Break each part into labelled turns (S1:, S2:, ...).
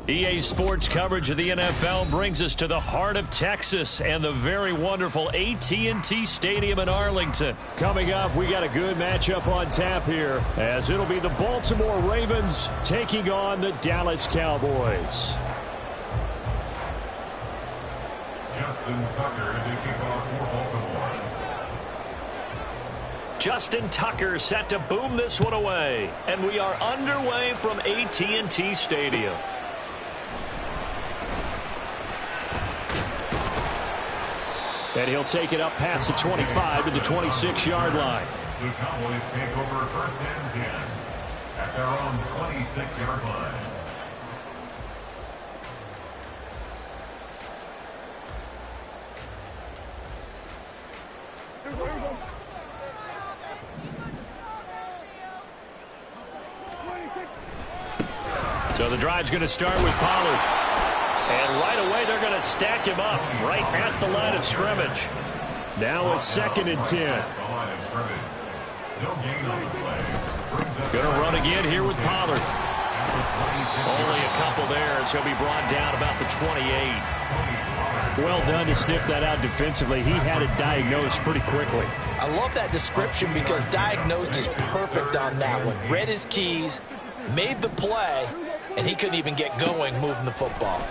S1: EA Sports coverage of the NFL brings us to the heart of Texas and the very wonderful AT&T Stadium in Arlington.
S2: Coming up, we got a good matchup on tap here, as it'll be the Baltimore Ravens taking on the Dallas Cowboys.
S3: Justin Tucker to kick off for Baltimore.
S1: Justin Tucker set to boom this one away. And we are underway from AT&T Stadium.
S2: And he'll take it up past the 25 to the 26-yard line.
S3: The Cowboys take over first and 10 at their own 26-yard line.
S1: So the drive's going to start with Pollard. And right away, they're going to stack him up right at the line of scrimmage.
S2: Now a 2nd and 10.
S1: Going to run again here with Pollard. Only a couple there as he'll be brought down about the 28.
S2: Well done to sniff that out defensively. He had it diagnosed pretty quickly.
S4: I love that description because diagnosed is perfect on that one. Read his keys, made the play, and he couldn't even get going moving the football.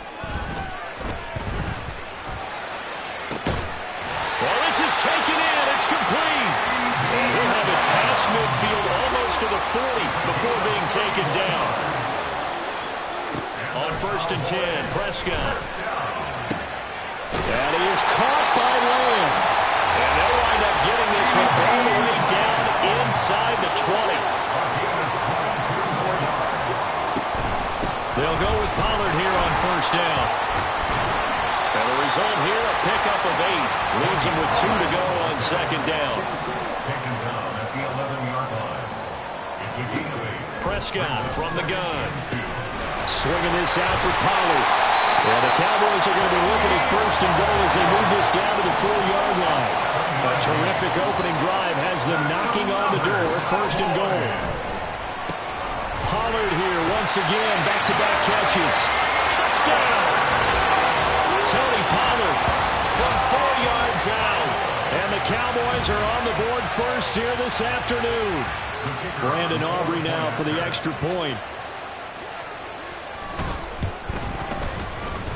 S1: Well, this is taken in. It's complete. And he'll have it past midfield almost to the 40 before being taken down. On 1st and 10, Prescott.
S2: And he is caught by Lamb.
S1: And they'll wind up getting this one all the way down inside the 20. They'll go with Pollard here on 1st down. And the result here, a pickup of 8. Leaves him with 2 to go on 2nd down.
S3: Taken down at the 11-yard line. It's a gain of 8.
S1: Prescott from the gun.
S2: Swinging this out for Pollard. And the Cowboys are going to be looking at 1st and goal as they move this down to the 4-yard line. A terrific opening drive has them knocking on the door. 1st and goal. Pollard here once again, back-to-back catches.
S1: Touchdown! Tony Pollard from 4 yards out.
S2: And the Cowboys are on the board first here this afternoon. Brandon Aubrey now for the extra point.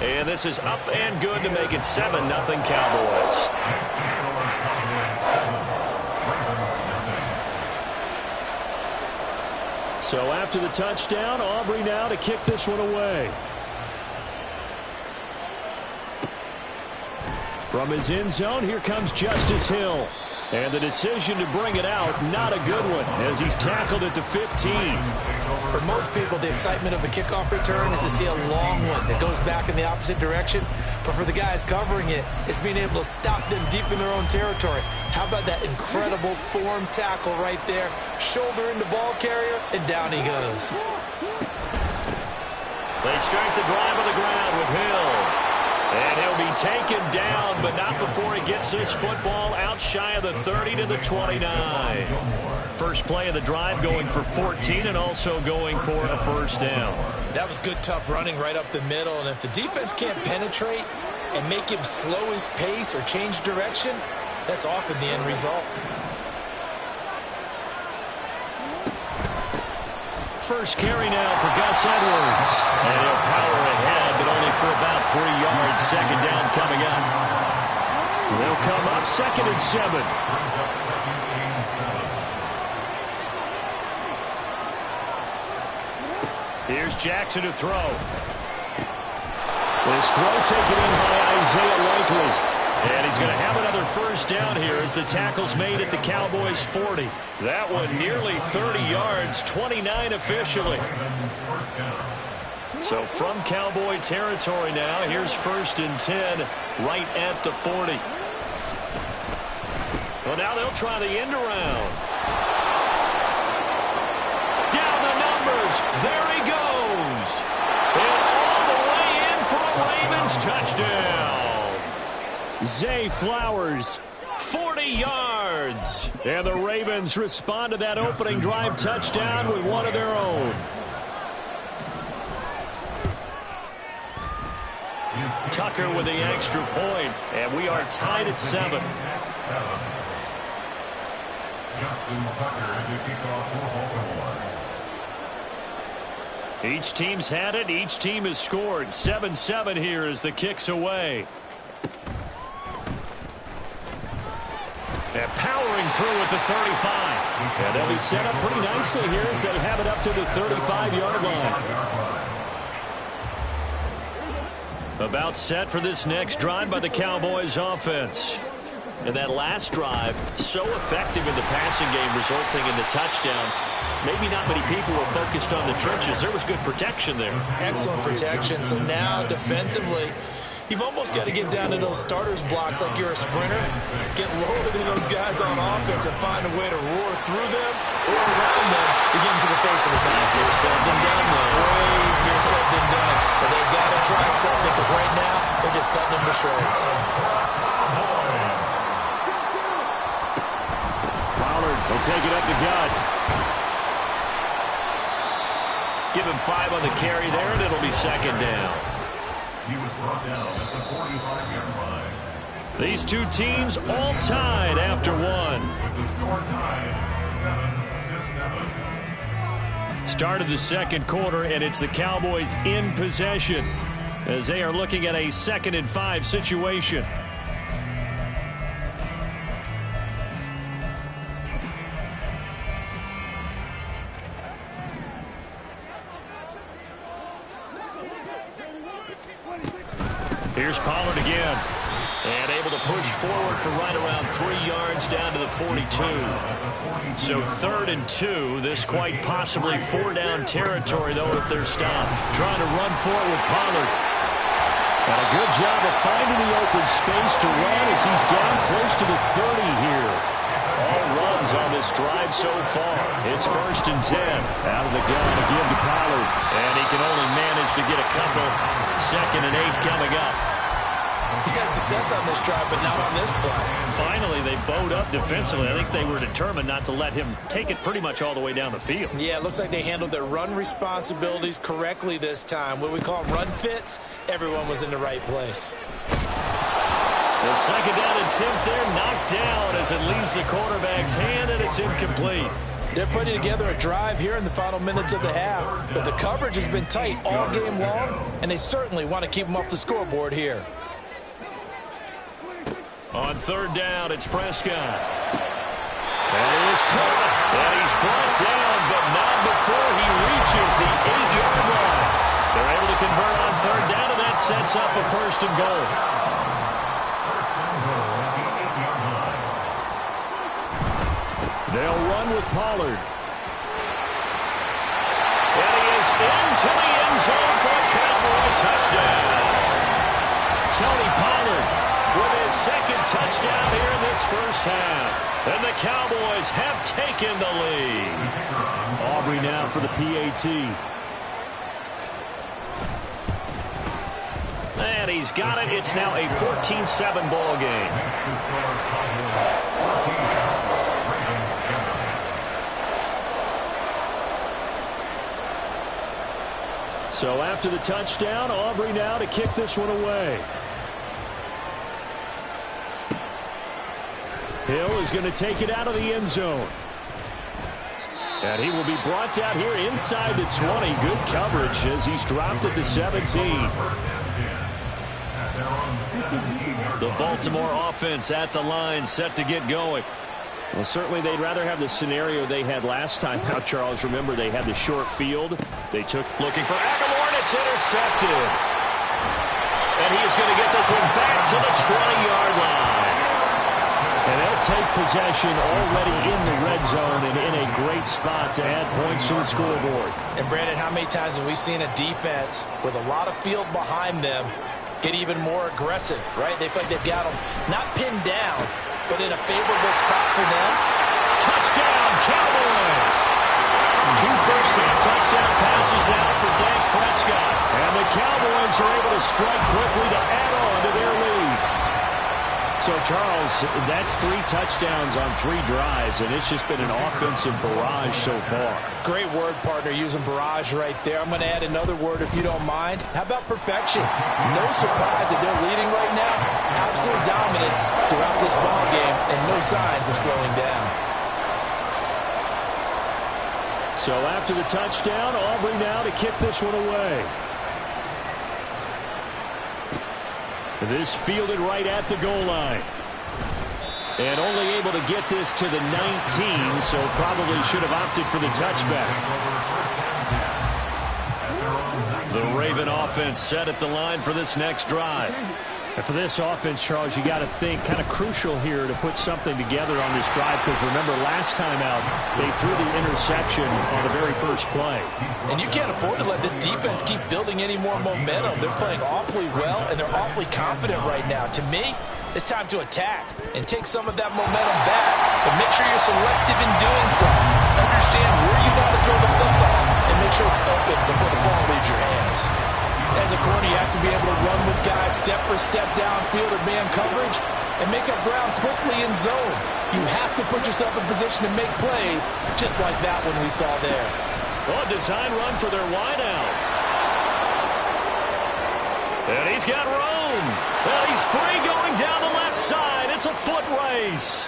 S1: And this is up and good to make it 7-0 Cowboys.
S2: So after the touchdown, Aubrey now to kick this one away. From his end zone, here comes Justice Hill. And the decision to bring it out, not a good one, as he's tackled at the 15.
S4: For most people, the excitement of the kickoff return is to see a long one that goes back in the opposite direction. But for the guys covering it, it's being able to stop them deep in their own territory. How about that incredible form tackle right there? Shoulder into ball carrier, and down he goes.
S1: They start the drive on the ground with Hill. And he'll be taken down, but not before he gets this football out shy of the 30 to the 29. First play of the drive going for 14 and also going for a 1st down.
S4: That was good, tough running right up the middle. And if the defense can't penetrate and make him slow his pace or change direction, that's often the end result.
S2: First carry now for Gus Edwards.
S1: And he'll power ahead, but only for about 3 yards. 2nd down coming up.
S2: They'll come up 2nd and 7.
S1: Here's Jackson to throw.
S2: This throw taken in by Isaiah Likely.
S1: And he's going to have another 1st down here as the tackle's made at the Cowboys' 40. That one nearly 30 yards, 29 officially. So from Cowboy territory now, here's 1st and 10 right at the 40. Well, now they'll try the end around. Down the numbers. There he goes. And all the way in for a Ravens touchdown.
S2: Zay Flowers,
S1: 40 yards.
S2: And the Ravens respond to that opening drive touchdown with one of their own.
S1: Tucker with the extra point, and we are tied at 7.
S3: Justin Tucker to kick off for Baltimore.
S1: Each team's had it. Each team has scored. 7-7 here as the kick's away. And powering through at the 35. And they'll be set up pretty nicely here as they have it up to the 35-yard line. About set for this next drive by the Cowboys offense. And that last drive, so effective in the passing game, resulting in the touchdown. Maybe not many people were focused on the trenches. There was good protection there.
S4: Excellent protection. So now defensively, you've almost got to get down to those starters blocks like you're a sprinter. Get lower than those guys on offense and find a way to roar through them or around them to get into the face of the pass.
S1: Easier said than done, though.
S4: Way easier said than done. But they've got to try something because right now they're just cutting them to shreds.
S2: Pollard will take it up the gut.
S1: Give him 5 on the carry there, and it'll be second down.
S3: He was brought down at the 45-yard line.
S1: These two teams all tied after one.
S3: With the score tied 7-7.
S1: Start of the second quarter, and it's the Cowboys in possession as they are looking at a 2nd and 5 situation. Here's Pollard again. And able to push forward for right around 3 yards down to the 42. So 3rd and 2. This quite possibly 4-down territory, though, if they're stopped. Trying to run for it with Pollard.
S2: And a good job of finding the open space to run as he's down close to the 30 here.
S1: All runs on this drive so far. It's 1st and 10.
S2: Out of the gun again to Pollard.
S1: And he can only manage to get a couple. 2nd and 8 coming up.
S4: He's had success on this drive, but not on this play.
S1: Finally, they bowed up defensively. I think they were determined not to let him take it pretty much all the way down the field.
S4: Yeah, it looks like they handled their run responsibilities correctly this time. What we call them run fits, everyone was in the right place.
S1: The 2nd down attempt there knocked down as it leaves the quarterback's hand, and it's incomplete.
S4: They're putting together a drive here in the final minutes of the half, but the coverage has been tight all game long, and they certainly want to keep them off the scoreboard here.
S1: On 3rd down, it's Prescott. That is caught, and he's brought down, but not before he reaches the 8-yard line. They're able to convert on 3rd down, and that sets up a 1st and goal.
S2: They'll run with Pollard.
S1: And he is into the end zone for a Cowboy touchdown. Tony Pollard with his 2nd touchdown here in this first half. And the Cowboys have taken the lead.
S2: Aubrey now for the PAT.
S1: And he's got it. It's now a 14-7 ball game.
S2: So after the touchdown, Aubrey now to kick this one away. Hill is going to take it out of the end zone. And he will be brought down here inside the 20. Good coverage as he's dropped at the 17.
S1: The Baltimore offense at the line, set to get going.
S2: Well, certainly they'd rather have the scenario they had last time. Now, Charles, remember they had the short field. They took
S1: looking for Aguilar, and it's intercepted. And he is going to get this one back to the 20-yard line.
S2: And they'll take possession already in the red zone and in a great spot to add points to the scoreboard.
S4: And, Brandon, how many times have we seen a defense with a lot of field behind them get even more aggressive, right? They feel like they've got them not pinned down, but in a favorable spot for them.
S1: Touchdown, Cowboys! 2 first-half touchdown passes now for Dak Prescott.
S2: And the Cowboys are able to strike quickly to add on to their lead. So, Charles, that's 3 touchdowns on 3 drives, and it's just been an offensive barrage so far.
S4: Great word, partner, using barrage right there. I'm going to add another word if you don't mind. How about perfection? No surprise that they're leading right now. Absolute dominance throughout this ball game and no signs of slowing down.
S2: So after the touchdown, Aubrey now to kick this one away. This fielded right at the goal line. And only able to get this to the 19, so probably should have opted for the touchback. The Raven offense set at the line for this next drive.
S1: And for this offense, Charles, you got to think kind of crucial here to put something together on this drive, because remember last time out they threw the interception on the very first play.
S4: And you can't afford to let this defense keep building any more momentum. They're playing awfully well and they're awfully confident right now. To me, it's time to attack and take some of that momentum back, but make sure you're selective in doing so. Understand where you want to throw the football and make sure it's open before the ball leaves your hands. As a corner, you have to be able to run with guys step for step downfield or man coverage and make up ground quickly in zone. You have to put yourself in position to make plays, just like that one we saw there.
S1: Oh, design run for their wideout. And he's got room. Well, he's free going down the left side. It's a foot race.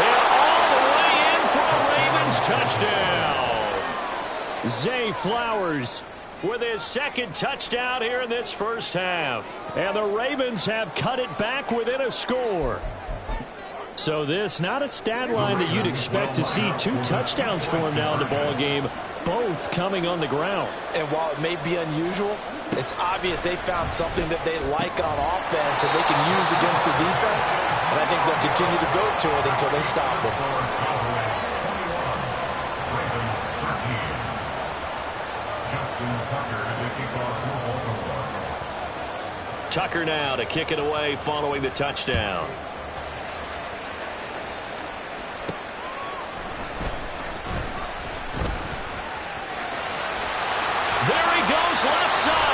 S1: And all the way in for a Ravens touchdown. Zay Flowers with his second touchdown here in this first half. And the Ravens have cut it back within a score. So this, not a stat line that you'd expect to see 2 touchdowns for him now in the ball game, both coming on the ground.
S4: And while it may be unusual, it's obvious they found something that they like on offense and they can use against the defense. And I think they'll continue to go to it until they stop them.
S1: Tucker now to kick it away following the touchdown. There he goes left side.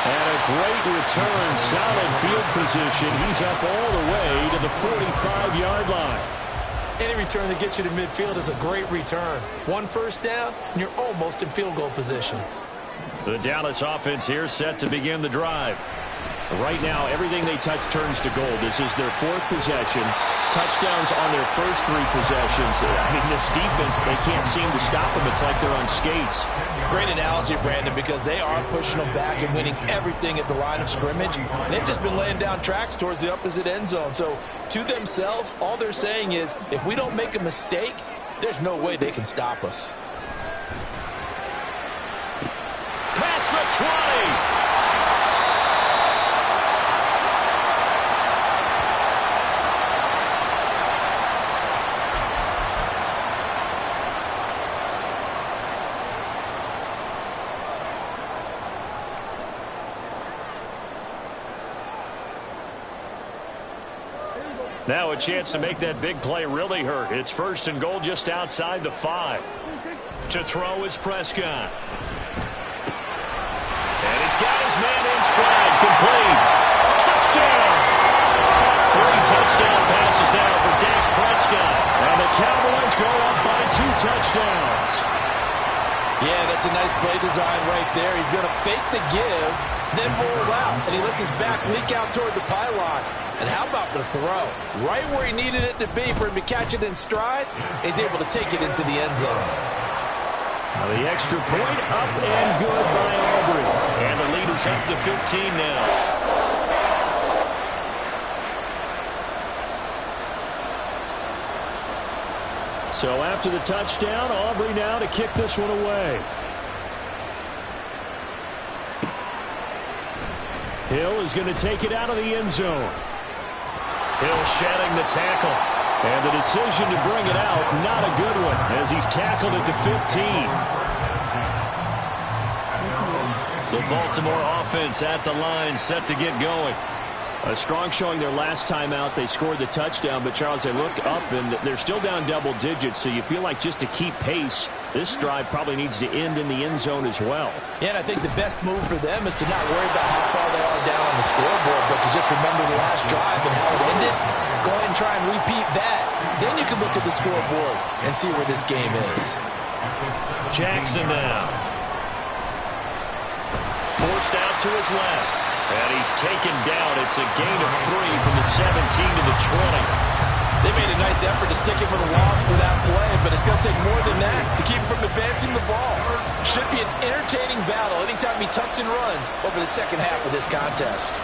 S1: And a great return, solid field position. He's up all the way to the 45-yard line.
S4: Any return that gets you to midfield is a great return. 1 first down, and you're almost in field goal position.
S1: The Dallas offense here set to begin the drive. Right now, everything they touch turns to gold. This is their 4th possession. Touchdowns on their first 3 possessions. I mean, this defense, they can't seem to stop them. It's like they're on skates.
S4: Great analogy, Brandon, because they are pushing them back and winning everything at the line of scrimmage. And they've just been laying down tracks towards the opposite end zone. So, to themselves, all they're saying is, if we don't make a mistake, there's no way they can stop us.
S1: Pass the 20. Now a chance to make that big play really hurt. It's 1st and goal just outside the 5. To throw is Prescott. And he's got his man in stride. Complete. Touchdown. 3 touchdown passes now for Dak Prescott. And the Cowboys go up by 2 touchdowns.
S4: Yeah, that's a nice play design right there. He's going to fake the give, then roll out. And he lets his back leak out toward the pylon. And how about the throw? Right where he needed it to be for him to catch it in stride, he's able to take it into the end zone.
S1: Now the extra point up and good by Aubrey. And the lead is up to 15 now. So after the touchdown, Aubrey now to kick this one away. Hill is going to take it out of the end zone. Hill shedding the tackle. And the decision to bring it out, not a good one, as he's tackled at the 15. The Baltimore offense at the line, set to get going.
S2: A strong showing their last time out. They scored the touchdown, but Charles, they look up and they're still down double digits, so you feel like just to keep pace, this drive probably needs to end in the end zone as well.
S4: Yeah, and I think the best move for them is to not worry about how far they are down on the scoreboard, but to just remember the last drive and how it ended. Go ahead and try and repeat that. Then you can look at the scoreboard and see where this game is.
S1: Jackson now. Forced out to his left. And he's taken down. It's a gain of 3 from the 17 to the 20.
S4: They made a nice effort to stick him with a loss for that play, but it's going to take more than that to keep him from advancing the ball. Should be an entertaining battle anytime he tucks and runs over the second half of this contest.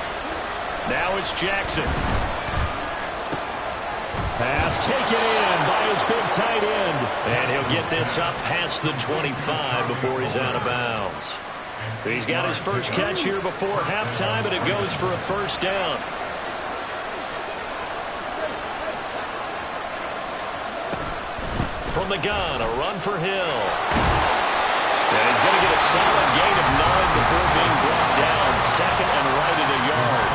S1: Now it's Jackson.
S2: Pass taken in by his big tight end.
S1: And he'll get this up past the 25 before he's out of bounds. He's got his first catch here before halftime, and it goes for a first down. From the gun, a run for Hill. And he's going to get a solid gain of 9 before being brought down. Second and right at a yard.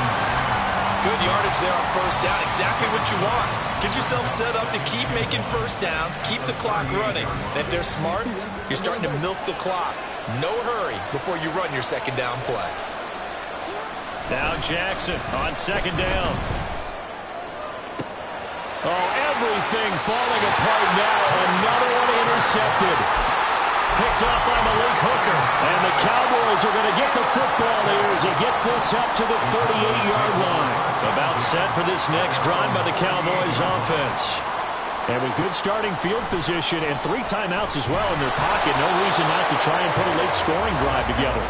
S4: Good yardage there on first down. Exactly what you want. Get yourself set up to keep making first downs, keep the clock running. And if they're smart, you're starting to milk the clock. No hurry before you run your second down play.
S1: Now Jackson on second down.
S2: Oh, everything falling apart now. Another one intercepted. Picked off by Malik Hooker. And the Cowboys are going to get the football here as he gets this up to the 38-yard line.
S1: About set for this next drive by the Cowboys offense.
S2: And with good starting field position and 3 timeouts as well in their pocket, no reason not to try and put a late scoring drive together.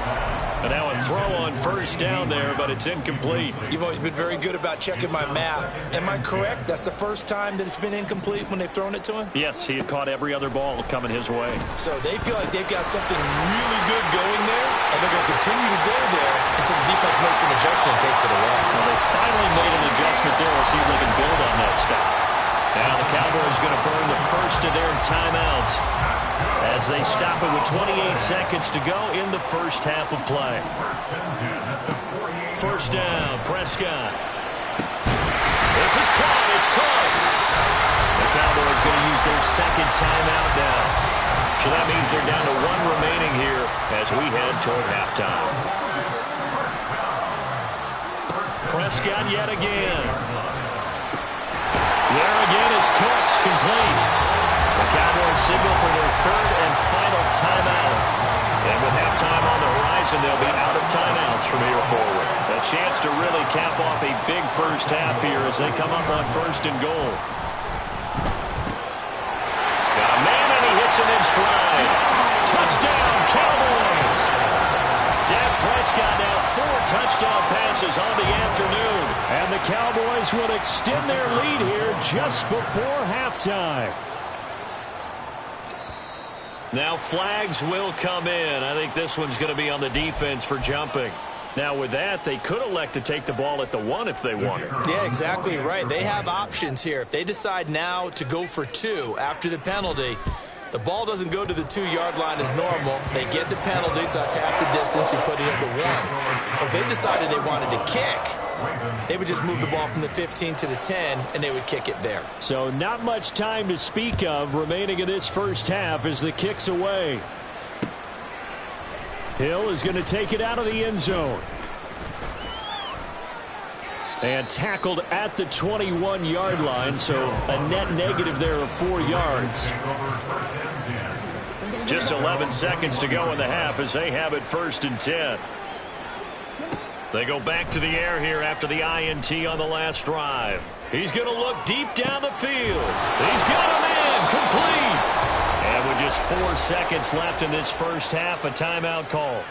S1: And now a throw on first down there, but it's incomplete.
S4: You've always been very good about checking my math. Am I correct? That's the first time that it's been incomplete when they've thrown it to him?
S1: Yes, he had caught every other ball coming his way.
S4: So they feel like they've got something really good going there, and they're going to continue to go there until the defense makes an adjustment and takes it away.
S1: Well, they finally made an adjustment there. We'll see if they can build on that stop. Now the Cowboys going to burn the first of their timeouts as they stop it with 28 seconds to go in the first half of play. First down, Prescott. This is caught. It's close. The Cowboys going to use their second timeout now. So that means they're down to 1 remaining here as we head toward halftime. Prescott yet again. There again is Cooks, complete. The Cowboys signal for their third and final timeout. And with halftime on the horizon, they'll be out of timeouts from here forward. A chance to really cap off a big first half here as they come up on first and goal. Got a man and he hits it in stride. Touchdown, Cowboys! Dak Prescott now 4 touchdown passes on the afternoon.
S2: And the Cowboys will extend their lead here just before halftime.
S1: Now flags will come in. I think this one's going to be on the defense for jumping. Now with that, they could elect to take the ball at the 1 if they wanted.
S4: Yeah, exactly right. They have options here. If they decide now to go for 2 after the penalty, the ball doesn't go to the 2-yard line as normal. They get the penalty, so that's half the distance. You put it at the 1. But if they decided they wanted to kick, they would just move the ball from the 15 to the 10, and they would kick it there.
S2: So not much time to speak of remaining in this first half as the kick's away. Hill is going to take it out of the end zone. And tackled at the 21-yard line, so a net negative there of 4 yards.
S1: Just 11 seconds to go in the half as they have it 1st and 10. They go back to the air here after the INT on the last drive. He's going to look deep down the field. He's got him in, complete. And with just 4 seconds left in this first half, a timeout call.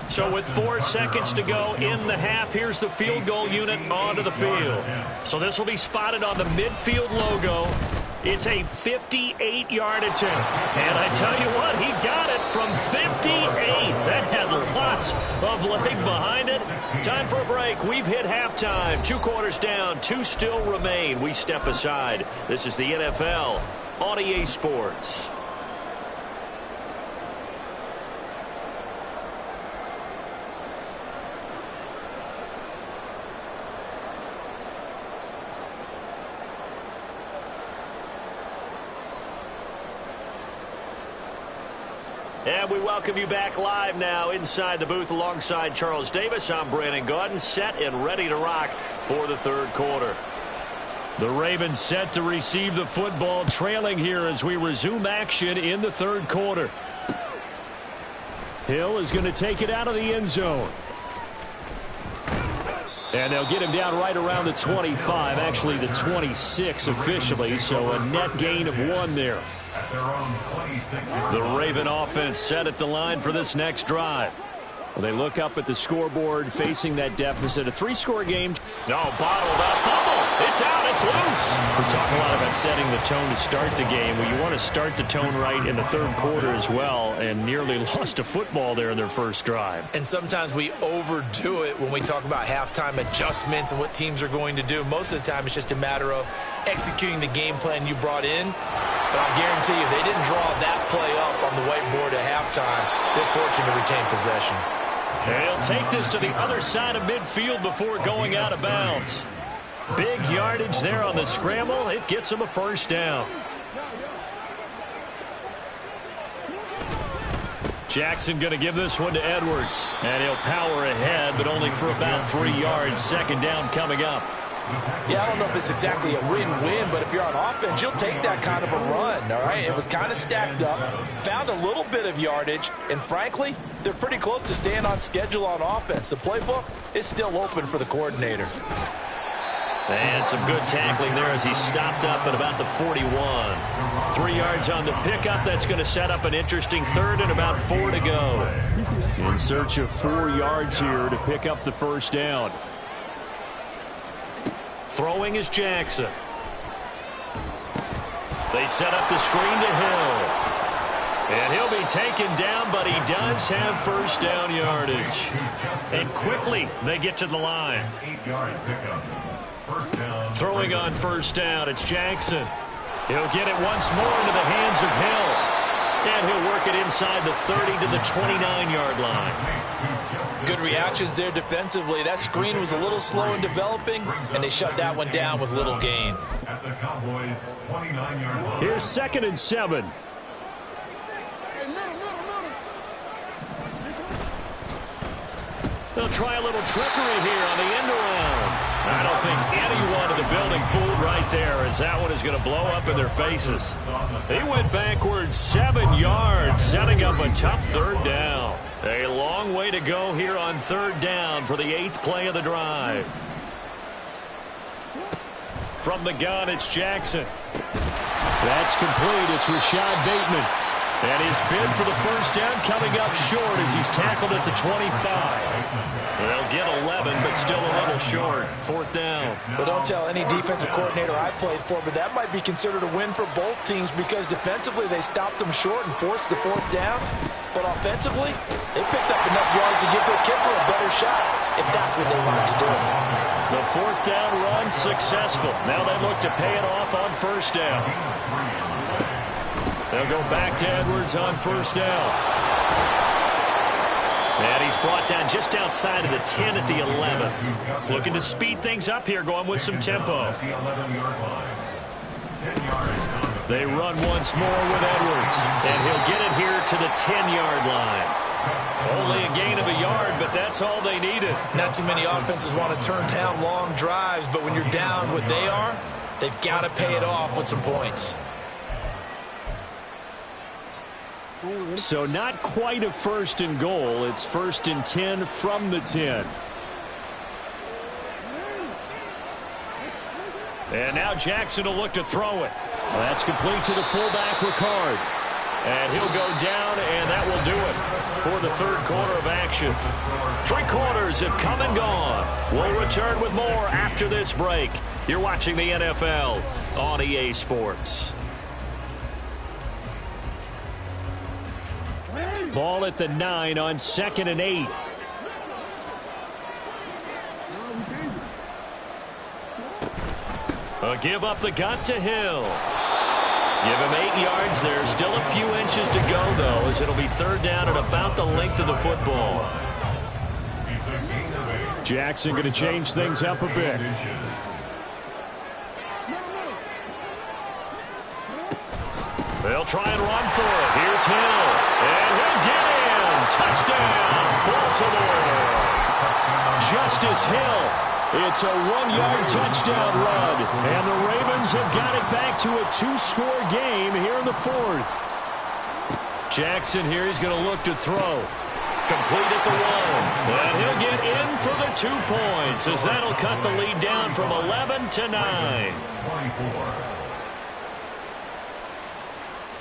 S1: So with 4 seconds to go in the half, here's the field goal unit onto the field. So this will be spotted on the midfield logo. It's a 58-yard attempt. And I tell you what, he got it from 58. That had lots of leg behind it. Time for a break. We've hit halftime. 2 quarters down. 2 still remain. We step aside. This is the NFL on EA Sports. And we welcome you back live now inside the booth alongside Charles Davis. I'm Brandon Gaudin, set and ready to rock for the 3rd quarter. The Ravens set to receive the football, trailing here as we resume action in the 3rd quarter. Hill is going to take it out of the end zone. And they'll get him down right around the 25, actually the 26 officially, so a net gain of 1 there. The Raven offense set at the line for this next drive. Well, they look up at the scoreboard facing that deficit. A 3-score game. No, bottled up. Fumble. It's out. It's loose. We talk a lot about setting the tone to start the game. Well, you want to start the tone right in the 3rd quarter as well, and nearly lost a football there in their first drive.
S4: And sometimes we overdo it when we talk about halftime adjustments and what teams are going to do. Most of the time it's just a matter of executing the game plan you brought in. But I'll guarantee you, they didn't draw that play up on the whiteboard at halftime. They're fortunate to retain possession.
S1: And he'll take this to the other side of midfield before going out of bounds. Big yardage there on the scramble. It gets him a 1st down. Jackson going to give this one to Edwards. And he'll power ahead, but only for about 3 yards. 2nd down coming up.
S4: Yeah, I don't know if it's exactly a win-win, but if you're on offense, you'll take that kind of a run, all right? It was kind of stacked up, found a little bit of yardage, and frankly, they're pretty close to staying on schedule on offense. The playbook is still open for the coordinator.
S1: And some good tackling there as he stopped up at about the 41. 3 yards on the pickup. That's going to set up an interesting 3rd and about 4 to go. In search of 4 yards here to pick up the 1st down. Throwing is Jackson. They set up the screen to Hill. And he'll be taken down, but he does have 1st down yardage. And quickly they get to the line. Throwing on 1st down, it's Jackson. He'll get it once more into the hands of Hill. And he'll work it inside the 30 to the 29-yard line.
S4: Good reactions there defensively. That screen was a little slow in developing, and they shut that one down with little gain.
S2: Here's 2nd and 7.
S1: They'll try a little trickery here on the end around. I don't think anyone in the building fooled right there, as that one is going to blow up in their faces. He went backwards 7 yards, setting up a tough 3rd down. A long way to go here on 3rd down for the 8th play of the drive. From the gun, it's Jackson.
S2: That's complete. It's Rashad Bateman.
S1: And his bid for the 1st down coming up short as he's tackled at the 25. They'll get 11, but still a little short. 4th down.
S4: Well, don't tell any defensive coordinator I played for, but that might be considered a win for both teams because defensively they stopped them short and forced the 4th down. But offensively, they picked up enough yards to give their kicker a better shot if that's what they wanted to do.
S1: The 4th down run successful. Now they look to pay it off on 1st down. They'll go back to Edwards on 1st down. And he's brought down just outside of the 10 at the 11. Looking to speed things up here, going with some tempo. They run once more with Edwards. And he'll get it here to the 10-yard line. Only a gain of a yard, but that's all they needed.
S4: Not too many offenses want to turn down long drives, but when you're down what they are, they've got to pay it off with some points.
S2: So not quite a 1st and goal. It's 1st and 10 from the 10.
S1: And now Jackson will look to throw it.
S2: Well, that's complete to the fullback, Ricard.
S1: And he'll go down, and that will do it for the third quarter of action. 3 quarters have come and gone. We'll return with more after this break. You're watching the NFL on EA Sports.
S2: Ball at the 9 on 2nd and 8.
S1: A give up the gut to Hill. Give him 8 yards there. Still a few inches to go, though, as it'll be third down at about the length of the football.
S2: Jackson going to change things up a bit.
S1: They'll try and run for it. Here's Hill. And he'll get in. Touchdown, Baltimore. Justice Hill. It's a 1-yard touchdown run. And the Ravens have got it back to a 2-score game here in the 4th. Jackson here, he's going to look to throw. Complete at the 1. And he'll get in for the 2 points, as that'll cut the lead down from 11 to 9.
S3: 24.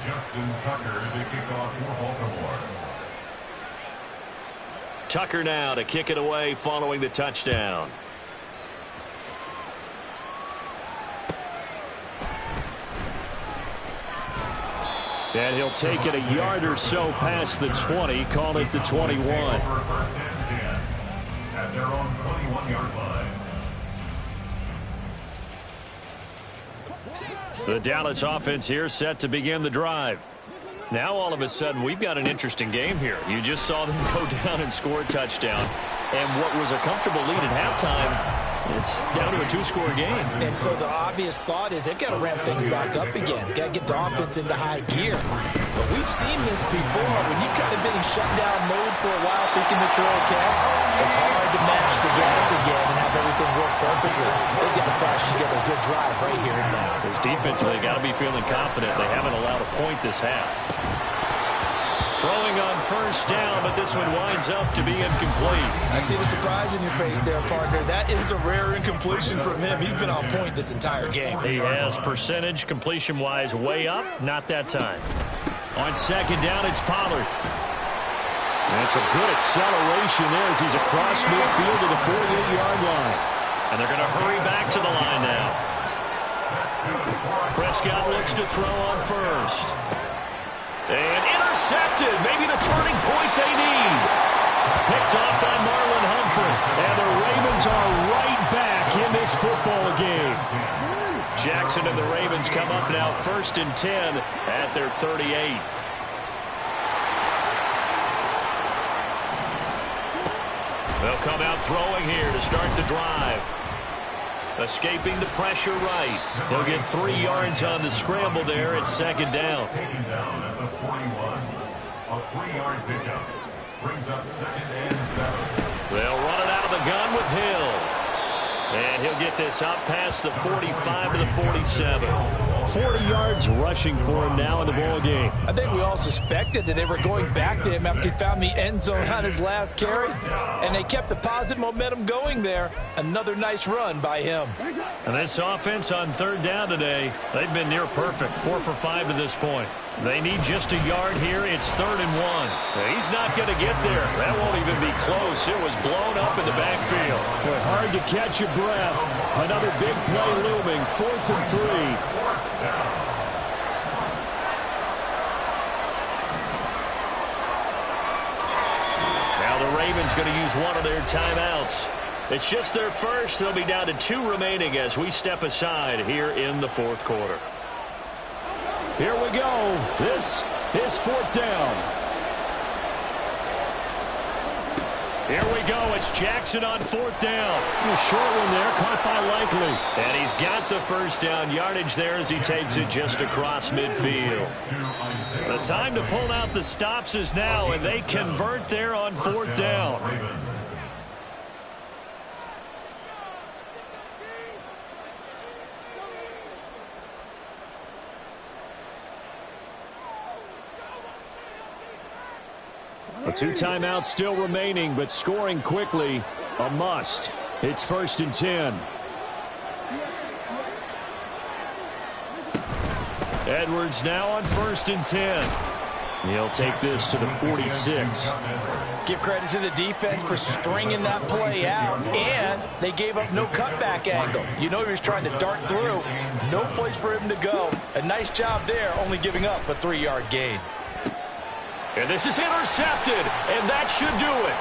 S3: Justin Tucker to kick off for Baltimore.
S1: Tucker now to kick it away following the touchdown.
S2: And he'll take it a yard or so past the 20, call it the 21.
S3: First and 10 at their own 21-yard line.
S1: The Dallas offense here set to begin the drive. Now all of a sudden we've got an interesting game here. You just saw them go down and score a touchdown. And what was a comfortable lead at halftime, it's down to a 2-score game.
S4: And so the obvious thought is they've got to ramp things back up again. Got to get the offense into high gear. But we've seen this before. When you've kind of been in shutdown mode for a while thinking that you're okay, it's hard to mash the gas again and have everything work perfectly. They've got to flash together a good drive right here and now.
S1: Because defensively, they got to be feeling confident. They haven't allowed a point this half. Throwing on first down, but this one winds up to be incomplete.
S4: I see the surprise in your face there, partner. That is a rare incompletion from him. He's been on point this entire game.
S1: He has percentage completion-wise way up. Not that time.
S2: On second down, it's Pollard. That's a good acceleration there as he's across midfield to the 48-yard line.
S1: And they're going to hurry back to the line now. Prescott looks to throw on first. And intercepted. Maybe the turning point they need. Picked off by Marlon Humphrey. And the Ravens are right back in this football game. Jackson and the Ravens come up now 1st and 10 at their 38. They'll come out throwing here to start the drive. Escaping the pressure right. He'll get 3 yards on the scramble there at second down.
S3: Taken down at the 41. A 3-yard pickup. Brings up 2nd and 7.
S1: They'll run it out of the gun with Hill. And he'll get this up past the 45 to the 47.
S2: 40 yards rushing for him now in the ball game.
S5: I think we all suspected that they were going back to him after he found the end zone on his last carry, and they kept the positive momentum going there. Another nice run by him.
S1: And this offense on third down today, they've been near perfect. 4 for 5 to this point. They need just a yard here. It's 3rd and 1. He's not going to get there. That won't even be close. It was blown up in the backfield.
S2: Boy, hard to catch your breath. Another big play looming. 4th and 3.
S1: Now the Ravens going to use one of their timeouts. It's just their first. They'll be down to 2 remaining as we step aside here in the 4th quarter.
S2: Here we go. This is 4th down.
S1: Here we go. It's Jackson on 4th down.
S2: A short one there, caught by Likely.
S1: And he's got the first down yardage there as he takes it just across midfield. The time to pull out the stops is now, and they convert there on 4th down.
S2: The 2 timeouts still remaining, but scoring quickly, a must. It's 1st and 10.
S1: Edwards now on 1st and 10.
S2: He'll take this to the 46.
S5: Give credit to the defense for stringing that play out, and they gave up no cutback angle. You know he was trying to dart through. No place for him to go. A nice job there, only giving up a 3-yard gain.
S1: And this is intercepted, and that should do it.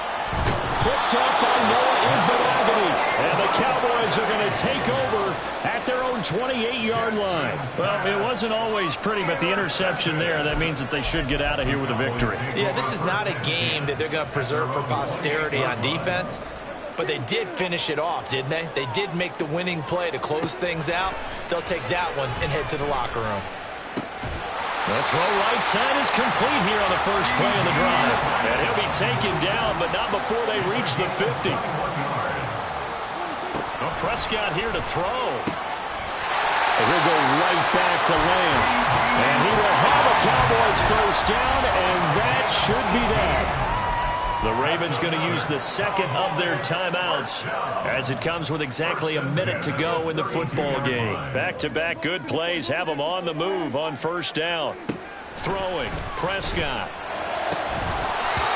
S2: Picked up by Noah Igbenogany. And the Cowboys are going to take over at their own 28-yard line.
S1: Well, it wasn't always pretty, but the interception there, that means that they should get out of here with a victory.
S5: Yeah, this is not a game that they're going to preserve for posterity on defense, but they did finish it off, didn't they? They did make the winning play to close things out. They'll take that one and head to the locker room.
S1: The throw right side is complete here on the first play of the drive. And he'll be taken down, but not before they reach the 50. Well, Prescott here to throw.
S2: And he'll go right back to Lamb. And he will have a Cowboys first down, and that should be that.
S1: The Ravens going to use the second of their timeouts as it comes with exactly a minute to go in the football game. Back-to-back good plays have them on the move on first down. Throwing, Prescott.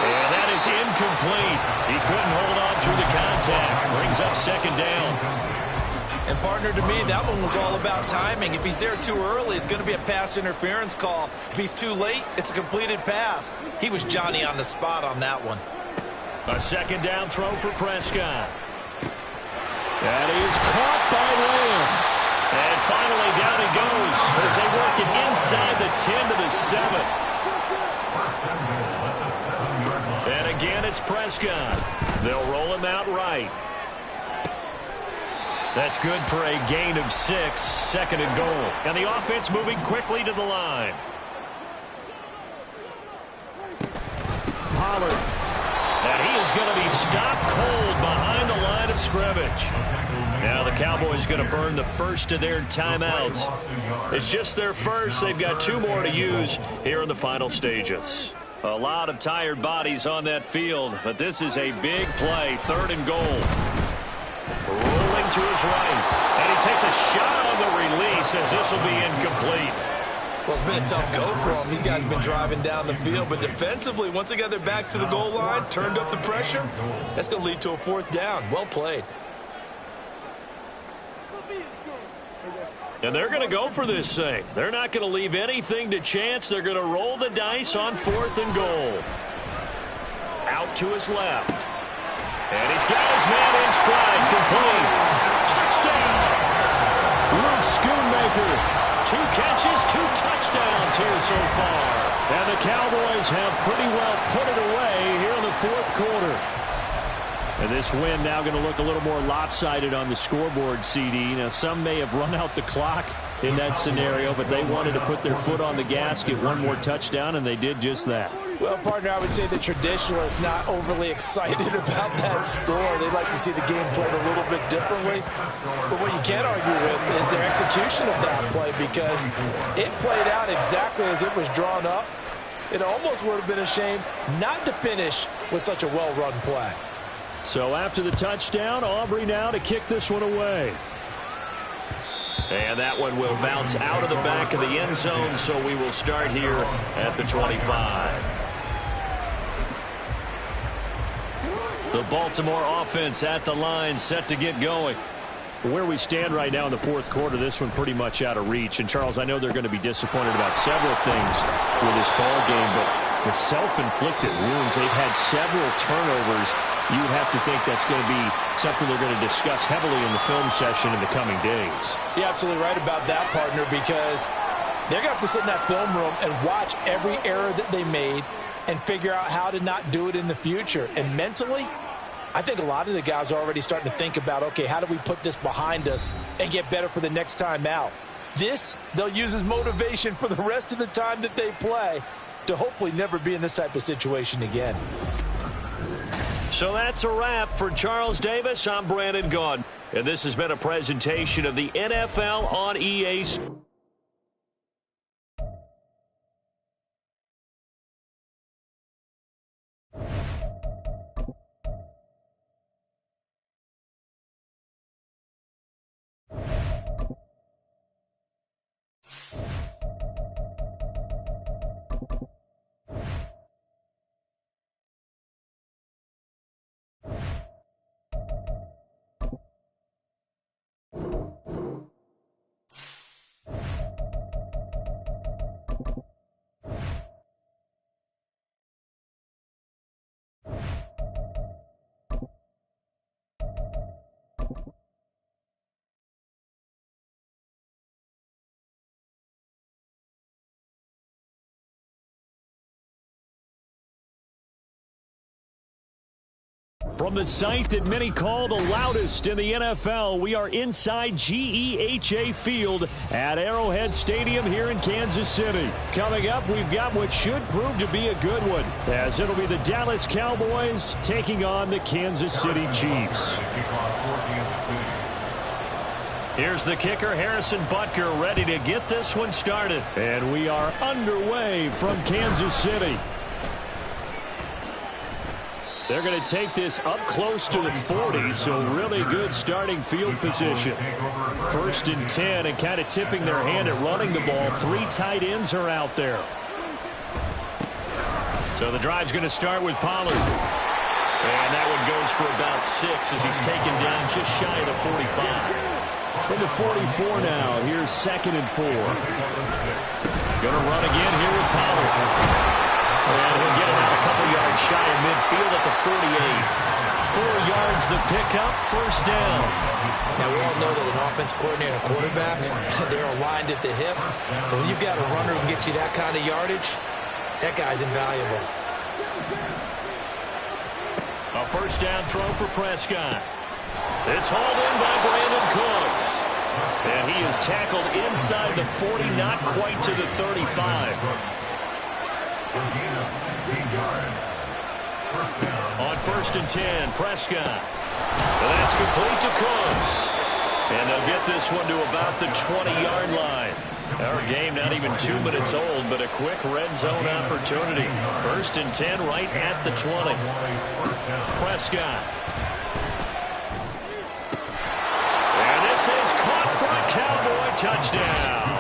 S1: And that is incomplete. He couldn't hold on through the contact. Brings up second down.
S5: And, partner, to me, that one was all about timing. If he's there too early, it's going to be a pass interference call. If he's too late, it's a completed pass. He was Johnny on the spot on that one.
S1: A second down throw for Prescott.
S2: That is caught by Lamb.
S1: And finally down he goes as they work it inside the 10 to the 7. And again, it's Prescott. They'll roll him out right. That's good for a gain of 6, second and goal. And the offense moving quickly to the line.
S2: Pollard.
S1: And he is going to be stopped cold behind the line of scrimmage. Now the Cowboys going to burn the first of their timeouts. It's just their first. They've got 2 more to use here in the final stages. A lot of tired bodies on that field, but this is a big play, third and goal. Rolling to his right, and he takes a shot on the release as this will be incomplete.
S5: Well, it's been a tough go for them. These guys have been driving down the field, but defensively, once they got their backs to the goal line, turned up the pressure, that's going to lead to a 4th down. Well played.
S1: And they're going to go for this thing. They're not going to leave anything to chance. They're going to roll the dice on 4th and goal. Out to his left. And he's got his man in stride, complete. Touchdown!
S2: Luke Schoonmaker.
S1: 2 catches, 2 touchdowns here so far.
S2: And the Cowboys have pretty well put it away here in the 4th quarter. And this win now going to look a little more lopsided on the scoreboard, CD. Now, some may have run out the clock in that scenario, but they wanted to put their foot on the gas, get one more touchdown, and they did just that.
S5: Well, partner, I would say the traditionalists not overly excited about that score. They'd like to see the game played a little bit differently. But what you can't argue with is their execution of that play, because it played out exactly as it was drawn up. It almost would have been a shame not to finish with such a well-run play.
S2: So after the touchdown, Aubrey now to kick this one away.
S1: And that one will bounce out of the back of the end zone, so we will start here at the 25. The Baltimore offense at the line, set to get going.
S2: Where we stand right now in the 4th quarter, this one pretty much out of reach. And, Charles, I know they're going to be disappointed about several things with this ball game, but the self-inflicted wounds, they've had several turnovers. You would have to think that's going to be something they're going to discuss heavily in the film session in the coming days.
S5: You're absolutely right about that, partner, because they're going to have to sit in that film room and watch every error that they made and figure out how to not do it in the future. And mentally, I think a lot of the guys are already starting to think about, okay, how do we put this behind us and get better for the next time out? This, they'll use as motivation for the rest of the time that they play to hopefully never be in this type of situation again.
S1: So that's a wrap for Charles Davis. I'm Brandon Gaudin, and this has been a presentation of the NFL on EA Sports.
S2: From the site that many call the loudest in the NFL, we are inside GEHA Field at Arrowhead Stadium here in Kansas City. Coming up, we've got what should prove to be a good one, as it'll be the Dallas Cowboys taking on the Kansas City Chiefs.
S1: Here's the kicker, Harrison Butker, ready to get this one started.
S2: And we are underway from Kansas City. They're going to take this up close to the 40, so really good starting field position. 1st and 10, and kind of tipping their hand at running the ball. 3 tight ends are out there.
S1: So the drive's going to start with Pollard. And that one goes for about 6 as he's taken down just shy of the 45.
S2: From the 44 now, here's 2nd and 4.
S1: Going to run again here with Pollard. And he'll get about a couple yards shy of midfield at the 48. 4 yards the pickup, 1st down.
S4: Now, we all know that an offense coordinator and a quarterback, they're aligned at the hip. But when you've got a runner who can get you that kind of yardage, that guy's invaluable.
S1: A 1st down throw for Prescott. It's hauled in by Brandon Cooks. And he is tackled inside the 40, not quite to the 35. On 1st and 10, Prescott. And that's complete to Cooks. And they'll get this one to about the 20-yard line. Our game not even 2 minutes old, but a quick red zone opportunity. 1st and 10 right at the 20. Prescott. And this is caught for a Cowboy touchdown.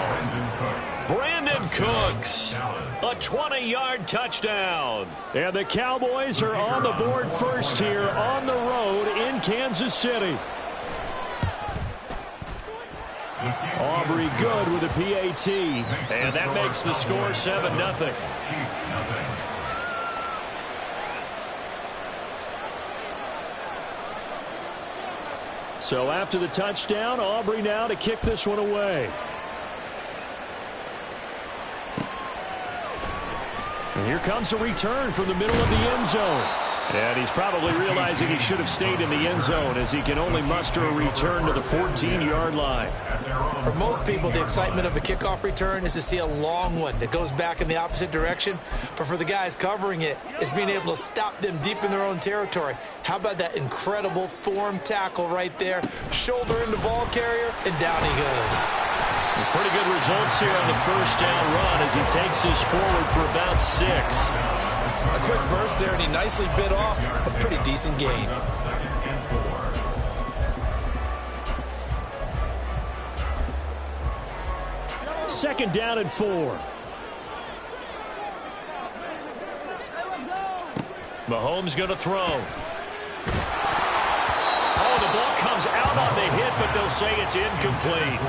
S1: Brandon Cooks. A 20-yard touchdown.
S2: And the Cowboys are on the board first here on the road in Kansas City. Aubrey good with a PAT.
S1: And that makes the score 7-0.
S2: So after the touchdown, Aubrey now to kick this one away. And here comes a return from the middle of the end zone. And he's probably realizing he should have stayed in the end zone as he can only muster a return to the 14-yard line.
S4: For most people, the excitement of a kickoff return is to see a long one that goes back in the opposite direction. But for the guys covering it, it's being able to stop them deep in their own territory. How about that incredible form tackle right there? Shoulder in the ball carrier, and down he goes.
S1: Pretty good results here on the 1st down run as he takes this forward for about 6.
S5: A quick burst there, and he nicely bit off a pretty decent gain.
S2: Second down and 4.
S1: Mahomes going to throw. Oh, the ball comes out on the hit, but they'll say it's incomplete.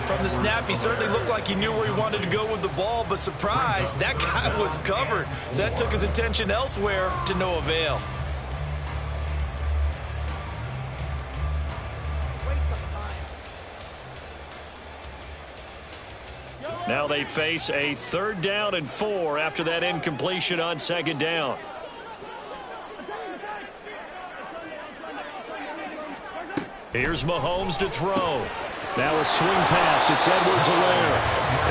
S5: From the snap, he certainly looked like he knew where he wanted to go with the ball, but surprise, that guy was covered. So that took his attention elsewhere to no avail.
S1: Now they face a 3rd down and 4 after that incompletion on 2nd down. Here's Mahomes to throw.
S2: Now a swing pass. It's Edwards-Helaire.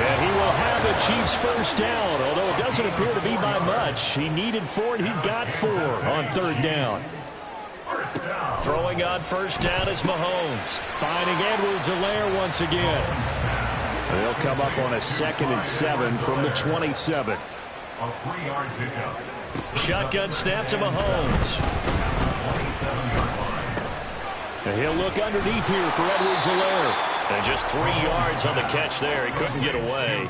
S2: And he will have the Chiefs 1st down, although it doesn't appear to be by much. He needed 4, and he got 4 on 3rd down.
S1: Throwing on 1st down is Mahomes.
S2: Finding Edwards-Helaire once again. They'll come up on a 2nd and 7 from the 27.
S3: A 3-yard pickup.
S1: Shotgun snap to Mahomes.
S2: And he'll look underneath here for Edwards-Helaire.
S1: And just 3 yards on the catch there. He couldn't get away.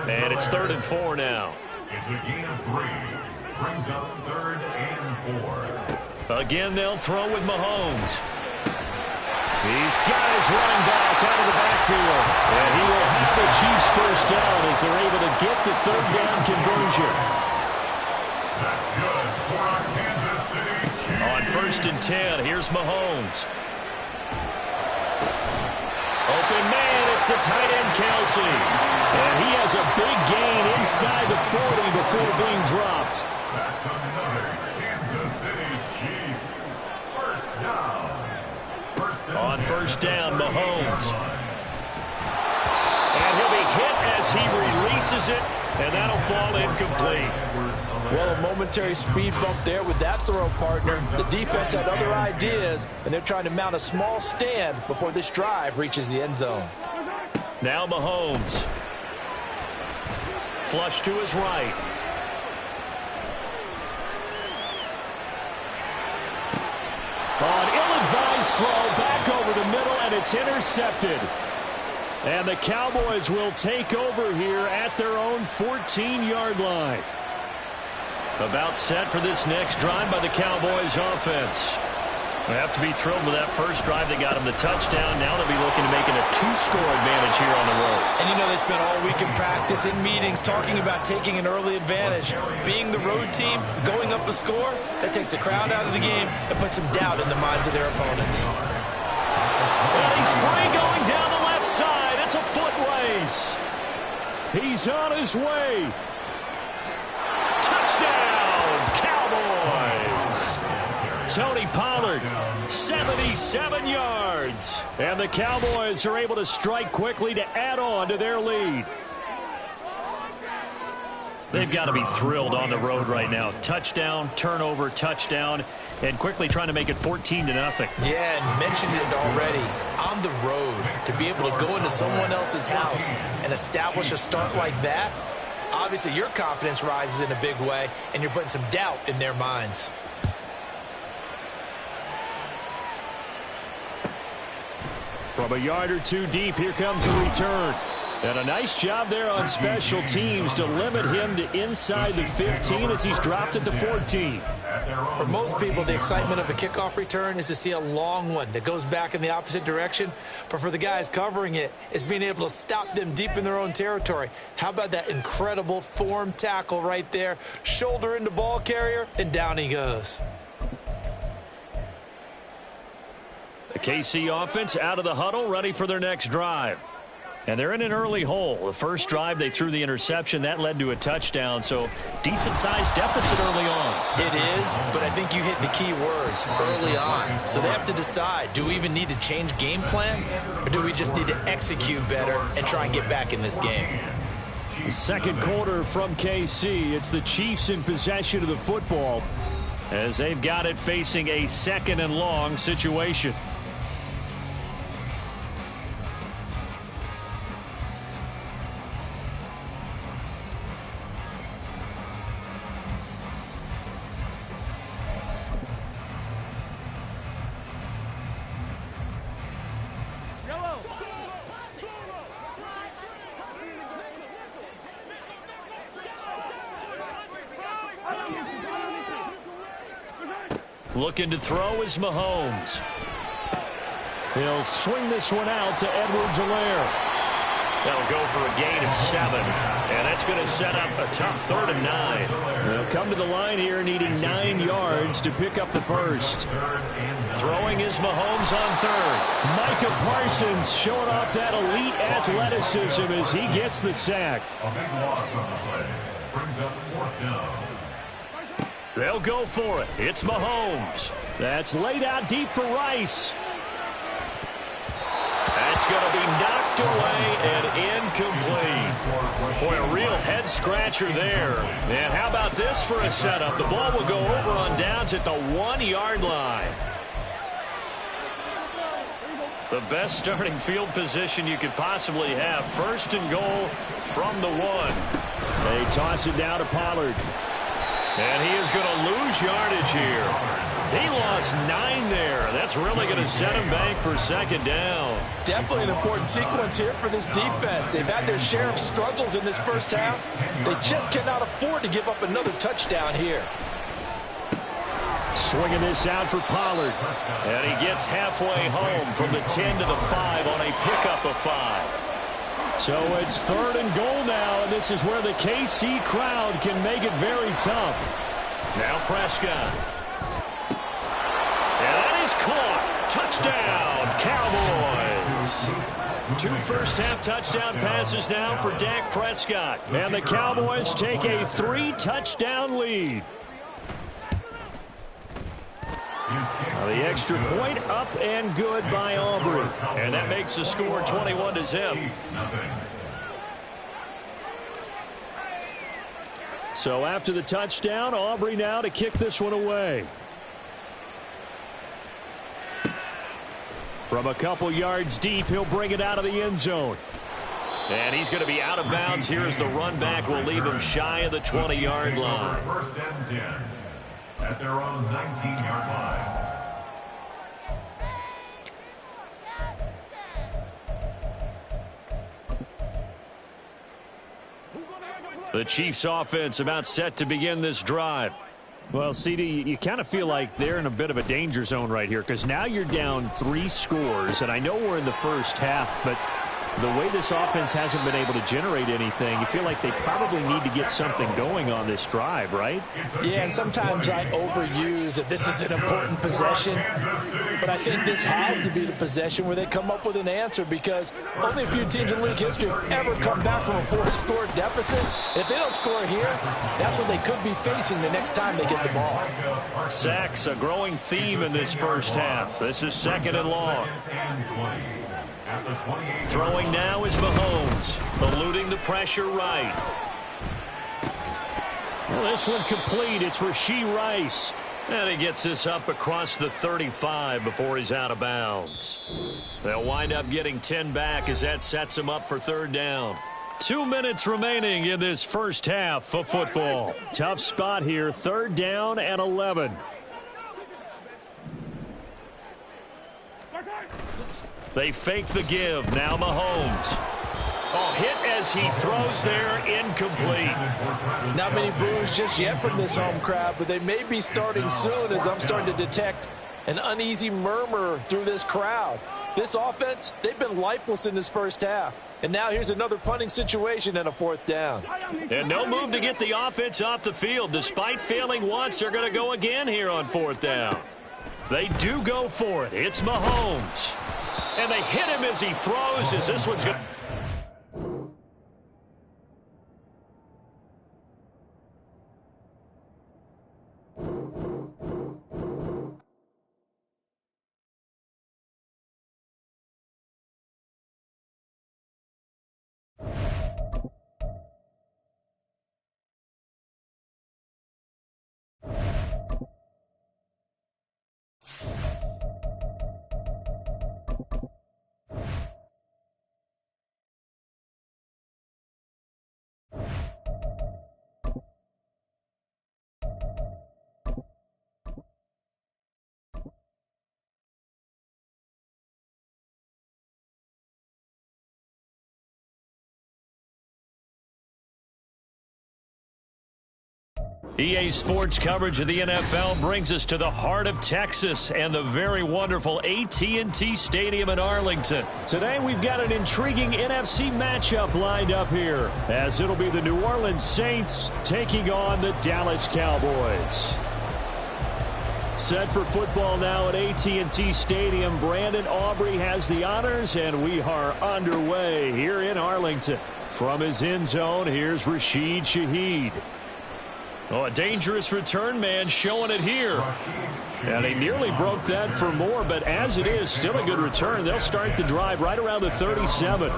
S1: And it's 3rd and 4 now.
S3: It's a gain of 3. Brings up 3rd and 4.
S1: Again, they'll throw with Mahomes.
S2: He's got his running back out of the backfield. And he will have the Chiefs 1st down as they're able to get the 3rd down conversion.
S3: That's good for our Kansas City Chiefs.
S1: On 1st and 10, here's Mahomes. Open man, it's the tight end Kelsey.
S2: And he has a big gain inside the 40 before being dropped.
S3: That's another Kansas City Chiefs.
S1: On first down, Mahomes. And he'll be hit as he releases it, and that'll fall incomplete.
S5: Well, a momentary speed bump there with that throw, partner. The defense had other ideas, and they're trying to mount a small stand before this drive reaches the end zone.
S1: Now Mahomes. Flush to his right.
S2: An ill-advised throw back over the middle, and it's intercepted. And the Cowboys will take over here at their own 14-yard line.
S1: About set for this next drive by the Cowboys offense. They have to be thrilled with that first drive. They got them the touchdown. Now they'll be looking to make it a 2-score advantage here on the road.
S5: And you know they spent all week in practice, in meetings, talking about taking an early advantage. Being the road team, going up a score, that takes the crowd out of the game and puts some doubt in the minds of their opponents.
S2: And he's free going down the left side. It's a foot race. He's on his way. Touchdown, Cowboys. Tony Pollard, 77 yards. And the Cowboys are able to strike quickly to add on to their lead.
S1: They've got to be thrilled on the road right now. Touchdown, turnover, touchdown, and quickly trying to make it 14-0.
S5: Yeah, and mentioned it already. On the road, to be able to go into someone else's house and establish a start like that, obviously your confidence rises in a big way, and you're putting some doubt in their minds.
S2: From a yard or two deep, here comes the return. And a nice job there on special teams to limit him to inside the 15 as he's dropped at the 14.
S5: For most people, the excitement of a kickoff return is to see a long one that goes back in the opposite direction. But for the guys covering it, it's being able to stop them deep in their own territory. How about that incredible form tackle right there? Shoulder into ball carrier, and down he goes.
S1: The KC offense out of the huddle, ready for their next drive. And they're in an early hole. The first drive, they threw the interception. That led to a touchdown, so decent-sized deficit early on.
S5: It is, but I think you hit the key words, early on. So they have to decide, do we even need to change game plan, or do we just need to execute better and try and get back in this game?
S2: Second quarter from KC. It's the Chiefs in possession of the football as they've got it facing a second and long situation.
S1: Looking to throw is Mahomes.
S2: He'll swing this one out to Edwards-Helaire.
S1: That'll go for a gain of 7. And that's going to set up a tough 3rd and 9.
S2: They'll come to the line here needing 9 yards to pick up the first.
S1: Throwing is Mahomes on 3rd.
S2: Micah Parsons showing off that elite athleticism as he gets the sack.
S3: A big loss on the play. Brings up 4th down.
S1: They'll go for it. It's Mahomes.
S2: That's laid out deep for Rice.
S1: That's going to be knocked away and incomplete. Boy, a real head-scratcher there. And how about this for a setup? The ball will go over on downs at the 1-yard line. The best starting field position you could possibly have. 1st and goal from the 1.
S2: They toss it down to Pollard.
S1: And he is going to lose yardage here. He lost 9 there. That's really going to set him back for 2nd down.
S5: Definitely an important sequence here for this defense. They've had their share of struggles in this first half. They just cannot afford to give up another touchdown here.
S2: Swinging this out for Pollard.
S1: And he gets halfway home from the 10 to the 5 on a pickup of 5.
S2: So it's 3rd and goal now, and this is where the KC crowd can make it very tough.
S1: Now Prescott. And that is caught. Touchdown, Cowboys. 2 first-half touchdown passes now for Dak Prescott.
S2: And the Cowboys take a 3-touchdown lead.
S1: Now the extra point up and good by Aubrey. And that makes the score 21-0. So after the touchdown, Aubrey now to kick this one away. From a couple yards deep, he'll bring it out of the end zone. And he's going to be out of bounds here as the run back will leave him shy of the 20-yard line.
S3: First and 10 at their own 19-yard line.
S1: The Chiefs offense about set to begin this drive.
S2: Well, CD, you kind of feel like they're in a bit of a danger zone right here because now you're down 3 scores, and I know we're in the first half, but the way this offense hasn't been able to generate anything, you feel like they probably need to get something going on this drive, right?
S5: Yeah, and sometimes I overuse that this is an important possession, but I think this has to be the possession where they come up with an answer because only a few teams in league history have ever come back from a 4-score deficit. And if they don't score here, that's what they could be facing the next time they get the ball.
S1: Sacks, a growing theme in this first half. This is 2nd and long. Throwing now is Mahomes, eluding the pressure right.
S2: Well, this one complete. It's Rashee Rice.
S1: And he gets this up across the 35 before he's out of bounds. They'll wind up getting 10 back as that sets him up for 3rd down. 2 minutes remaining in this first half of football.
S2: Tough spot here, 3rd down and 11.
S1: They fake the give. Now Mahomes. Oh, hit as he throws there, incomplete.
S5: Not many boos just yet from this home crowd, but they may be starting soon as I'm starting to detect an uneasy murmur through this crowd. This offense, they've been lifeless in this first half. And now here's another punting situation and a 4th down.
S1: And no move to get the offense off the field. Despite failing once, they're going to go again here on 4th down. They do go for it. It's Mahomes. And they hit him as he throws as this one's going to... EA Sports coverage of the NFL brings us to the heart of Texas and the very wonderful AT&T Stadium in Arlington.
S2: Today we've got an intriguing NFC matchup lined up here as it'll be the New Orleans Saints taking on the Dallas Cowboys. Set for football now at AT&T Stadium. Brandon Aubrey has the honors, and we are underway here in Arlington. From his end zone, here's Rashid Shaheed.
S1: Oh, a dangerous return man showing it here.
S2: And he nearly broke that for more, but as it is, still a good return. They'll start the drive right around the 37.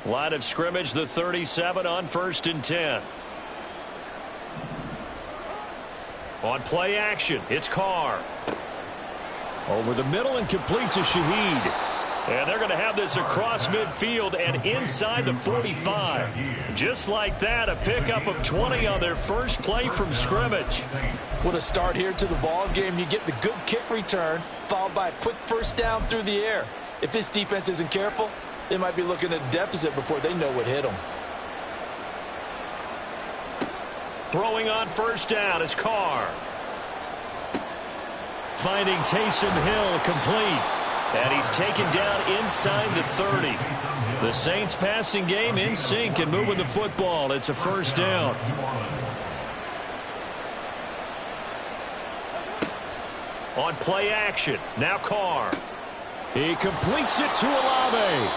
S1: Line of scrimmage, the 37 on 1st and 10. On play action, it's Carr.
S2: Over the middle and complete to Shaheed.
S1: And they're going to have this across midfield and inside the 45. Just like that, a pickup of 20 on their first play from scrimmage.
S5: What a start here to the ball game. You get the good kick return, followed by a quick 1st down through the air. If this defense isn't careful, they might be looking at a deficit before they know what hit them.
S1: Throwing on 1st down is Carr. Finding Taysom Hill complete. And he's taken down inside the 30. The Saints passing game in sync and moving the football. It's a 1st down. on play action. Now Carr.
S2: He completes it to Olave.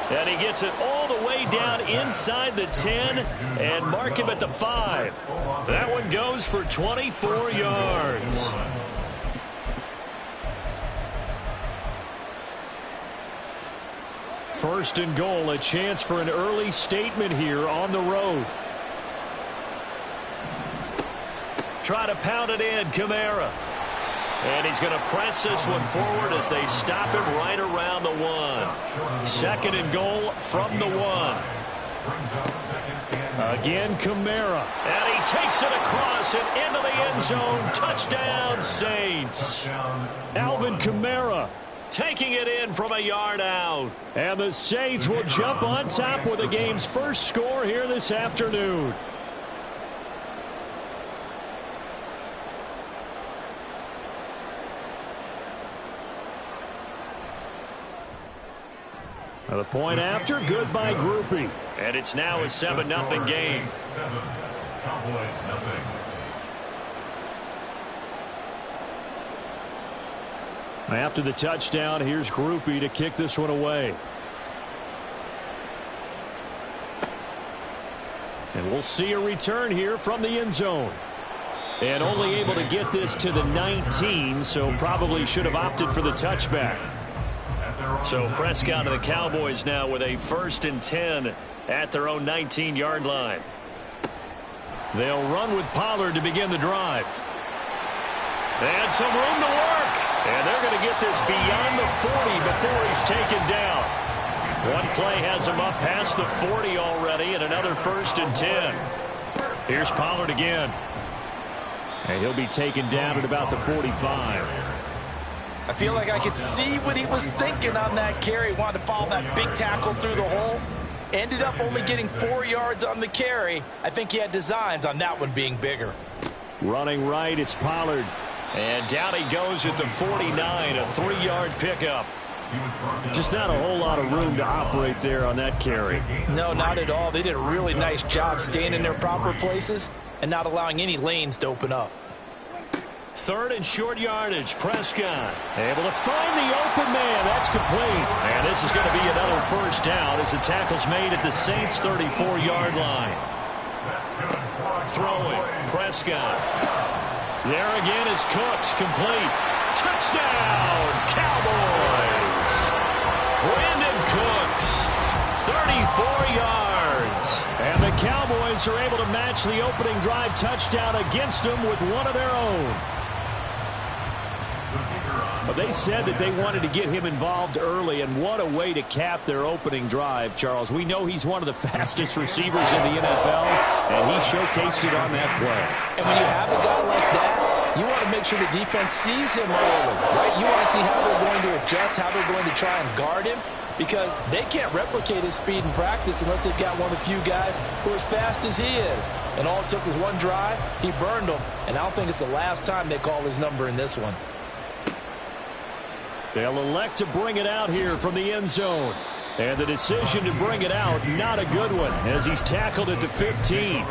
S1: And he gets it all the way down inside the 10 and mark him at the 5. That one goes for 24 yards.
S2: First and goal, a chance for an early statement here on the road.
S1: Try to pound it in, Kamara. And he's going to press this one forward as they stop him right around the 1. Second and goal from the 1.
S2: Again, Kamara.
S1: And he takes it across and into the end zone. Touchdown, Saints.
S2: Alvin Kamara
S1: taking it in from a yard out.
S2: And the Saints will jump on top with the game's first score here this afternoon. The point after, good by Groupie.
S1: And it's now a 7-0 game.
S3: Cowboys nothing.
S2: After the touchdown, here's Groupie to kick this one away. And we'll see a return here from the end zone. And only able to get this to the 19, so probably should have opted for the touchback.
S1: So Prescott and the Cowboys now with a 1st and 10 at their own 19-yard line.
S2: They'll run with Pollard to begin the drive.
S1: And some room to work. And they're going to get this beyond the 40 before he's taken down. One play has him up past the 40 already, and another 1st and 10.
S2: Here's Pollard again. And he'll be taken down at about the 45.
S5: I feel like I could see what he was thinking on that carry. Wanted to follow that big tackle through the hole. Ended up only getting 4 yards on the carry. I think he had designs on that one being bigger.
S2: Running right, it's Pollard.
S1: And down he goes at the 49, a 3-yard pickup.
S2: Just not a whole lot of room to operate there on that carry.
S5: No, not at all. They did a really nice job staying in their proper places and not allowing any lanes to open up.
S1: 3rd and short yardage. Prescott
S2: able to find the open man. That's complete.
S1: And this is going to be another 1st down as the tackle's made at the Saints' 34-yard line. Throwing. Prescott. There again is Cooks. Complete. Touchdown, Cowboys. Brandon Cooks. 34 yards.
S2: And the Cowboys are able to match the opening drive touchdown against them with one of their own. Well, they said that they wanted to get him involved early, and what a way to cap their opening drive, Charles. We know he's one of the fastest receivers in the NFL, and he showcased it on that play.
S5: And when you have a guy like that, you want to make sure the defense sees him early, right? You want to see how they're going to adjust, how they're going to try and guard him, because they can't replicate his speed in practice unless they've got one of the few guys who are as fast as he is. And all it took was one drive. He burned them, and I don't think it's the last time they call his number in this one.
S2: They'll elect to bring it out here from the end zone. And the decision to bring it out, not a good one, as he's tackled at the 15.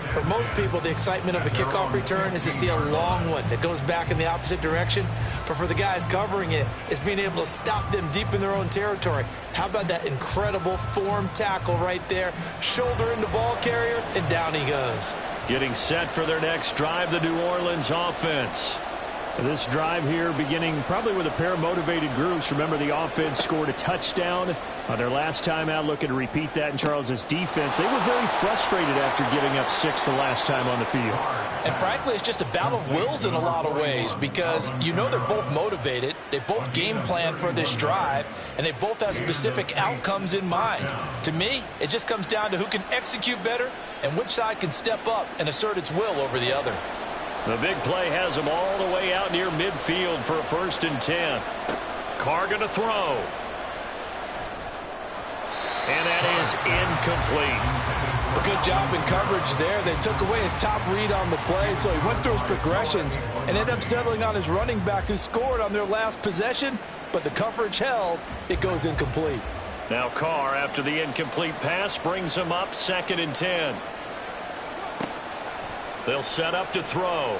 S5: For most people, the excitement of a kickoff return is to see a long one that goes back in the opposite direction. But for the guys covering it, it's being able to stop them deep in their own territory. How about that incredible form tackle right there? Shoulder into ball carrier, and down he goes.
S1: Getting set for their next drive, the New Orleans offense.
S2: This drive here beginning probably with a pair of motivated groups. Remember, the offense scored a touchdown on their last time out. Looking to repeat that in Charles's defense. They were very frustrated after giving up 6 the last time on the field.
S5: And frankly, it's just a battle of wills in a lot of ways, because you know they're both motivated. They both game plan for this drive, and they both have specific outcomes in mind. To me, it just comes down to who can execute better and which side can step up and assert its will over the other.
S1: The big play has him all the way out near midfield for a 1st and 10. Carr going to throw. And that is incomplete.
S5: A good job in coverage there. They took away his top read on the play, so he went through his progressions and ended up settling on his running back who scored on their last possession, but the coverage held. It goes incomplete.
S1: Now Carr, after the incomplete pass, brings him up 2nd and 10. They'll set up to throw.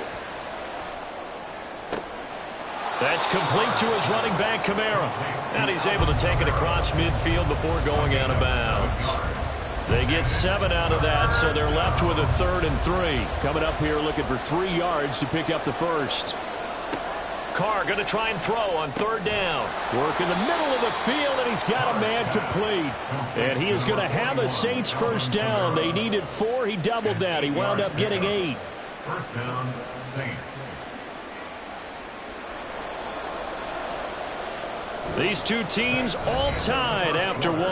S1: That's complete to his running back, Kamara. And he's able to take it across midfield before going out of bounds. They get 7 out of that, so they're left with a 3rd and 3.
S2: Coming up here looking for 3 yards to pick up the first.
S1: Carr going to try and throw on 3rd down.
S2: Work in the middle of the field, and he's got a man complete. And he is going to have a Saints first down. They needed 4. He doubled that. He wound up getting 8.
S3: First down, Saints.
S1: These two teams all tied after 1.
S3: With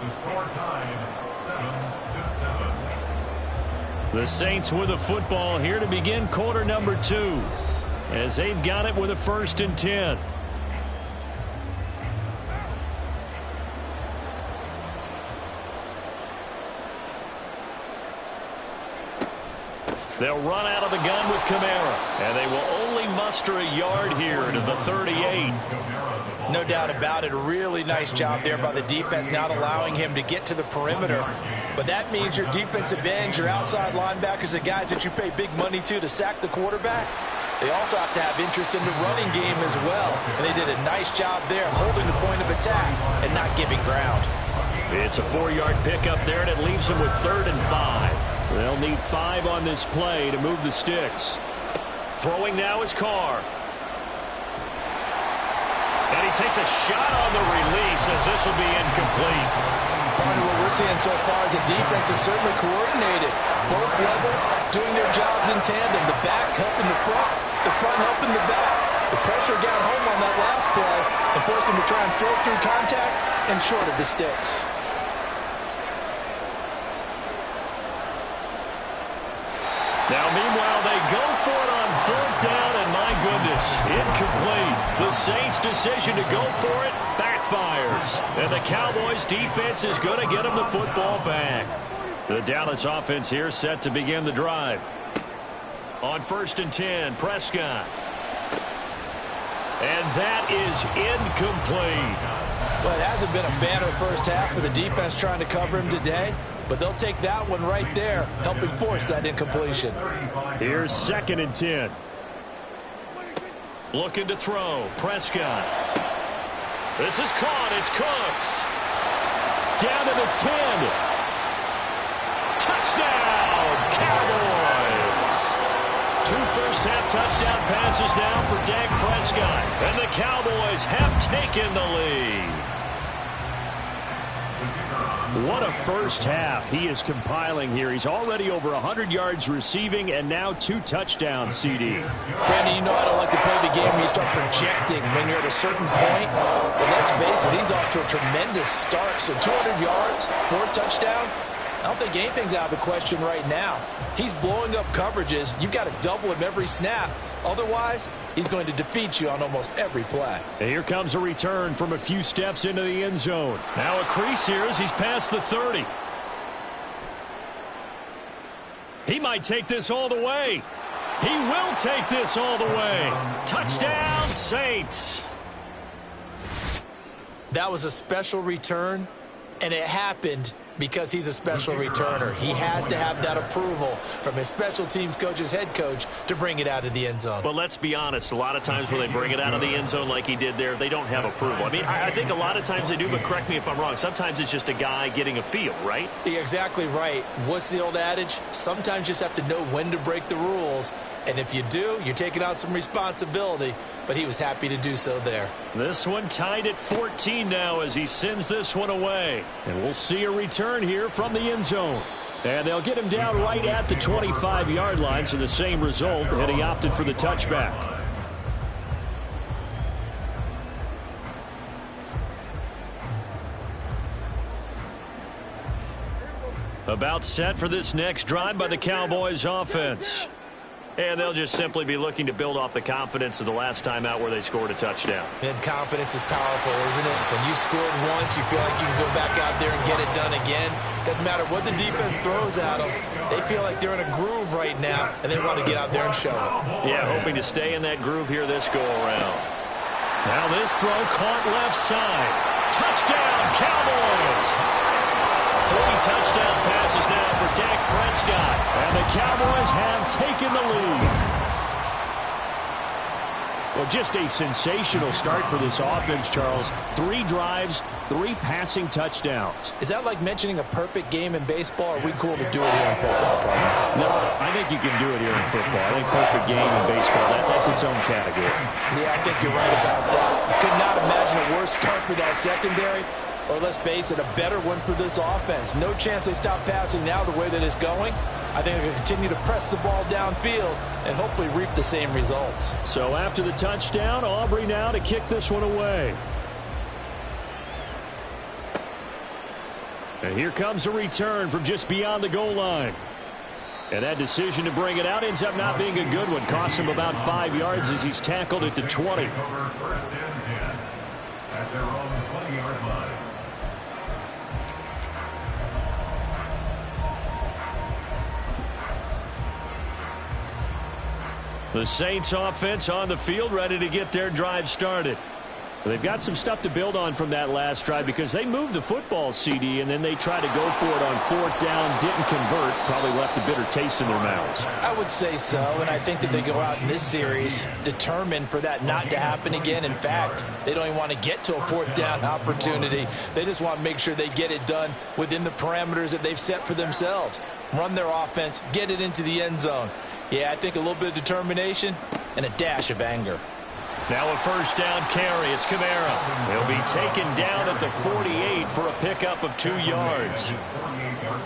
S3: the score tied 7-7.
S1: The Saints with the football here to begin quarter number 2. As they've got it with a 1st and 10. They'll run out of the gun with Kamara. And they will only muster a yard here to the 38.
S5: No doubt about it. A really nice job there by the defense, not allowing him to get to the perimeter. But that means your defensive ends, your outside linebackers, the guys that you pay big money to sack the quarterback, they also have to have interest in the running game as well. And they did a nice job there holding the point of attack and not giving ground.
S1: It's a 4-yard pickup there, and it leaves them with 3rd and 5.
S2: They'll need 5 on this play to move the sticks.
S1: Throwing now is Carr. And he takes a shot on the release as this will be incomplete.
S5: Partner, what we're seeing so far is the defense is certainly coordinated. Both levels doing their jobs in tandem. The back helping the front helping the back. The pressure got home on that last play and forced him to try and throw through contact and short of the sticks.
S1: Now, meanwhile, they go for it on 4th down, and my goodness, incomplete. The Saints' decision to go for it backfires. And the Cowboys' defense is going to get them the football back. The Dallas offense here set to begin the drive. On 1st and 10, Prescott. And that is incomplete.
S5: Well, it hasn't been a banner first half for the defense trying to cover him today. But they'll take that one right there, helping force that incompletion.
S2: Here's 2nd and 10.
S1: Looking to throw. Prescott. This is caught. It's Cooks.
S2: Down to the 10.
S1: Touchdown, Cowboys. 2 first-half touchdown passes now for Dak Prescott. And the Cowboys have taken the lead.
S2: What a first half he is compiling here. He's already over 100 yards receiving and now 2 touchdowns, CD.
S5: Brandon, you know I don't like to play the game where you start projecting when you're at a certain point. But let's face it, he's off to a tremendous start. So 200 yards, 4 touchdowns. I don't think anything's out of the question right now. He's blowing up coverages. You've got to double him every snap. Otherwise, he's going to defeat you on almost every play.
S2: And here comes a return from a few steps into the end zone.
S1: Now a crease here as he's past the 30. He might take this all the way. He will take this all the way. Touchdown, Saints.
S5: That was a special return, and it happened because he's a special returner. He has to have that approval from his special teams coach, his head coach, to bring it out of the end zone.
S1: But let's be honest, a lot of times when they bring it out of the end zone like he did there, they don't have approval. I mean, I think a lot of times they do, but correct me if I'm wrong. Sometimes it's just a guy getting a feel, right?
S5: You're exactly right. What's the old adage? Sometimes you just have to know when to break the rules. And if you do, you're taking on some responsibility. But he was happy to do so there.
S1: This one tied at 14 now as he sends this one away.
S2: And we'll see a return here from the end zone. And they'll get him down right at the 25-yard line, so the same result, and he opted for the touchback.
S1: About set for this next drive by the Cowboys offense. And they'll just simply be looking to build off the confidence of the last time out where they scored a touchdown.
S5: And confidence is powerful, isn't it? When you've scored once, you feel like you can go back out there and get it done again. Doesn't matter what the defense throws at them. They feel like they're in a groove right now, and they want to get out there and show it.
S1: Yeah, hoping to stay in that groove here this go-around. Now this throw caught left side. Touchdown, Cowboys! 3 touchdown passes now for Dak Prescott.
S2: And the Cowboys have taken the lead. Well, just a sensational start for this offense, Charles. 3 drives, 3 passing touchdowns.
S5: Is that like mentioning a perfect game in baseball? Or are we cool to do it here in football, partner?
S2: No, I think you can do it here in football. I think perfect game in baseball, that's its own category.
S5: Yeah, I think you're right about that. Could not imagine a worse start for that secondary. Or let's face it, a better one for this offense. No chance they stop passing now the way that it's going. I think they're going to continue to press the ball downfield and hopefully reap the same results.
S2: So after the touchdown, Aubrey now to kick this one away. And here comes a return from just beyond the goal line. And that decision to bring it out ends up not being a good one. Costs him about 5 yards as he's tackled at the 20.
S3: First and 10 at their own 20-yard line.
S1: The Saints offense on the field, ready to get their drive started.
S2: They've got some stuff to build on from that last drive because they moved the football, CD, and then they tried to go for it on 4th down, didn't convert, probably left a bitter taste in their mouths.
S5: I would say so, and I think that they go out in this series determined for that not to happen again. In fact, they don't even want to get to a 4th down opportunity. They just want to make sure they get it done within the parameters that they've set for themselves. Run their offense, get it into the end zone. Yeah, I think a little bit of determination and a dash of anger.
S1: Now a first down carry. It's Kamara. He'll be taken down at the 48 for a pickup of 2 yards.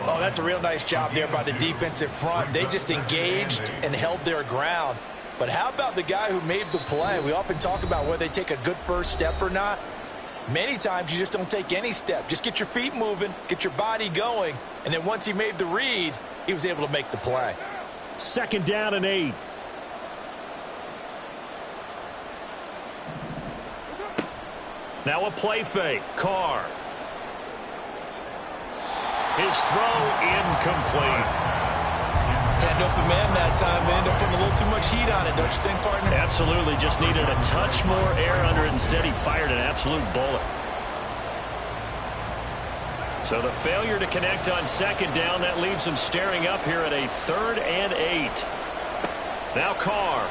S5: Oh, that's a real nice job there by the defensive front. They just engaged and held their ground. But how about the guy who made the play? We often talk about whether they take a good first step or not. Many times you just don't take any step. Just get your feet moving, get your body going, and then once he made the read, he was able to make the play.
S2: 2nd down and 8.
S1: Now a play fake. Carr. His throw incomplete.
S5: Had an open man that time, but ended up putting a little too much heat on it, don't you think, partner?
S1: Absolutely. Just needed a touch more air under it. Instead, he fired an absolute bullet. So the failure to connect on 2nd down, that leaves him staring up here at a 3rd and 8. Now Carr.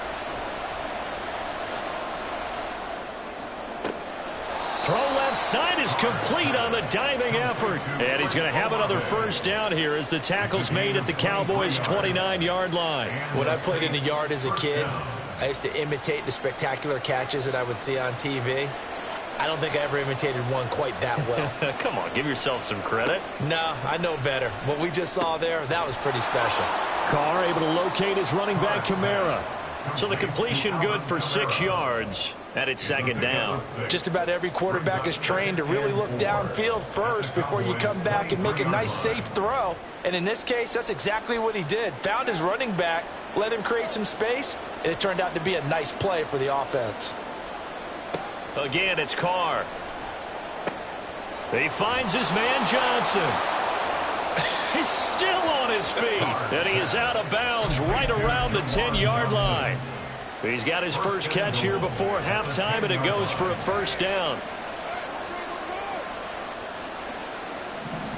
S1: Throw left side is complete on the diving effort. And he's going to have another first down here as the tackle's made at the Cowboys' 29-yard line.
S5: When I played in the yard as a kid, I used to imitate the spectacular catches that I would see on TV. I don't think I ever imitated one quite that well.
S1: Come on, give yourself some credit.
S5: No, I know better. What we just saw there, that was pretty special.
S2: Carr able to locate his running back, Kamara.
S1: So the completion good for 6 yards, and it's 2nd down.
S5: Just about every quarterback is trained to really look downfield first before you come back and make a nice, safe throw. And in this case, that's exactly what he did. Found his running back, let him create some space, and it turned out to be a nice play for the offense.
S1: Again, it's Carr. He finds his man Johnson. He's still on his feet. And he is out of bounds right around the 10-yard line. He's got his first catch here before halftime, and it goes for a first down.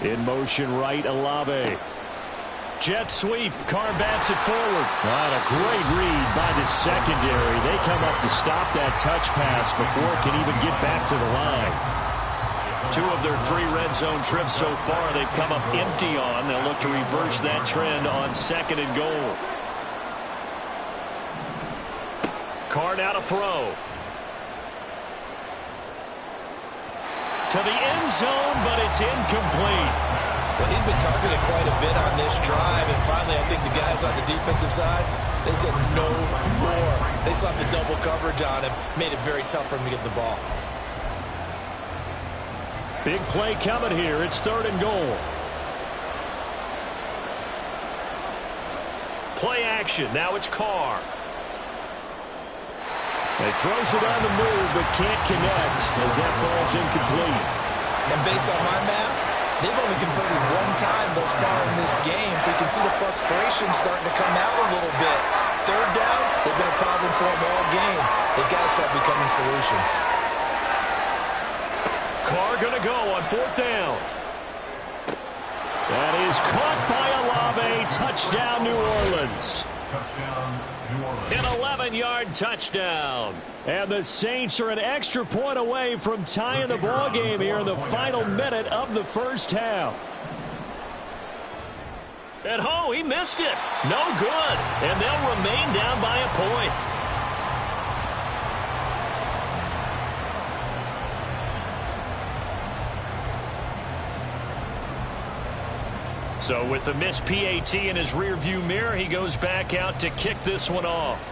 S2: In motion right, Olave.
S1: Jet sweep. Carr bats it forward.
S2: What a great read by the secondary. They come up to stop that touch pass before it can even get back to the line.
S1: 2 of their 3 red zone trips so far they've come up empty on. They'll look to reverse that trend on 2nd and goal. Carr now to throw. To the end zone, but it's incomplete.
S5: Well, he'd been targeted quite a bit on this drive, and finally I think the guys on the defensive side, they said no more. They slapped the double coverage on him, made it very tough for him to get the ball.
S2: Big play coming here. It's 3rd and goal.
S1: Play action. Now it's Carr.
S2: He throws it on the move, but can't connect as that falls incomplete.
S5: And based on my math, they've only converted 1 time thus far in this game, so you can see the frustration starting to come out a little bit. 3rd downs, they've been a problem for them all game. They've got to start becoming solutions.
S1: Carr going to go on 4th down.
S2: That is caught by Olave. Touchdown, New Orleans.
S3: Touchdown,
S1: An 11-yard touchdown.
S2: And the Saints are an extra point away from tying the ball game here in the final minute of the first half.
S1: And he missed it. No good. And they'll remain down by a point. So with the missed PAT in his rearview mirror, he goes back out to kick this one off.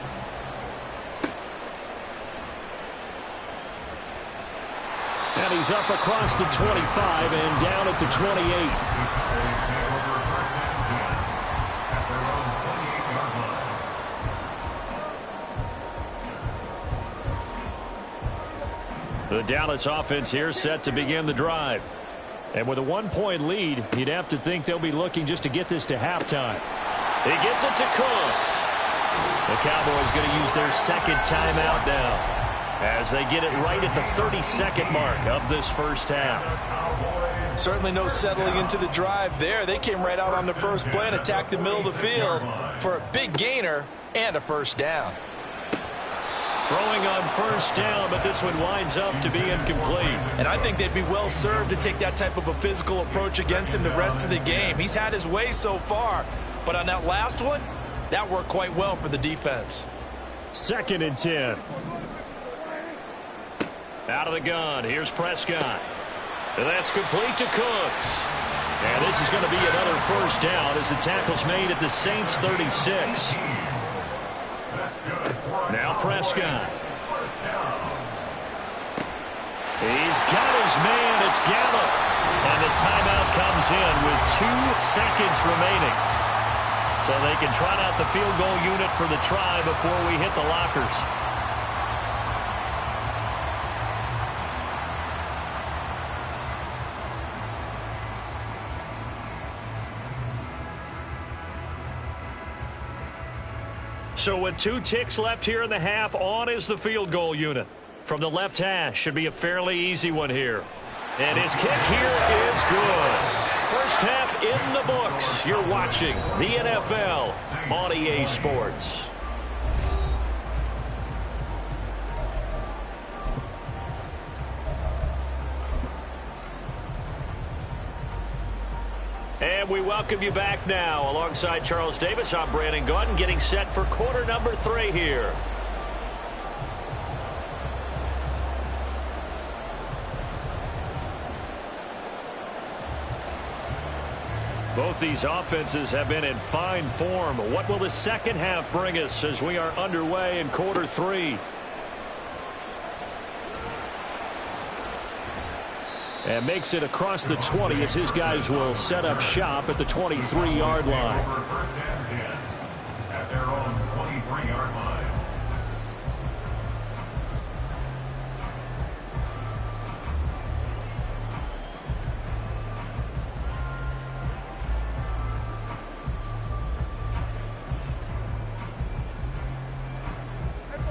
S2: And he's up across the 25 and down at the 28.
S1: The Dallas offense here set to begin the drive.
S2: And with a 1-point lead, you'd have to think they'll be looking just to get this to halftime.
S1: He gets it to Cooks. The Cowboys going to use their second timeout now as they get it right at the 32nd mark of this first half.
S5: Certainly no settling into the drive there. They came right out on the first play and attacked the middle of the field for a big gainer and a first down.
S1: Throwing on first down, but this one winds up to be incomplete.
S5: And I think they'd be well served to take that type of a physical approach against him the rest of the game. He's had his way so far, but on that last one, that worked quite well for the defense.
S2: 2nd and 10.
S1: Out of the gun, here's Prescott. And that's complete to Cooks. And this is going to be another first down as the tackle's made at the Saints' 36. Now Prescott. He's got his man. It's Gallup. And the timeout comes in with 2 seconds remaining. So they can trot out the field goal unit for the try before we hit the lockers. So with 2 ticks left here in the half, on is the field goal unit. From the left hash, should be a fairly easy one here. And his kick here is good. First half in the books. You're watching the NFL on EA Sports. And we welcome you back now. Alongside Charles Davis, I'm Brandon Gaudin, getting set for quarter number 3 here. Both these offenses have been in fine form. What will the second half bring us as we are underway in quarter 3?
S2: And makes it across the 20 as his guys will set up shop at the 23-yard line.
S3: First and 10 at their own 23-yard line.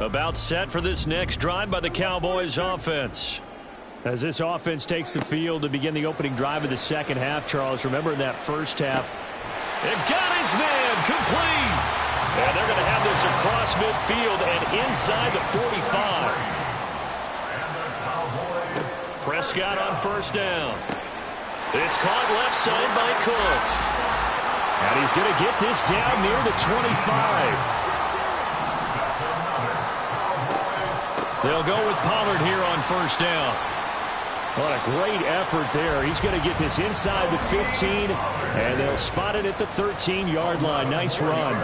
S1: About set for this next drive by the Cowboys offense.
S2: As this offense takes the field to begin the opening drive of the second half, Charles, remember in that first half.
S1: It got his man complete. And they're going to have this across midfield and inside the 45. Prescott on first down. It's caught left side by Cooks.
S2: And he's going to get this down near the 25.
S1: They'll go with Pollard here on first down.
S2: What a great effort there. He's going to get this inside the 15, and they'll spot it at the 13-yard line. Nice run.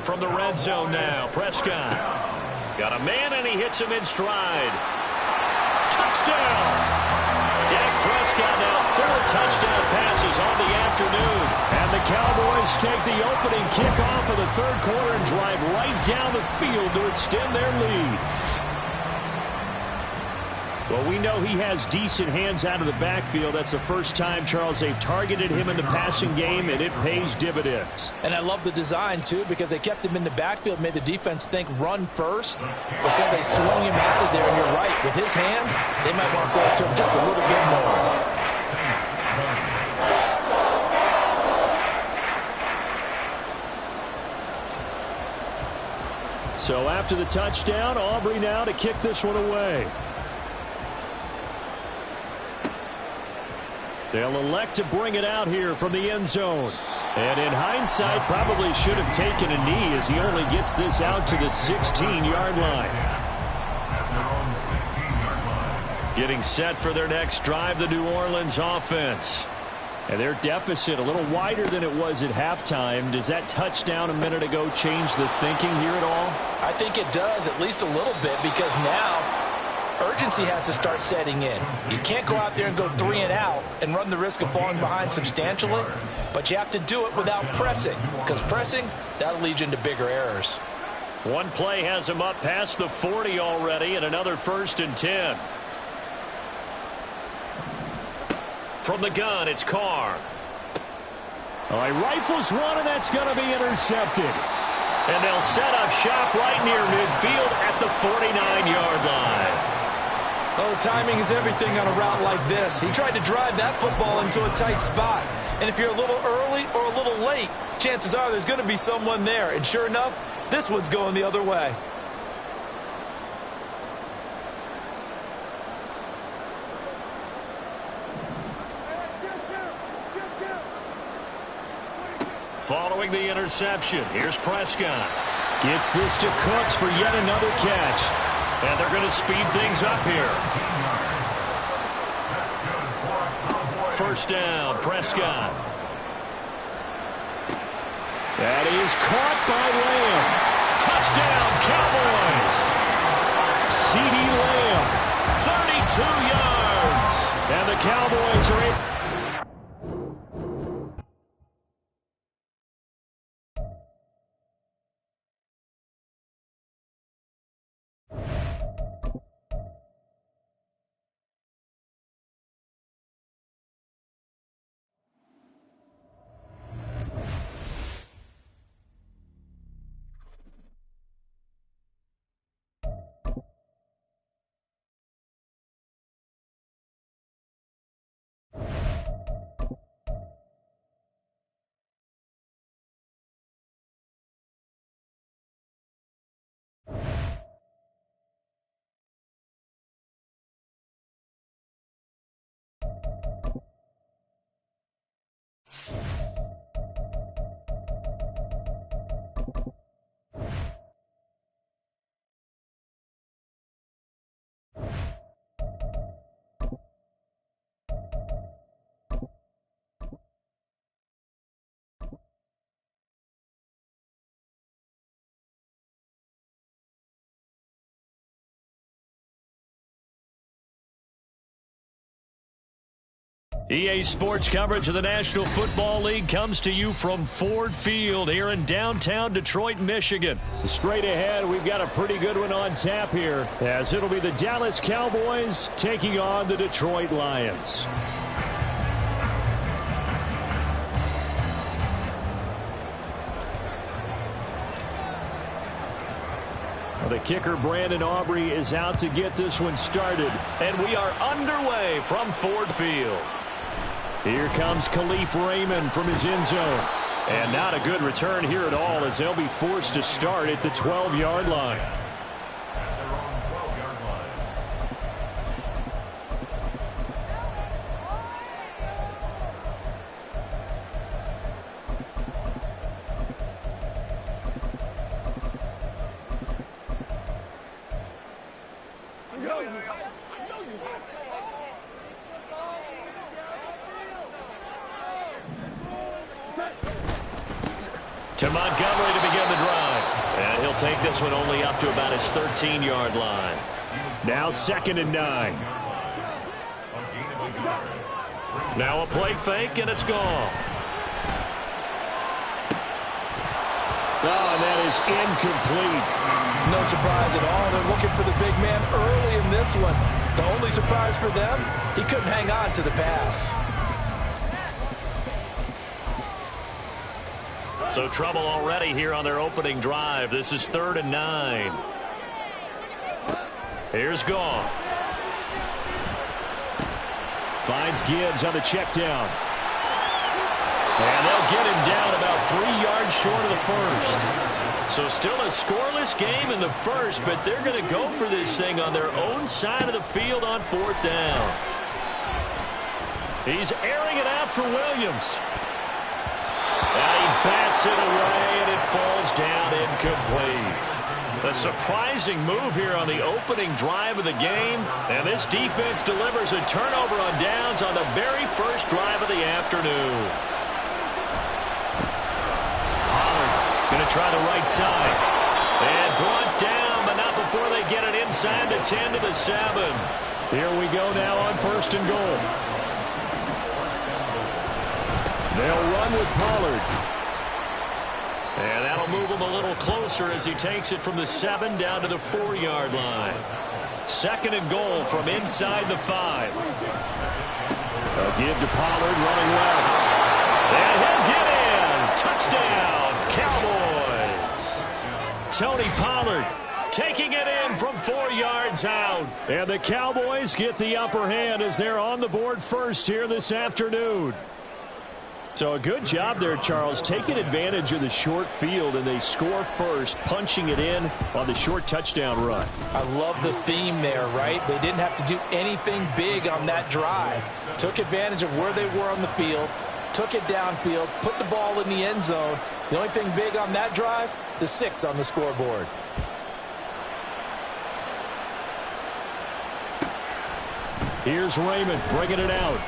S1: From the red zone now, Prescott. Got a man, and he hits him in stride. Touchdown! Dak Prescott now 4 touchdown passes on the afternoon.
S2: And the Cowboys take the opening kickoff of the third quarter and drive right down the field to extend their lead. Well, we know he has decent hands out of the backfield. That's the first time, Charles, they've targeted him in the passing game, and it pays dividends.
S5: And I love the design, too, because they kept him in the backfield, made the defense think run first before they swung him out of there. And you're right, with his hands, they might want to throw it to him just a little bit more.
S2: So after the touchdown, Aubrey now to kick this one away. They'll elect to bring it out here from the end zone. And in hindsight, probably should have taken a knee as he only gets this out to the 16-yard line. Getting set for their next drive, the New Orleans offense. And their deficit a little wider than it was at halftime. Does that touchdown a minute ago change the thinking here at all?
S5: I think it does, at least a little bit, because now urgency has to start setting in. You can't go out there and go 3 and out and run the risk of falling behind substantially, but you have to do it without pressing, because pressing, that'll lead you into bigger errors.
S1: One play has him up past the 40 already, and another 1st and 10. From the gun, it's Carr.
S2: All right, rifles one, and that's going to be intercepted.
S1: And they'll set up shop right near midfield at the 49-yard line.
S4: Oh, timing is everything on a route like this. He tried to drive that football into a tight spot. And if you're a little early or a little late, chances are there's going to be someone there. And sure enough, this one's going the other way.
S1: Following the interception, here's Prescott.
S2: Gets this to Cooks for yet another catch.
S1: And they're going to speed things up here. 1st down, Prescott.
S2: That is caught by Lamb.
S1: Touchdown, Cowboys.
S2: CeeDee Lamb.
S1: 32 yards.
S2: And the Cowboys are able.
S1: EA Sports coverage of the National Football League comes to you from Ford Field here in downtown Detroit, Michigan.
S2: Straight ahead, we've got a pretty good one on tap here, as it'll be the Dallas Cowboys taking on the Detroit Lions. The kicker, Brandon Aubrey, is out to get this one started.
S1: And we are underway from Ford Field.
S2: Here comes Khalif Raymond from his end zone.
S1: And not a good return here at all, as they'll be forced to start at the 12-yard line. To Montgomery to begin the drive. And he'll take this one only up to about his 13-yard line.
S2: Now 2nd and 9.
S1: Now a play fake, and it's gone.
S2: Oh, and that is incomplete.
S5: No surprise at all. They're looking for the big man early in this one. The only surprise for them, he couldn't hang on to the pass.
S1: So trouble already here on their opening drive. This is 3rd and 9. Here's Goff.
S2: Finds Gibbs on the check down.
S1: And they'll get him down about 3 yards short of the first. So still a scoreless game in the first, but they're going to go for this thing on their own side of the field on 4th down. He's airing it out for Williams. Now he bats it away, and it falls down incomplete. A surprising move here on the opening drive of the game, and this defense delivers a turnover on downs on the very first drive of the afternoon. Going to try the right side. And brought down, but not before they get it inside the 10 to the 7.
S2: Here we go now on 1st and goal. They'll run with Pollard.
S1: And that'll move him a little closer as he takes it from the 7 down to the 4-yard line. 2nd and goal from inside the 5.
S2: A give to Pollard running left.
S1: And he'll get in. Touchdown. Cowboys. Tony Pollard taking it in from 4 yards out.
S2: And the Cowboys get the upper hand as they're on the board first here this afternoon. So a good job there, Charles, taking advantage of the short field, and they score first, punching it in on the short touchdown run.
S5: I love the theme there, right? They didn't have to do anything big on that drive. Took advantage of where they were on the field, took it downfield, put the ball in the end zone. The only thing big on that drive, the 6 on the scoreboard.
S2: Here's Raymond bringing it out.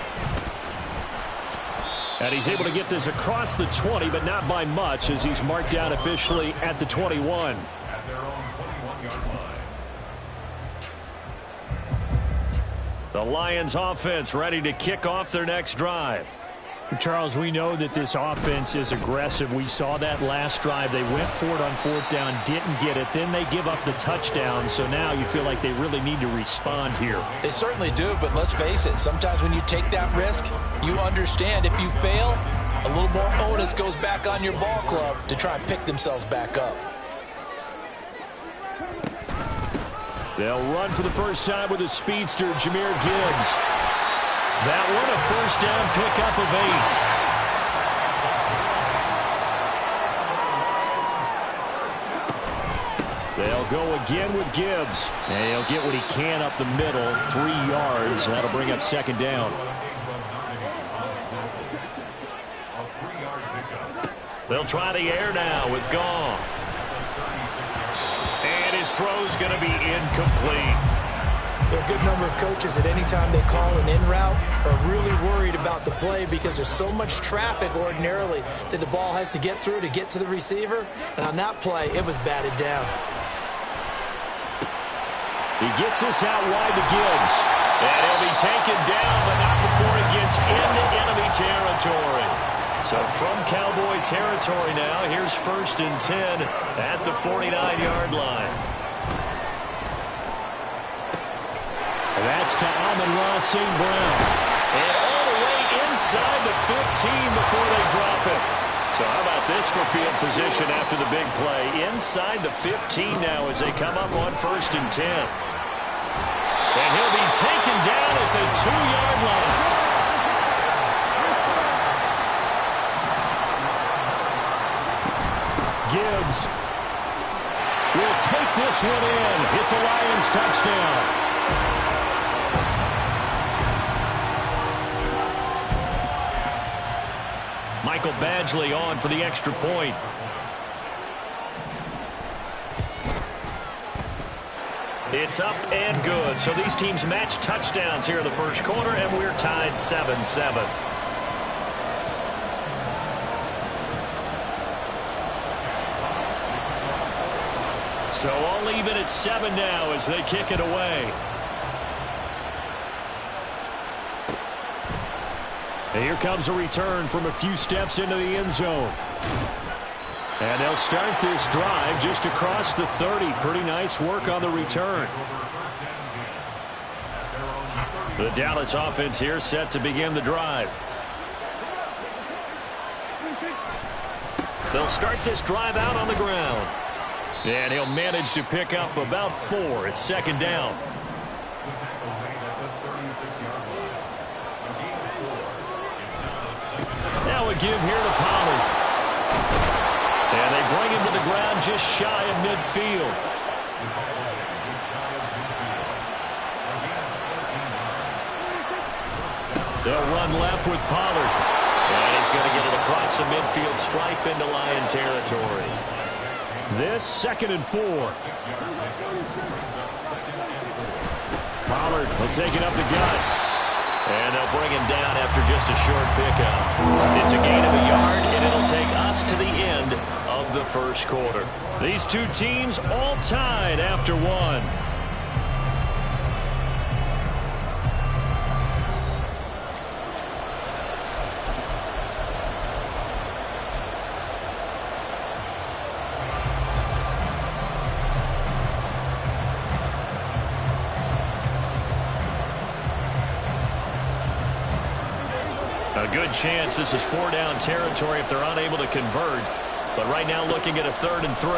S2: And he's able to get this across the 20, but not by much, as he's marked down officially at the 21.
S3: At their own 21-yard line.
S1: The Lions offense ready to kick off their next drive.
S2: Charles, we know that this offense is aggressive. We saw that last drive. They went for it on 4th down, didn't get it. Then they give up the touchdown. So now you feel like they really need to respond here.
S5: They certainly do, but let's face it. Sometimes when you take that risk, you understand if you fail, a little more onus goes back on your ball club to try and pick themselves back up.
S2: They'll run for the first time with a speedster, Jahmyr Gibbs.
S1: That one a first down pickup of 8.
S2: They'll go again with Gibbs. And he'll get what he can up the middle, 3 yards. And that'll bring up 2nd down.
S1: They'll try the air now with Goff. And his throw's going to be incomplete.
S5: There are a good number of coaches that any time they call an in route are really worried about the play because there's so much traffic ordinarily that the ball has to get through to get to the receiver. And on that play, it was batted down.
S2: He gets this out wide to Gibbs.
S1: And he'll be taken down, but not before he gets into enemy territory. So from Cowboy territory now, here's 1st and 10 at the 49-yard line.
S2: That's to Amon-Ra St. Brown.
S1: And all the way inside the 15 before they drop it. So how about this for field position after the big play? Inside the 15 now as they come up on 1st and 10. And he'll be taken down at the 2-yard line.
S2: Gibbs will take this one in. It's a Lions touchdown.
S1: Michael Badgley on for the extra point. It's up and good. So these teams match touchdowns here in the first quarter, and we're tied 7-7. So all even at 7 now as they kick it away.
S2: And here comes a return from a few steps into the end zone. And they'll start this drive just across the 30. Pretty nice work on the return.
S1: The Dallas offense here set to begin the drive. They'll start this drive out on the ground. And he'll manage to pick up about 4. It's 2nd down. Now a give here to Pollard. And they bring him to the ground just shy of midfield. They'll run left with Pollard. And he's going to get it across the midfield stripe into Lion territory.
S2: This 2nd and 4. Pollard will take it up the gut.
S1: And they'll bring him down after just a short pickup. It's a gain of a yard, and it'll take us to the end of the first quarter.
S2: These two teams all tied after one.
S1: A good chance this is 4-down territory if they're unable to convert. But right now looking at a 3rd and 3.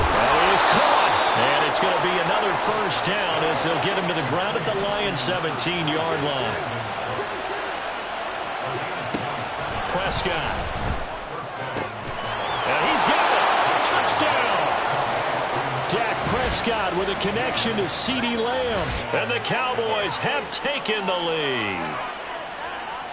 S2: That is caught.
S1: And it's going to be another first down as they'll get him to the ground at the Lions' 17-yard line. Prescott. And he's got it. Touchdown.
S2: Dak Prescott with a connection to CeeDee Lamb.
S1: And the Cowboys have taken the lead.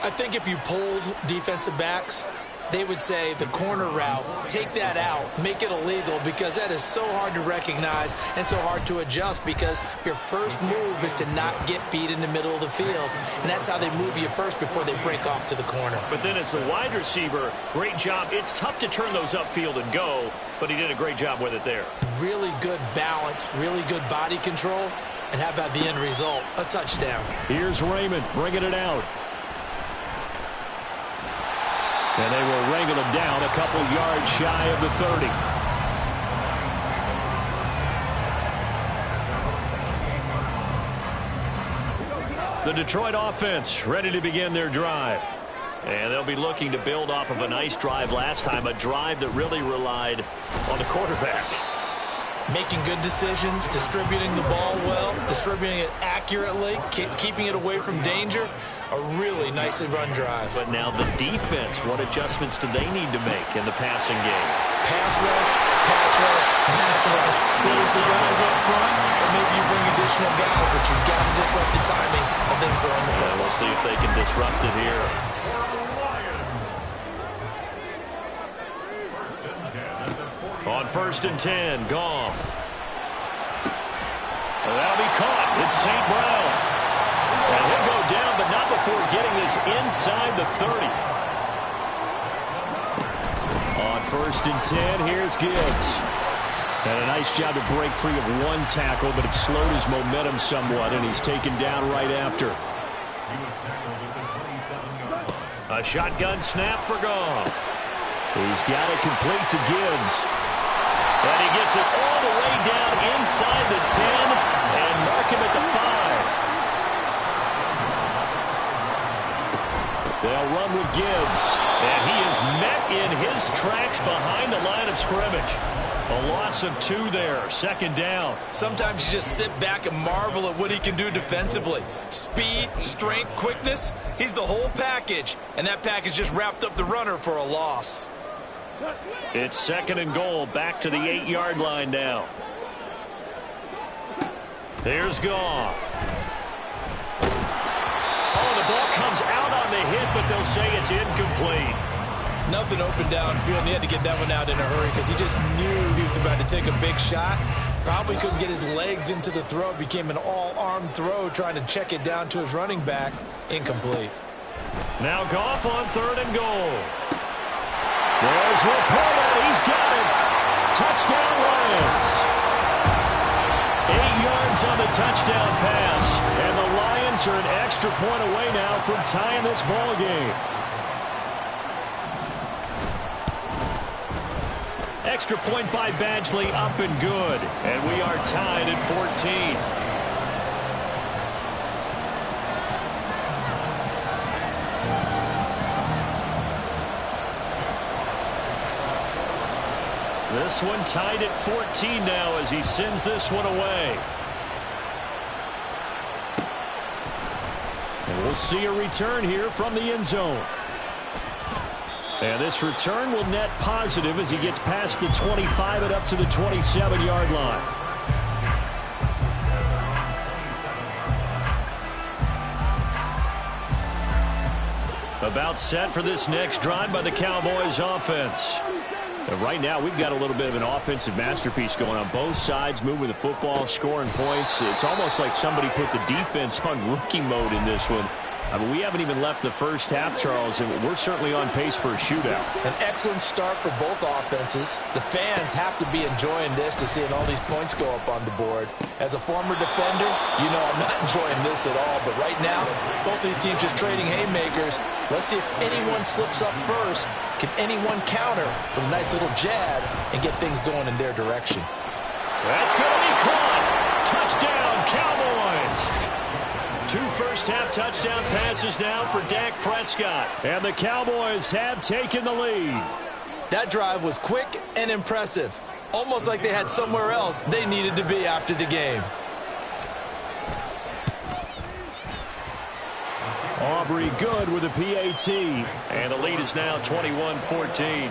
S4: I think if you polled defensive backs, they would say the corner route, take that out, make it illegal, because that is so hard to recognize and so hard to adjust, because your first move is to not get beat in the middle of the field. And that's how they move you first before they break off to the corner.
S1: But then as the wide receiver, great job. It's tough to turn those upfield and go, but he did a great job with it there.
S4: Really good balance, really good body control. And how about the end result? A touchdown.
S2: Here's Raymond bringing it out. And they will wrangle him down a couple yards shy of the 30.
S1: The Detroit offense ready to begin their drive. And they'll be looking to build off of a nice drive last time, a drive that really relied on the quarterback.
S4: Making good decisions, distributing the ball well, distributing it accurately, keeping it away from danger. A really nicely run drive.
S1: But now the defense, what adjustments do they need to make in the passing game?
S4: Pass rush, pass rush, pass rush. Whether it's the guys up front or maybe you bring additional guys, but you've got to disrupt the timing of them throwing the ball.
S1: We'll see if they can disrupt it here. On 1st and 10, Goff. That'll be caught. It's St. Brown. And he'll go down, but not before getting this inside the 30.
S2: On 1st and 10, here's Gibbs. And a nice job to break free of one tackle, but it slowed his momentum somewhat, and he's taken down right after.
S1: A shotgun snap for Goff.
S2: He's got it complete to Gibbs.
S1: And he gets it all the way down inside the 10 and mark him at the 5.
S2: They'll run with Gibbs.
S1: And he is met in his tracks behind the line of scrimmage. A loss of 2 there, 2nd down.
S4: Sometimes you just sit back and marvel at what he can do defensively. Speed, strength, quickness, he's the whole package. And that package just wrapped up the runner for a loss.
S1: It's 2nd and goal, back to the 8-yard line now. There's Goff. Oh, the ball comes out on the hit, but they'll say it's incomplete.
S4: Nothing open downfield, and he had to get that one out in a hurry because he just knew he was about to take a big shot. Probably couldn't get his legs into the throw. Became an all-arm throw, trying to check it down to his running back. Incomplete.
S1: Now Goff on 3rd and goal.
S2: There's Laporta. He's got it. Touchdown, Lions.
S1: 8 yards on the touchdown pass. And the Lions are an extra point away now from tying this ball game. Extra point by Badgley, up and good. And we are tied at 14. This one tied at 14 now as he sends this one away.
S2: And we'll see a return here from the end zone. And this return will net positive as he gets past the 25 and up to the 27-yard line. About set for this next drive by the Cowboys offense. And right now, we've got a little bit of an offensive masterpiece going on both sides, moving the football, scoring points. It's almost like somebody put the defense on rookie mode in this one. I mean, we haven't even left the first half, Charles, and we're certainly on pace for a shootout.
S5: An excellent start for both offenses. The fans have to be enjoying this to seeing all these points go up on the board. As a former defender, you know I'm not enjoying this at all. But right now, both these teams just trading haymakers. Let's see if anyone slips up first. Can anyone counter with a nice little jab and get things going in their direction?
S2: That's going to be caught. Touchdown, Cowboys. 2 first-half touchdown passes now for Dak Prescott. And the Cowboys have taken the lead.
S4: That drive was quick and impressive. Almost like they had somewhere else they needed to be after the game.
S2: Aubrey good with a PAT.
S1: And the lead is now 21-14.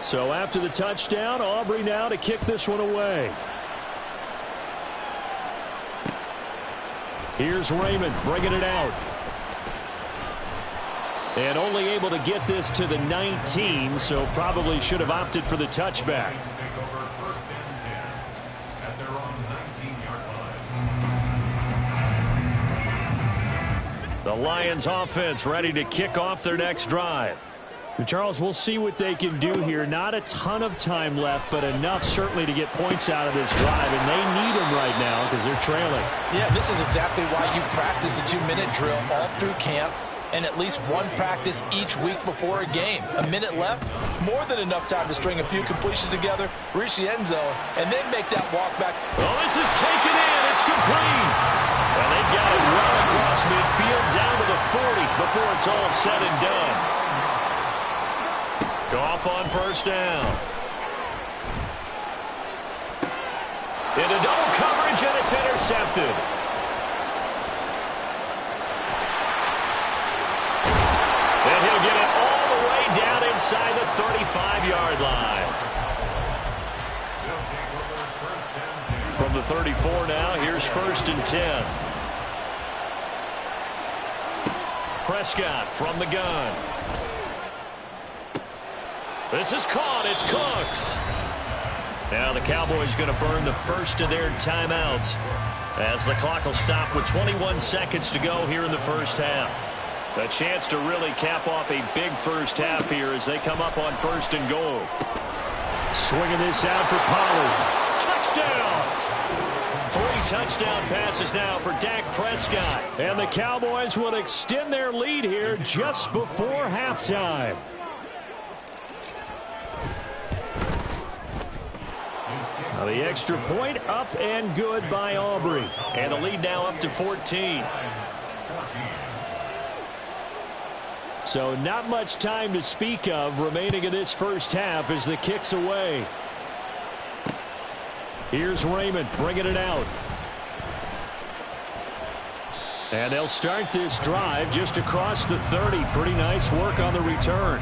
S2: So after the touchdown, Aubrey now to kick this one away. Here's Raymond bringing it out. And only able to get this to the 19, so probably should have opted for the touchback. The Lions offense ready to kick off their next drive. Charles, we'll see what they can do here. Not a ton of time left, but enough certainly to get points out of this drive, and they need them right now because they're trailing.
S5: Yeah, this is exactly why you practice a 2-minute drill all through camp and at least one practice each week before a game. A minute left, more than enough time to string a few completions together, reach the end zone, and then make that walk back.
S2: Oh, this is taken in. It's complete.
S1: And they've got it well across midfield down to the 40 before it's all said and done. Goff on first down. Into double coverage, and it's intercepted. And he'll get it all the way down inside the 35-yard line. From the 34 now, here's 1st and 10. Prescott from the gun. This is caught. It's Cooks. Now the Cowboys going to burn the first of their timeouts as the clock will stop with 21 seconds to go here in the first half. A chance to really cap off a big first half here as they come up on 1st and goal.
S2: Swinging this out for Pollard.
S1: Touchdown! 3 touchdown passes now for Dak Prescott.
S2: And the Cowboys will extend their lead here just before halftime. Now the extra point up and good by Aubrey.
S1: And the lead now up to 14.
S2: So not much time to speak of remaining in this first half as the kick's away. Here's Raymond bringing it out. And they'll start this drive just across the 30. Pretty nice work on the return.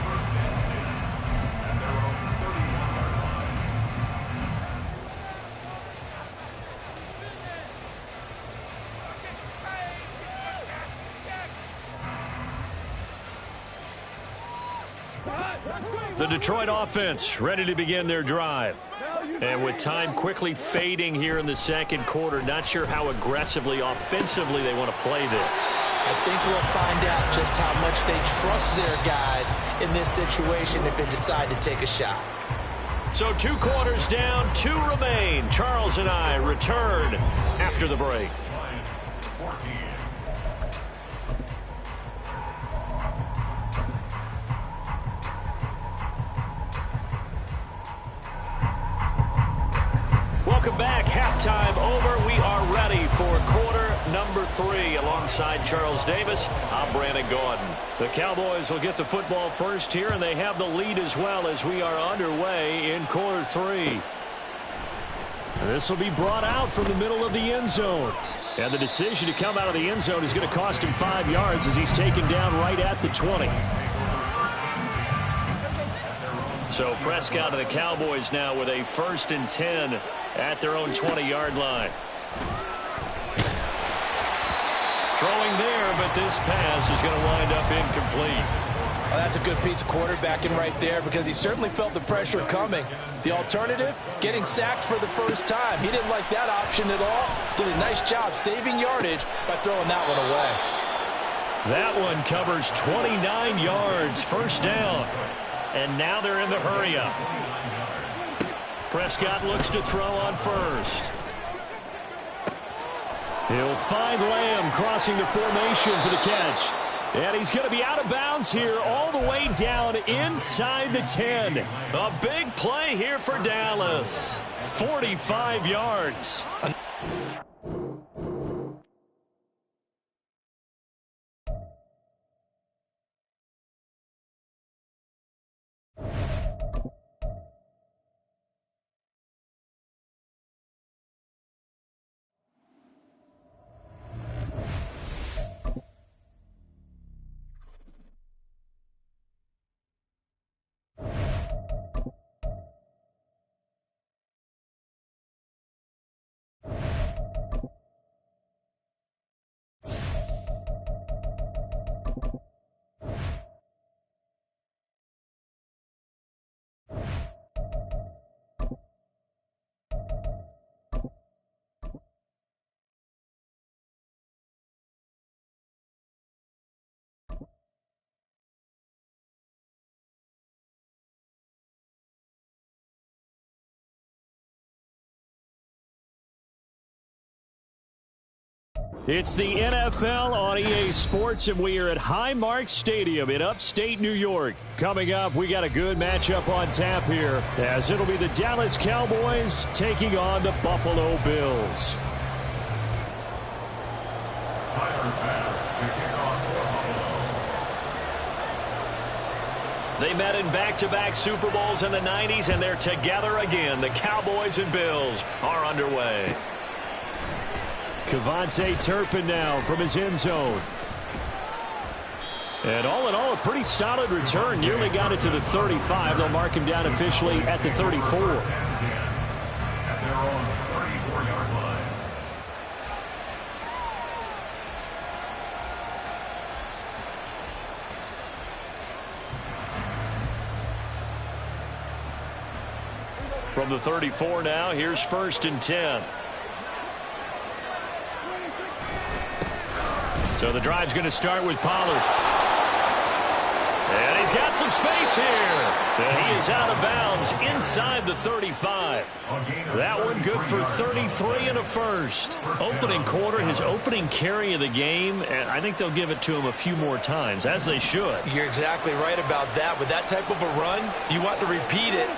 S1: The Detroit offense ready to begin their drive. And with time quickly fading here in the second quarter, not sure how aggressively, offensively they want to play this.
S4: I think we'll find out just how much they trust their guys in this situation if they decide to take a shot.
S1: So 2 quarters down, 2 remain. Charles and I return after the break. Welcome back. Halftime over. We are ready for quarter number 3. Alongside Charles Davis, I'm Brandon Gordon. The Cowboys will get the football first here, and they have the lead as well as we are underway in quarter 3.
S2: This will be brought out from the middle of the end zone. And the decision to come out of the end zone is going to cost him 5 yards as he's taken down right at the 20.
S1: So Prescott and the Cowboys now with a 1st and 10 at their own 20-yard line. Throwing there, but this pass is going to wind up incomplete.
S5: Well, that's a good piece of quarterbacking right there because he certainly felt the pressure coming. The alternative, getting sacked for the first time. He didn't like that option at all. Did a nice job saving yardage by throwing that one away.
S1: That one covers 29 yards, 1st down. And now they're in the hurry-up. Prescott looks to throw on 1st.
S2: He'll find Lamb crossing the formation for the catch. And he's going to be out of bounds here all the way down inside the 10.
S1: A big play here for Dallas. 45 yards.
S2: It's the NFL on EA Sports, and we are at Highmark Stadium in upstate New York. Coming up, we got a good matchup on tap here, as it'll be the Dallas Cowboys taking on the Buffalo Bills.
S1: They met in back-to-back Super Bowls in the 90s, and they're together again. The Cowboys and Bills are underway.
S2: Kevontae Turpin now from his end zone. And all in all, a pretty solid return. Nearly got it to the 35. They'll mark him down officially at the 34.
S3: At their own 34-yard line.
S1: From the 34 now, here's 1st and 10. So the drive's going to start with Pollard. And he's got some space here. And he is out of bounds inside the 35. That one good for 33 and a 1st.
S2: Opening quarter, his opening carry of the game, and I think they'll give it to him a few more times, as they should.
S4: You're exactly right about that. With that type of a run, you want to repeat it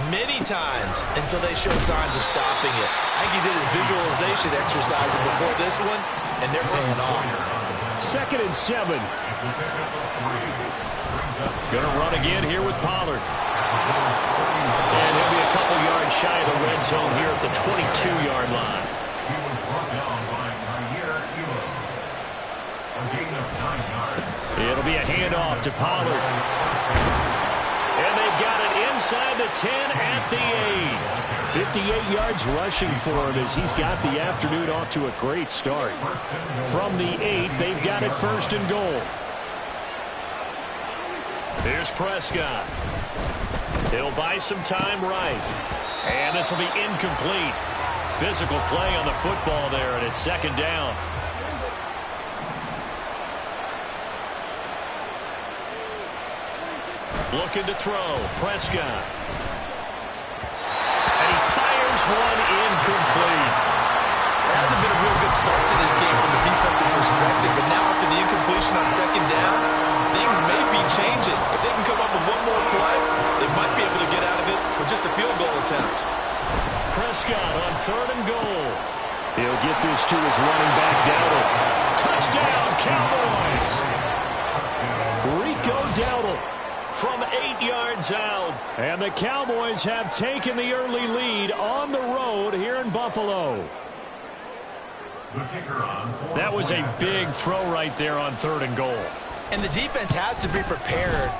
S4: many times until they show signs of stopping it. I think he did his visualization exercises before this one, and they're paying off.
S2: 2nd and 7.
S1: Gonna run again here with Pollard. And he'll be a couple yards shy of the red zone here at the 22-yard line.
S3: He was brought down by Nair Kilo. A gain of 9 yards.
S1: It'll be a handoff to Pollard. And they've got it inside the 10 at the 8.
S2: 58 yards rushing for him as he's got the afternoon off to a great start. From the 8, they've got it 1st and goal.
S1: Here's Prescott. He'll buy some time right. And this will be incomplete. Physical play on the football there, and it's 2nd down. Looking to throw. Prescott. And he fires one incomplete.
S4: It hasn't been a real good start to this game from a defensive perspective, but now after the incompletion on 2nd down, things may be changing. If they can come up with one more play, they might be able to get out of it with just a field goal attempt.
S1: Prescott on 3rd and goal.
S2: He'll get this to his running back, Dowdle.
S1: Touchdown, Cowboys! Rico Dowdle from 8 yards out.
S2: And the Cowboys have taken the early lead on the road here in Buffalo.
S3: The kicker on
S1: That was a big throw right there on 3rd and goal.
S4: And the defense has to be prepared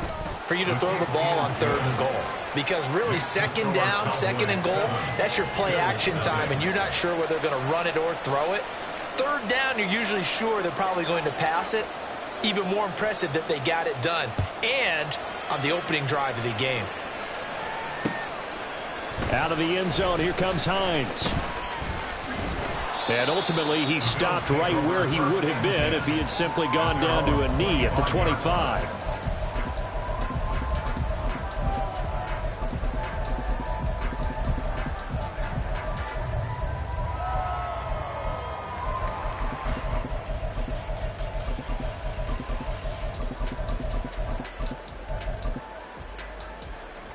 S4: for you to throw the ball on 3rd and goal. Because really, 2nd down, 2nd and goal, that's your play action time, and you're not sure whether they're going to run it or throw it. 3rd down, you're usually sure they're probably going to pass it. Even more impressive that they got it done, and on the opening drive of the game.
S2: Out of the end zone, here comes Hines. And ultimately, he stopped right where he would have been if he had simply gone down to a knee at the 25.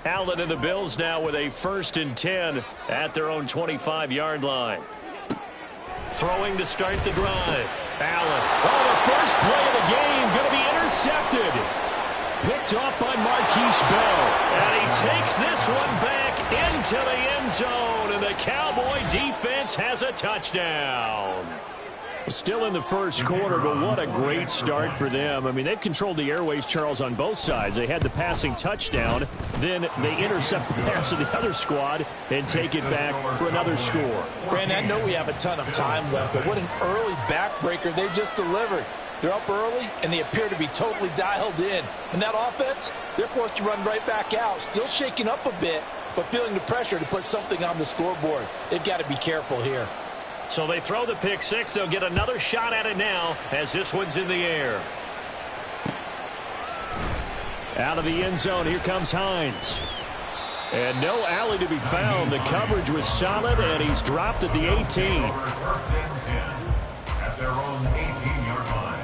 S1: Allen and the Bills now with a 1st and 10 at their own 25-yard line. Throwing to start the drive. Allen.
S2: Oh, the first play of the game going to be intercepted. Picked off by Marquise Bell.
S1: And he takes this one back into the end zone. And the Cowboy defense has a touchdown.
S2: Still in the first quarter, but what a great start for them. I mean, they've controlled the airways, Charles, on both sides. They had the passing touchdown. Then they intercept the pass of the other squad and take it back for another score.
S5: Brandon, I know we have a ton of time left, but what an early backbreaker they just delivered. They're up early, and they appear to be totally dialed in. And that offense, they're forced to run right back out, still shaking up a bit, but feeling the pressure to put something on the scoreboard. They've got to be careful here.
S1: So they throw the pick six. They'll get another shot at it now as this one's in the air.
S2: Out of the end zone, here comes Hines. And no alley to be found. The coverage was solid, and he's dropped at the 18.
S3: 1st and 10 at their own 18-yard line.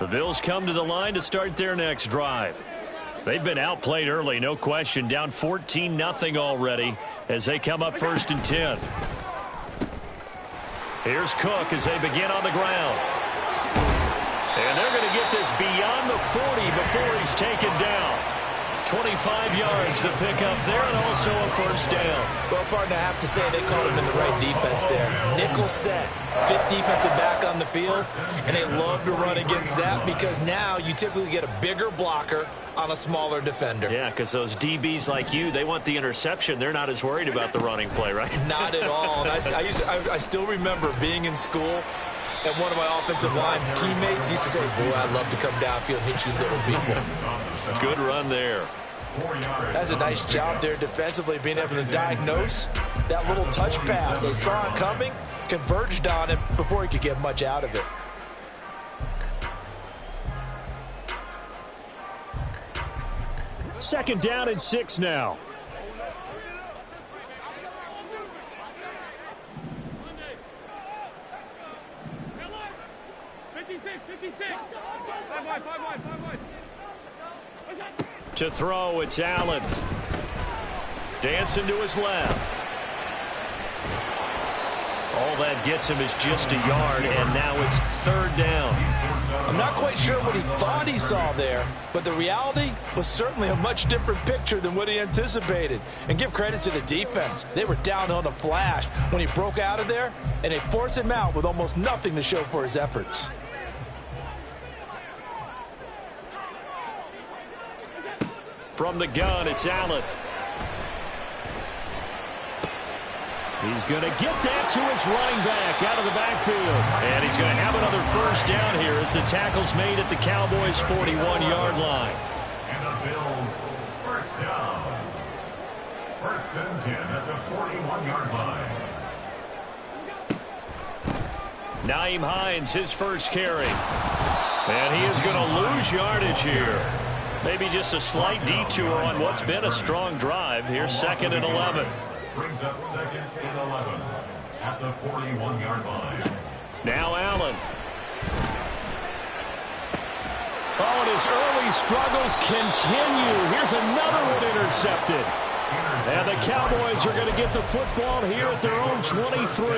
S1: The Bills come to the line to start their next drive. They've been outplayed early, no question. Down 14-0 already as they come up 1st and 10. Here's Cook as they begin on the ground. And they're going to get this beyond the 40 before he's taken down. 25 yards to pick up there, and also a 1st down.
S5: Well, partner, I have to say they called him in the right defense there. Nickel set, 5th defensive back on the field, and they love to run against that because now you typically get a bigger blocker on a smaller defender.
S1: Yeah, because those DBs like you, they want the interception. They're not as worried about the running play, right?
S5: Not at all. And I still remember being in school, and one of my offensive line teammates used to say, boy, I'd love to come downfield and hit you little people.
S1: Good run there.
S5: That's a nice job there defensively, being able to diagnose that little touch pass. They saw it coming, converged on him before he could get much out of it.
S2: Second down and 6 now.
S1: To throw, it's Allen. Dancing to his left. All that gets him is just a yard, and now it's 3rd down.
S5: I'm not quite sure what he thought he saw there, but the reality was certainly a much different picture than what he anticipated. And give credit to the defense. They were down on a flash when he broke out of there, and they forced him out with almost nothing to show for his efforts.
S1: From the gun, it's Allen.
S2: He's going to get that to his running back out of the backfield.
S1: And he's going to have another 1st down here as the tackle's made at the Cowboys' 41-yard line.
S3: And the Bills, 1st down. 1st and 10 at the 41-yard line.
S1: Nyheim Hines, his first carry. And he is going to lose yardage here. Maybe just a slight detour on what's been a strong drive. Here's 2nd and 11.
S3: Brings up 2nd and 11 at the 41-yard line.
S1: Now Allen.
S2: Oh, and his early struggles continue. Here's another one intercepted. And the Cowboys are going to get the football here at their own 23.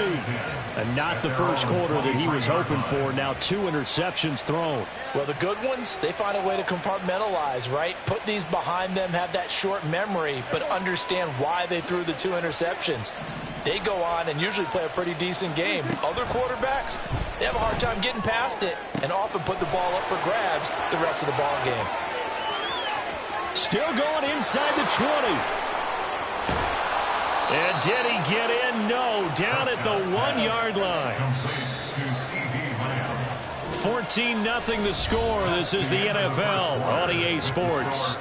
S2: And not the first quarter that he was hoping for. Now 2 interceptions thrown.
S5: Well, the good ones, they find a way to compartmentalize, right? Put these behind them, have that short memory, but understand why they threw the 2 interceptions. They go on and usually play a pretty decent game. Other quarterbacks, they have a hard time getting past it and often put the ball up for grabs the rest of the ball game.
S2: Still going inside the 20. And did he get in? No. Down at the 1-yard line. 14-0 the score. This is the NFL on EA Sports.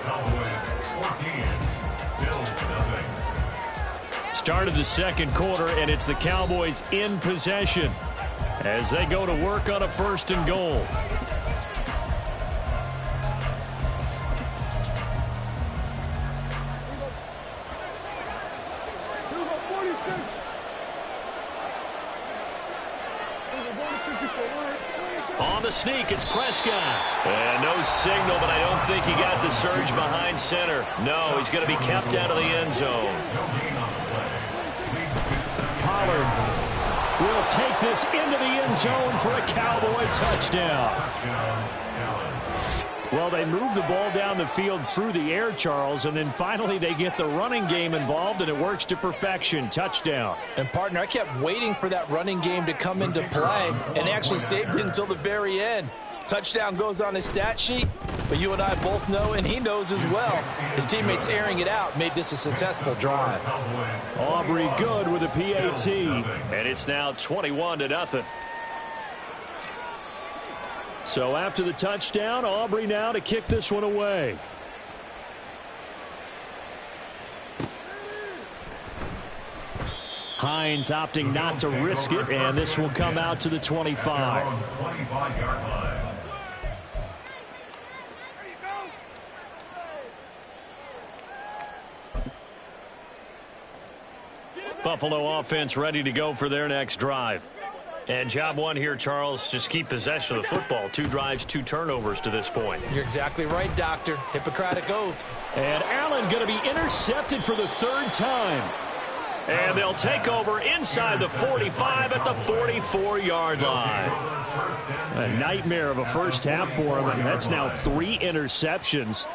S2: Start of the second quarter, and it's the Cowboys in possession as they go to work on a 1st and goal. On the sneak, it's Prescott. And no signal, but I don't think he got the surge behind center. No, he's going to be kept out of the end zone. Pollard will take this into the end zone for a Cowboy touchdown. Well, they move the ball down the field through the air, Charles, and then finally they get the running game involved, and it works to perfection. Touchdown.
S5: And, partner, I kept waiting for that running game to come into play and actually saved it until the very end. Touchdown goes on his stat sheet, but you and I both know, and he knows as well, his teammates airing it out made this a successful drive.
S2: Aubrey good with a PAT, and it's now 21-0. So after the touchdown, Aubrey now to kick this one away. Hines opting not to risk it, and this will come out to the 25. Buffalo offense ready to go for their next drive. And job one here, Charles, just keep possession of the football. 2 drives, 2 turnovers to this point.
S5: You're exactly right, Doctor. Hippocratic oath.
S2: And Allen going to be intercepted for the 3rd time.
S1: And they'll take over inside the 45 at the 44-yard line.
S2: A nightmare of a first half for him, and that's now 3 interceptions.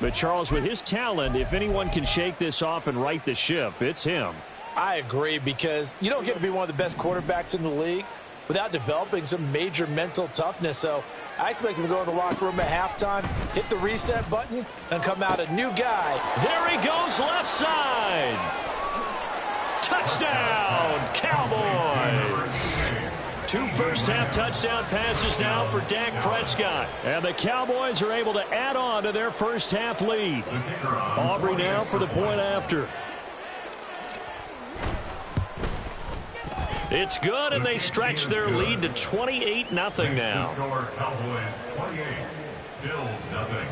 S2: But, Charles, with his talent, if anyone can shake this off and right the ship, it's him.
S5: I agree, because you don't get to be one of the best quarterbacks in the league without developing some major mental toughness. So I expect him to go in the locker room at halftime, hit the reset button, and come out a new guy.
S1: There he goes, left side. Touchdown, Cowboys. 2 first-half touchdown passes now for Dak Prescott.
S2: And the Cowboys are able to add on to their first-half lead. Aubrey now for the point after.
S1: It's good, and they stretch their lead to 28-0 now.
S3: Cowboys 28, Bills 0.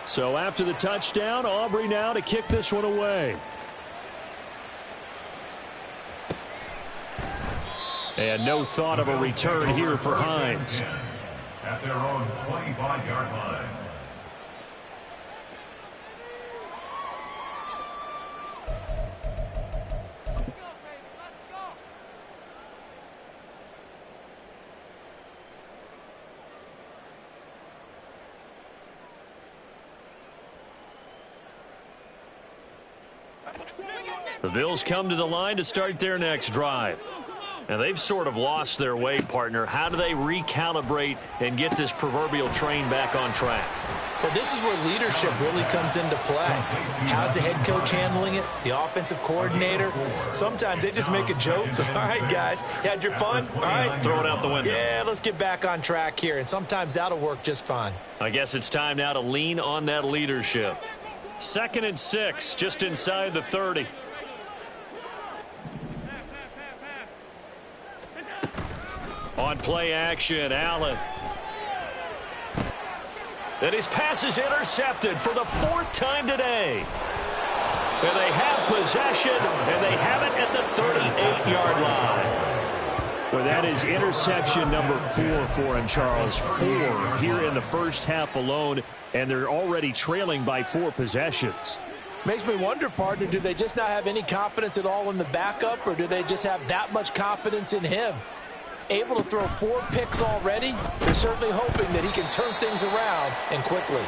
S2: So after the touchdown, Aubrey now to kick this one away. And no thought of a return here for Hines.
S3: At their own 25-yard line.
S1: The Bills come to the line to start their next drive. And they've sort of lost their way, partner. How do they recalibrate and get this proverbial train back on track?
S5: Well, this is where leadership really comes into play. How's the head coach handling it? The offensive coordinator? Sometimes they just make a joke. All right, guys, you had your fun? All right.
S1: Throw it out the window.
S5: Yeah, let's get back on track here. And sometimes that'll work just fine.
S1: I guess it's time now to lean on that leadership. 2nd and 6, just inside the 30. On play action, Allen. And his pass is intercepted for the 4th time today. And they have possession, and they have it at the 38-yard line.
S2: Well, that is interception number 4 for him, Charles. 4 here in the first half alone, and they're already trailing by 4 possessions.
S5: Makes me wonder, partner, do they just not have any confidence at all in the backup, or do they just have that much confidence in him? Able to throw 4 picks already, they're certainly hoping that he can turn things around and quickly.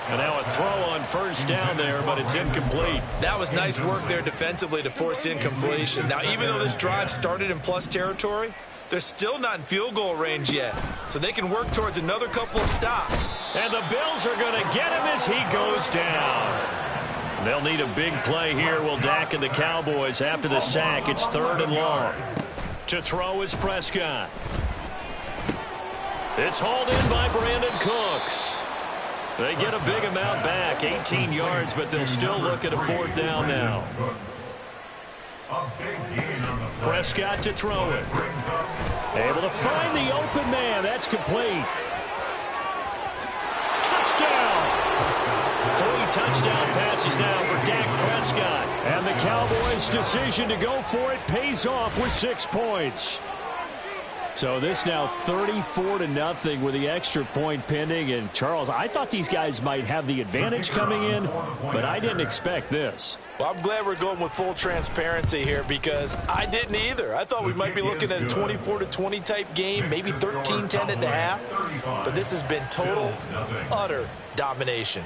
S1: And now a throw on first down there, but it's incomplete.
S4: That was nice work there defensively to force incompletion. Now, even though this drive started in plus territory, they're still not in field goal range yet, so they can work towards another couple of stops.
S1: And the Bills are going to get him as he goes down. They'll need a big play here, will Dak and the Cowboys. After the sack, it's 3rd and long. To throw is Prescott. It's hauled in by Brandon Cooks. They get a big amount back, 18 yards, but they'll still look at a 4th down now. Prescott to throw it.
S2: Able to find the open man. That's complete. Touchdown!
S1: 3 touchdown passes now for Dak Prescott.
S2: And the Cowboys' decision to go for it pays off with 6 points. So this now 34-0 with the extra point pending. And, Charles, I thought these guys might have the advantage coming in, but I didn't expect this.
S5: Well, I'm glad we're going with full transparency here because I didn't either. I thought we might be looking at a 24-20 type game, maybe 13-10 at the half. But this has been total, utter domination.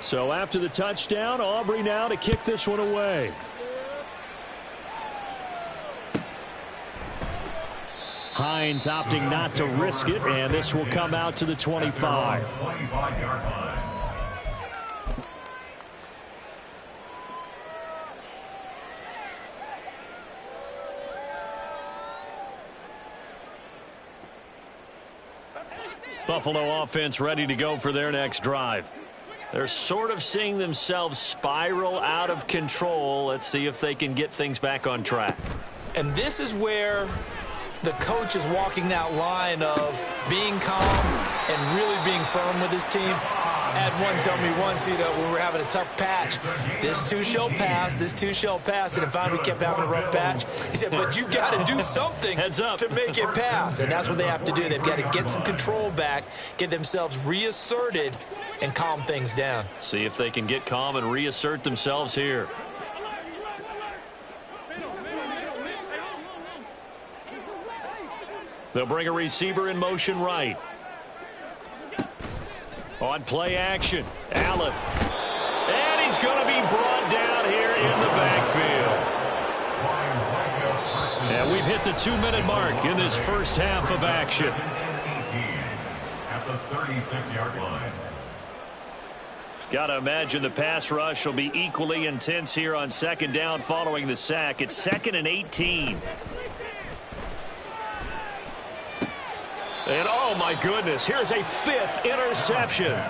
S2: So after the touchdown, Aubrey now to kick this one away. Hines opting not to risk it, and this will come out to the 25.
S1: Buffalo offense ready to go for their next drive. They're sort of seeing themselves spiral out of control. Let's see if they can get things back on track.
S4: And this is where the coach is walking that line of being calm and really being firm with his team. Had one tell me once, when we were having a tough patch, this too shall pass, this too shall pass, and finally we kept having a rough patch. He said, but you got to do something
S1: Heads up.
S4: to make it pass, and that's what they have to do. They've got to get some control back, get themselves reasserted, and calm things down.
S1: See if they can get calm and reassert themselves here. They'll bring a receiver in motion right. On play action, Allen. And he's going to be brought down here in the backfield. And we've hit the 2-minute mark in this first half of action.
S3: At the 36-yard line.
S1: Got to imagine the pass rush will be equally intense here on 2nd down following the sack. It's 2nd and 18. And, oh, my goodness, here's a 5th interception.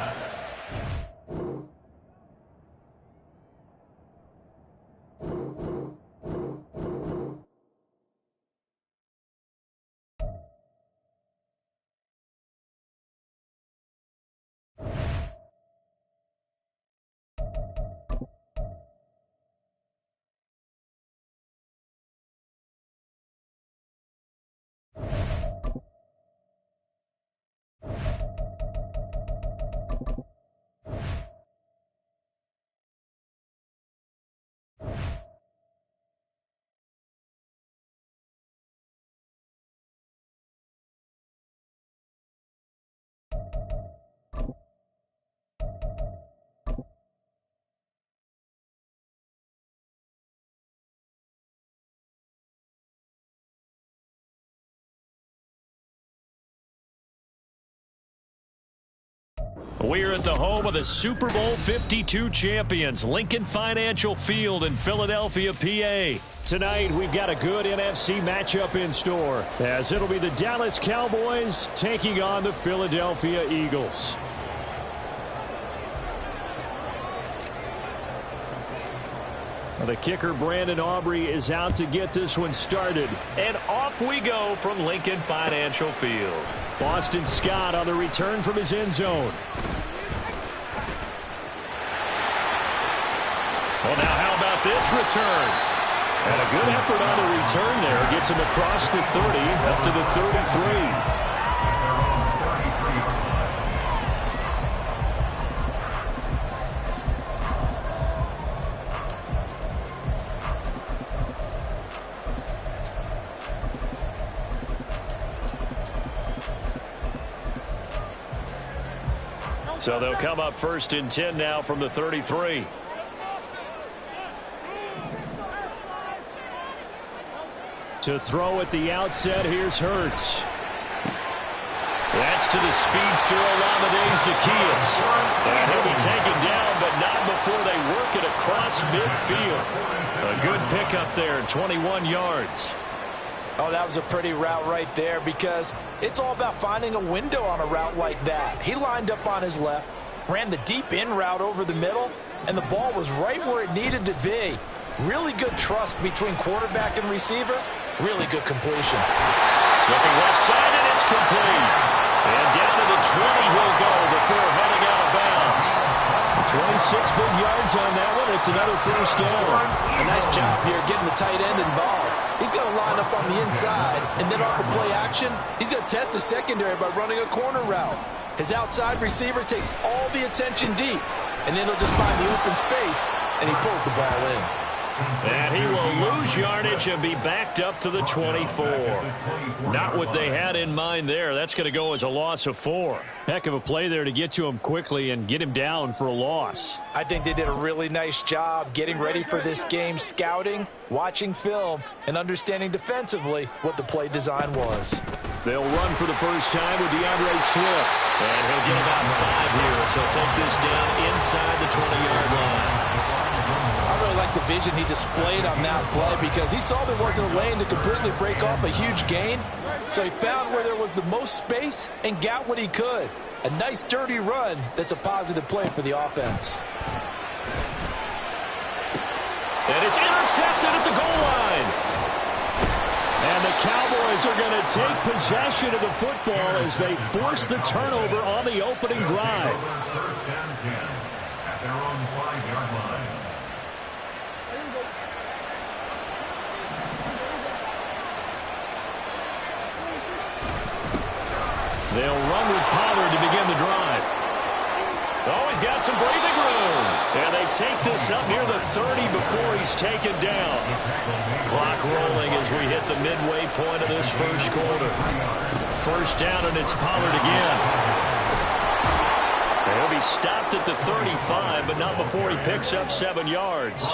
S1: We're at the home of the Super Bowl 52 champions, Lincoln Financial Field in Philadelphia, PA.
S2: Tonight, we've got a good NFC matchup in store, as it'll be the Dallas Cowboys taking on the Philadelphia Eagles. Well, the kicker, Brandon Aubrey, is out to get this one started.
S1: And off we go from Lincoln Financial Field.
S2: Boston Scott on the return from his end zone.
S1: Well, now how about this return?
S2: And a good effort on the return there. Gets him across the 30, up to the 33.
S1: So they'll come up 1st and 10 now from the 33.
S2: To throw at the outset, here's Hurts.
S1: That's to the speedster Olamide Zaccheaus. And he'll be taken down, but not before they work it across midfield. A good pickup there, 21 yards.
S5: Oh, that was a pretty route right there because it's all about finding a window on a route like that. He lined up on his left, ran the deep in route over the middle, and the ball was right where it needed to be. Really good trust between quarterback and receiver. Really good completion.
S1: Looking left side, and it's complete. And down to the 20 he'll go before heading out of bounds.
S2: 26 big yards on that one. It's another first down.
S5: A nice job here getting the tight end involved. He's going to line up on the inside, and then off of play action, he's going to test the secondary by running a corner route. His outside receiver takes all the attention deep, and then he'll just find the open space, and he pulls the ball in.
S1: And he will lose yardage and be backed up to the 24. Not what they had in mind there. That's going to go as a loss of 4.
S2: Heck of a play there to get to him quickly and get him down for a loss.
S5: I think they did a really nice job getting ready for this game, scouting, watching film, and understanding defensively what the play design was.
S2: They'll run for the first time with DeAndre Swift.
S1: And he'll get about 5 here, so take this down inside the 20-yard line.
S5: I really like the vision he displayed on that play because he saw there wasn't a lane to completely break off a huge gain. So he found where there was the most space and got what he could. A nice dirty run that's a positive play for the offense.
S1: And it's intercepted at the goal line.
S2: And the Cowboys are going to take possession of the football as they force the turnover on the opening drive.
S3: First down 10 at their own 5-yard line.
S1: They'll run with Pollard to begin the drive. Oh, he's got some breathing room. And they take this up near the 30 before he's taken down. Clock rolling as we hit the midway point of this first quarter. First down, and it's Pollard again. He'll be stopped at the 35, but not before he picks up 7 yards.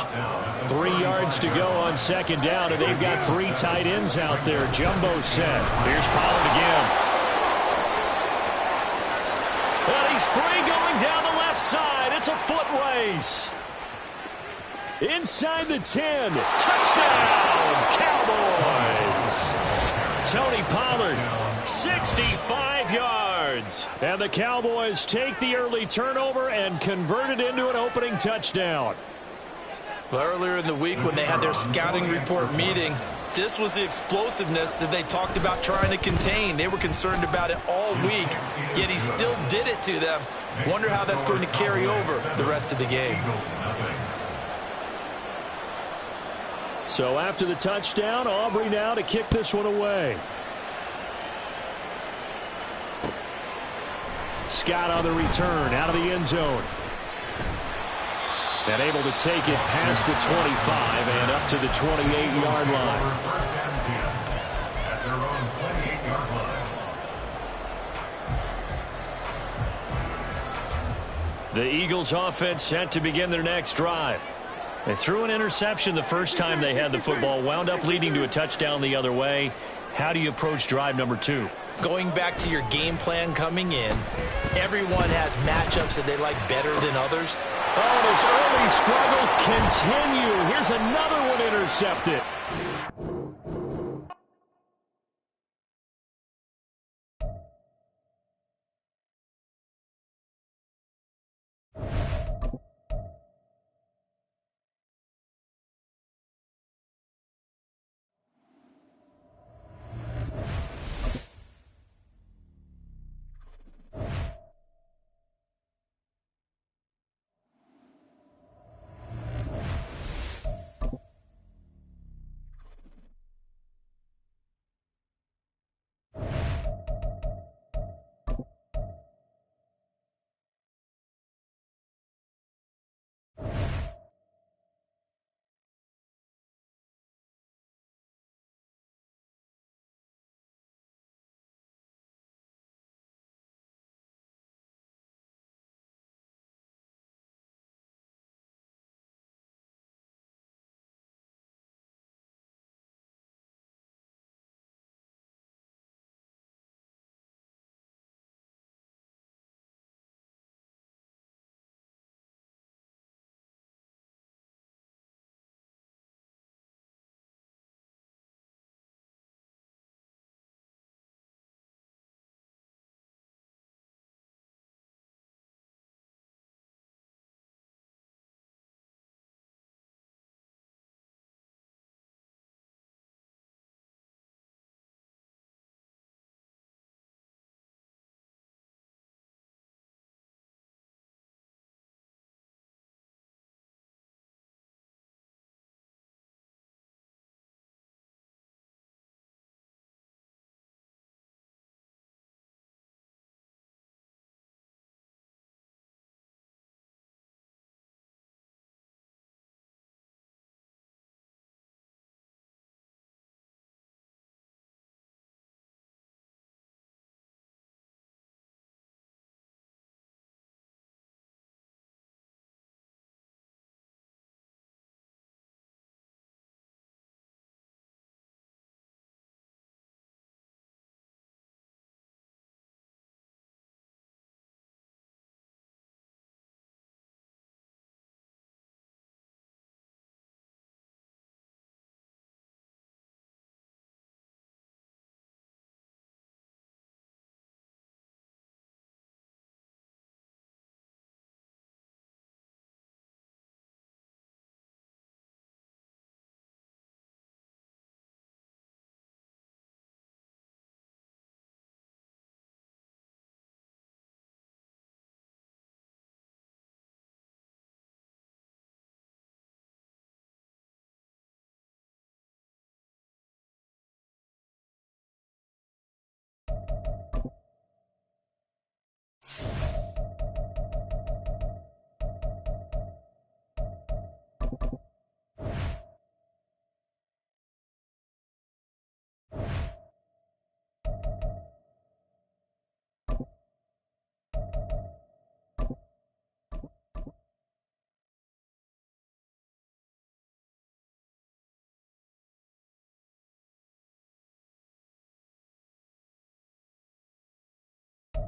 S2: 3 yards to go on second down, and they've got 3 tight ends out there. Jumbo set.
S1: Here's Pollard again. And he's free going down the left side. It's a foot race.
S2: Inside the 10.
S1: Touchdown, Cowboys. Tony Pollard, 65 yards.
S2: And the Cowboys take the early turnover and convert it into an opening touchdown.
S4: Well, earlier in the week when they had their scouting report meeting, this was the explosiveness that they talked about trying to contain. They were concerned about it all week, yet he still did it to them. Wonder how that's going to carry over the rest of the game.
S2: So after the touchdown, Aubrey now to kick this one away. Scott on the return out of the end zone. And able to take it past the 25 and up to the 28-yard line.
S3: First down 10 at their own 28-yard line.
S1: The Eagles offense set to begin their next drive. They threw an interception the first time they had the football, wound up leading to a touchdown the other way. How do you approach drive number 2?
S4: Going back to your game plan coming in, everyone has matchups that they like better than others.
S2: Oh, and his early struggles continue. Here's another one intercepted.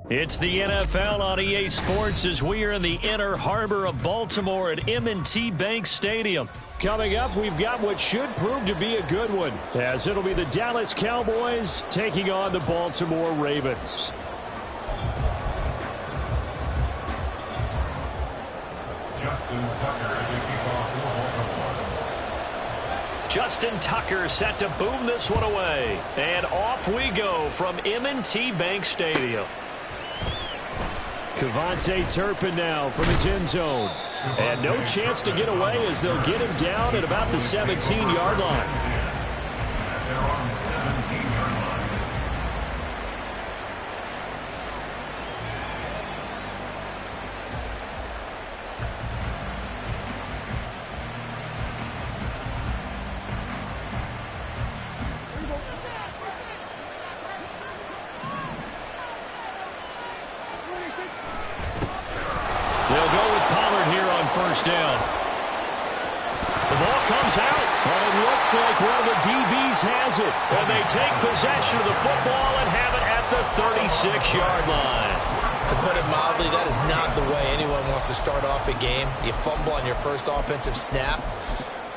S1: It's the NFL on EA Sports as we are in the inner harbor of Baltimore at M&T Bank Stadium.
S2: Coming up, we've got what should prove to be a good one, as it'll be the Dallas Cowboys taking on the Baltimore Ravens.
S1: Justin Tucker set to boom this one away. And off we go from M&T Bank Stadium.
S2: Kevontae Turpin now from his end zone. And no chance to get away as they'll get him down at about the 17-yard line.
S3: They're on the 17-yard line.
S1: They'll go with Pollard here on first down. The ball comes out.
S2: And it looks like one of the DBs has it.
S1: And they take possession of the football and have it at the 36-yard line.
S4: To put it mildly, that is not the way anyone wants to start off a game. You fumble on your first offensive snap.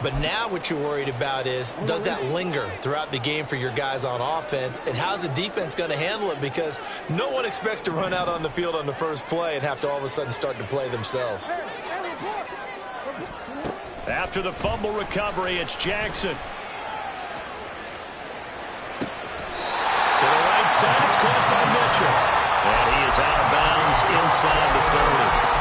S4: But now what you're worried about is, does that linger throughout the game for your guys on offense? And how's the defense going to handle it? Because no one expects to run out on the field on the first play and have to all of a sudden start to play themselves.
S1: After the fumble recovery, it's Jackson. To the right side, it's caught by Mitchell. And he is out of bounds inside the 30.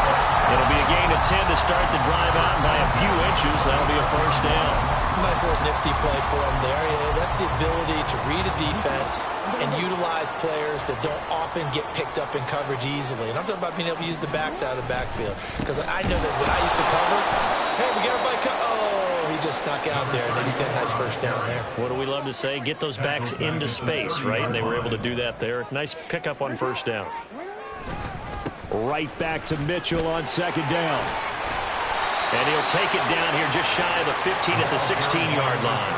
S1: It'll be a gain of 10 to start the drive out, and by a few inches, that'll be a first down.
S4: Nice little nifty play for him there. Yeah, that's the ability to read a defense and utilize players that don't often get picked up in coverage easily. And I'm talking about being able to use the backs out of the backfield. Because I know that when I used to cover, hey, we got everybody oh, he just snuck out there, and they just got a nice first down there.
S1: What do we love to say? Get those backs into space, right? And they were able to do that there. Nice pickup on first down.
S2: Right back to Mitchell on second down.
S1: And he'll take it down here just shy of the 15 at the 16-yard line.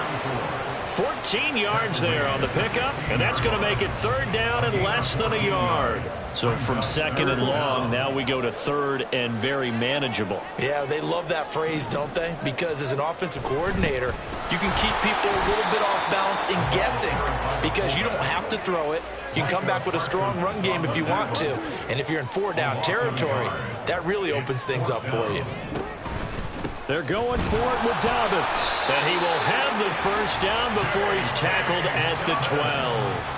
S1: 14 yards there on the pickup, and that's going to make it third down and less than a yard. So from second and long, now we go to third and very manageable.
S4: Yeah, they love that phrase, don't they? Because as an offensive coordinator, you can keep people a little bit off balance and guessing because you don't have to throw it. You can come back with a strong run game if you want to. And if you're in four-down territory, that really opens things up for you.
S2: They're going for it with Dobbins.
S1: And he will have the first down before he's tackled at the 12.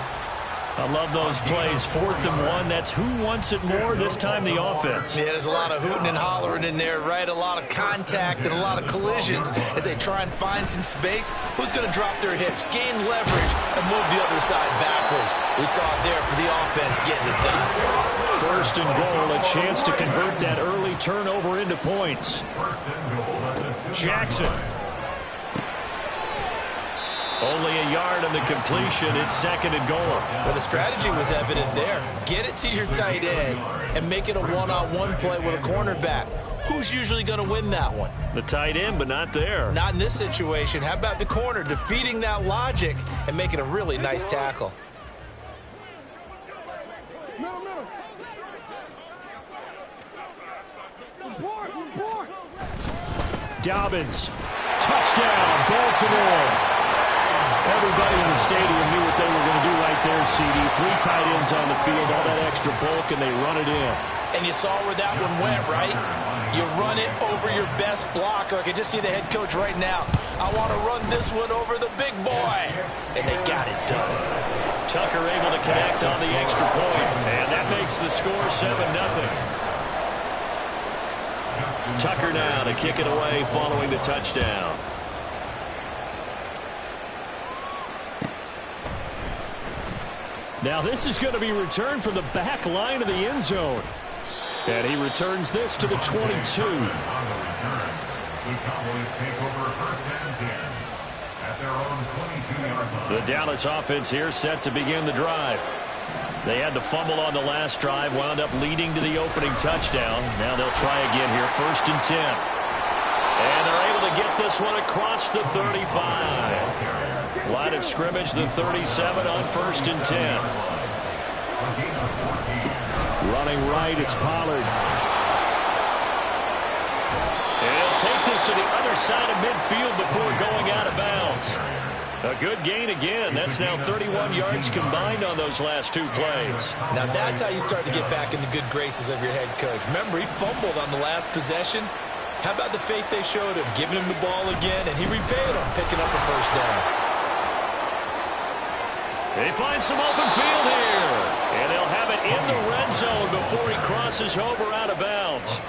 S1: I love those plays. 4th and 1. That's who wants it more, this time the offense.
S4: Yeah, there's a lot of hooting and hollering in there, right? A lot of contact and a lot of collisions as they try and find some space. Who's going to drop their hips, gain leverage, and move the other side backwards? We saw it there for the offense getting it done.
S2: 1st and goal, a chance to convert that early turnover into points.
S1: Jackson. Only a yard on the completion. It's 2nd and goal.
S4: Well, the strategy was evident there. Get it to your tight end and make it a one-on-one play with a cornerback. Who's usually going to win that one?
S1: The tight end, but not there.
S4: Not in this situation. How about the corner defeating that logic and making a really nice tackle?
S2: Dobbins. Touchdown, Baltimore. Everybody in the stadium knew what they were going to do right there, CD. 3 tight ends on the field, all that extra bulk, and they run it in.
S4: And you saw where that one went, right? You run it over your best blocker. I can just see the head coach right now. I want to run this one over the big boy. And they got it done.
S1: Tucker able to connect on the extra point, and that makes the score 7-0. Tucker now to kick it away following the touchdown.
S2: Now this is going to be returned from the back line of the end zone. And he returns this to the 22.
S3: On the return, the Cowboys take over 1st and 10 at their own 22-yard line.
S1: The Dallas offense here set to begin the drive. They had the fumble on the last drive, wound up leading to the opening touchdown. Now they'll try again here, 1st and 10. And they're able to get this one across the 35. Line of scrimmage, the 37 on 1st and 10.
S3: A gain of 14.
S2: Running right, it's Pollard.
S1: And he'll take this to the other side of midfield before going out of bounds. A good gain again. That's now 31 yards combined on those last two plays.
S4: Now that's how you start to get back in the good graces of your head coach. Remember, he fumbled on the last possession. How about the faith they showed him, giving him the ball again, and he repaid them, picking up a first down.
S1: They find some open field here. And they'll have it in the red zone before he crosses over out of bounds.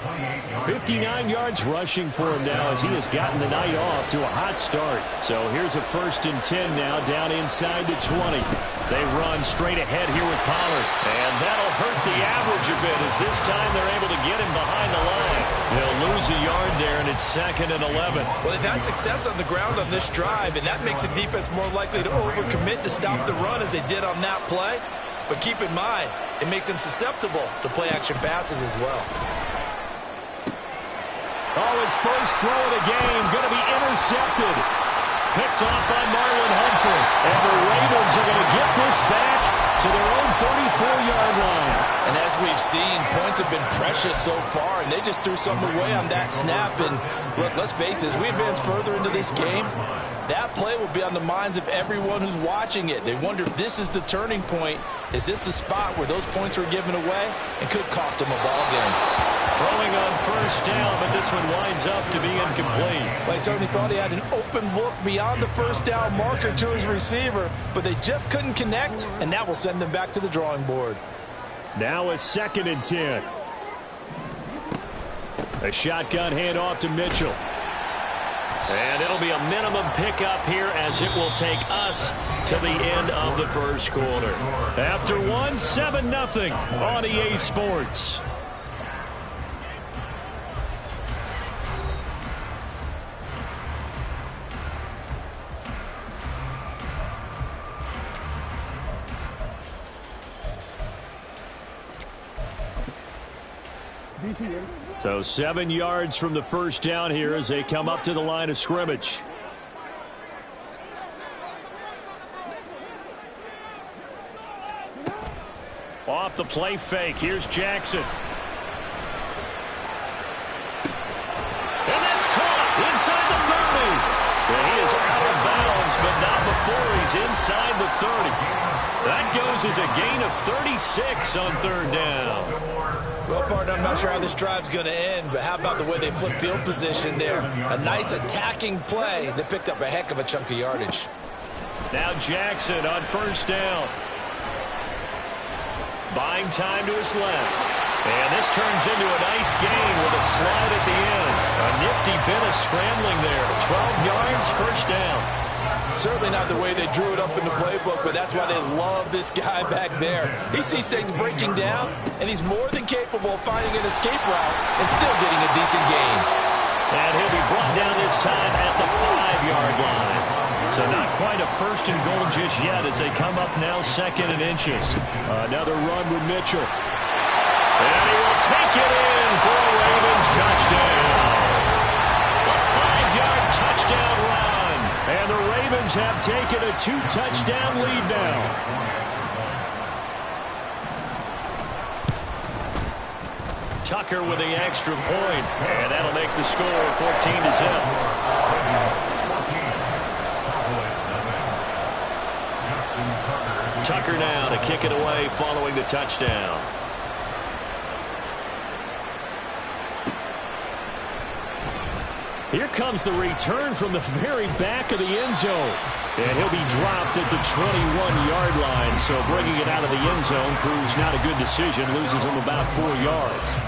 S2: 59 yards rushing for him now as he has gotten the night off to a hot start. So here's a 1st and 10 now down inside the 20. They run straight ahead here with Pollard.
S1: And that'll hurt the average a bit as this time they're able to get him behind the line. They'll lose a yard there, and it's 2nd and 11.
S4: Well, they've had success on the ground on this drive, and that makes the defense more likely to overcommit to stop the run as they did on that play. But keep in mind, it makes them susceptible to play-action passes as well.
S2: Oh, his first throw of the game going to be intercepted. Picked off by Marlon Humphrey. And the Ravens are going to get this back to their own 34-yard line.
S5: And as we've seen, points have been precious so far, and they just threw some away on that snap. And look, let's face it, as we advance further into this game, that play will be on the minds of everyone who's watching it. They wonder if this is the turning point. Is this the spot where those points were given away and could cost them a ball game?
S1: Throwing on first down, but this one winds up to be incomplete.
S5: Well, he certainly thought he had an open look beyond the first down marker to his receiver, but they just couldn't connect, and that will send them back to the drawing board.
S2: Now a 2nd and 10. A shotgun handoff to Mitchell.
S1: And it'll be a minimum pickup here as it will take us to the end of the first quarter. After 7-0 on EA Sports.
S2: So 7 yards from the first down here as they come up to the line of scrimmage.
S1: Off the play fake. Here's Jackson. And that's caught inside the 30. And he is out of bounds, but not before he's inside the 30. That goes as a gain of 36 on 3rd down.
S4: Well, partner, I'm not sure how this drive's going to end, but how about the way they flip field position there? A nice attacking play that picked up a heck of a chunk of yardage.
S1: Now Jackson on first down. Buying time to his left. And this turns into a nice gain with a slide at the end. A nifty bit of scrambling there. 12 yards, first down.
S5: Certainly not the way they drew it up in the playbook, but that's why they love this guy back there. He sees things breaking down, and he's more than capable of finding an escape route and still getting a decent gain.
S1: And he'll be brought down this time at the 5-yard line. So not quite a 1st and goal just yet as they come up now 2nd and inches.
S2: Another run with Mitchell.
S1: And he will take it in for a Ravens touchdown. A 5-yard touchdown run.
S2: And the Ravens have taken a 2-touchdown lead now.
S1: Tucker with the extra point, and that'll make the score 14-0. Tucker now to kick it away following the touchdown.
S2: Here comes the return from the very back of the end zone. And he'll be dropped at the 21-yard line. So bringing it out of the end zone proves not a good decision. Loses him about 4 yards.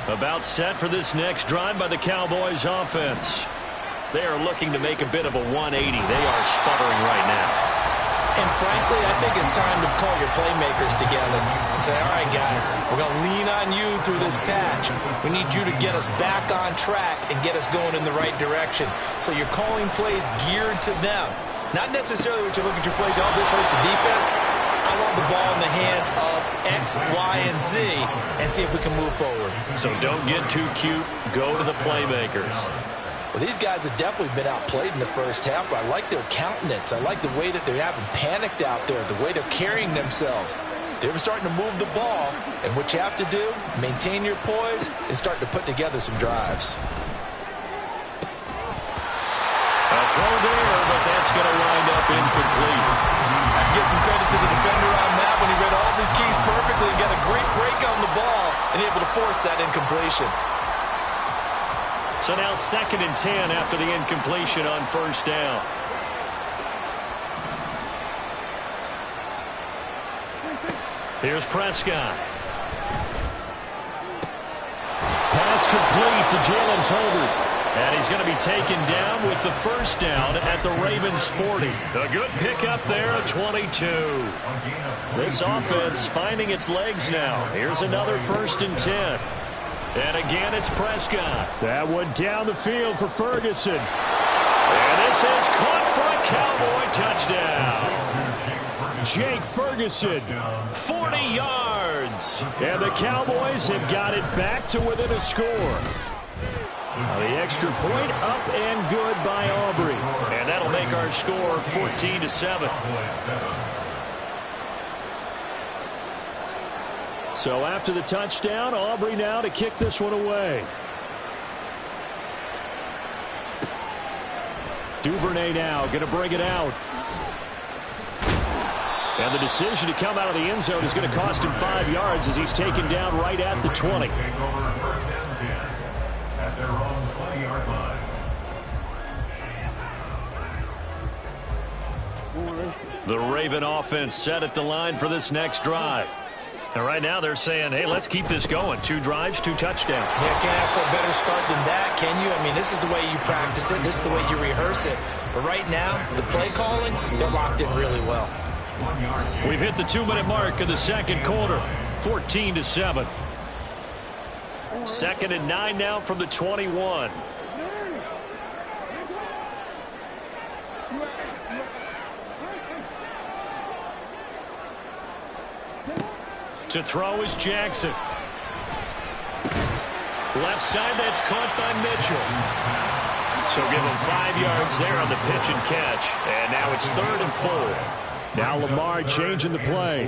S1: About set for this next drive by the Cowboys offense. They are looking to make a bit of a 180. They are sputtering right now.
S4: And frankly, I think it's time to call your playmakers together and say, all right, guys, we're going to lean on you through this patch. We need you to get us back on track and get us going in the right direction. So you're calling plays geared to them. Not necessarily what you look at your plays, oh, this hurts the defense. I want the ball in the hands of X, Y, and Z and see if we can move forward.
S1: So don't get too cute. Go to the playmakers.
S5: Well, these guys have definitely been outplayed in the first half, but I like their countenance. I like the way that they're having panicked out there, the way they're carrying themselves. They're starting to move the ball, and what you have to do, maintain your poise and start to put together some drives.
S1: A throw there, but that's going to wind up incomplete.
S5: I give some credit to the defender on that when he read all of his keys perfectly and got a great break on the ball and able to force that incompletion.
S1: So now 2nd and 10 after the incompletion on first down. Here's Prescott.
S2: Pass complete to Jalen Tolbert.
S1: And he's going to be taken down with the first down at the Ravens' 40. A good pickup there at 22. This offense finding its legs now. Here's another 1st and 10. And again, it's Prescott.
S2: That one down the field for Ferguson.
S1: And this is caught for a Cowboy touchdown.
S2: Jake Ferguson.
S1: 40 yards.
S2: And the Cowboys have got it back to within a score. The extra point up and good by Aubrey.
S1: And that'll make our score 14-7.
S2: So after the touchdown, Aubrey now to kick this one away. Duvernay now going to bring it out. And the decision to come out of the end zone is going to cost him 5 yards as he's taken down right at the 20.
S3: At their own 20-yard line.
S1: The Raven offense set at the line for this next drive. And right now they're saying, hey, let's keep this going. 2 drives, 2 touchdowns.
S4: Yeah, can't ask for a better start than that, can you? I mean, this is the way you practice it. This is the way you rehearse it. But right now, the play calling, they're locked in really well.
S1: We've hit the 2-minute mark of the second quarter. 14-7. 2nd and 9 now from the 21. To throw is Jackson. Left side, that's caught by Mitchell. So give him 5 yards there on the pitch and catch. And now it's 3rd and 4.
S2: Now Lamar changing the play.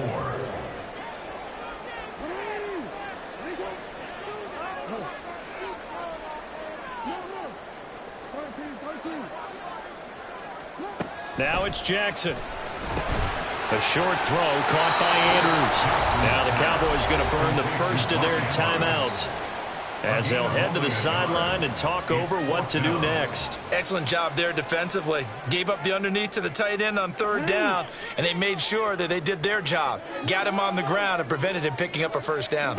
S1: Now it's Jackson. A short throw caught by Andrews. Now the Cowboys going to burn the first of their timeouts as they'll head to the sideline and talk over what to do next.
S5: Excellent job there defensively. Gave up the underneath to the tight end on 3rd down, and they made sure that they did their job. Got him on the ground and prevented him picking up a first down.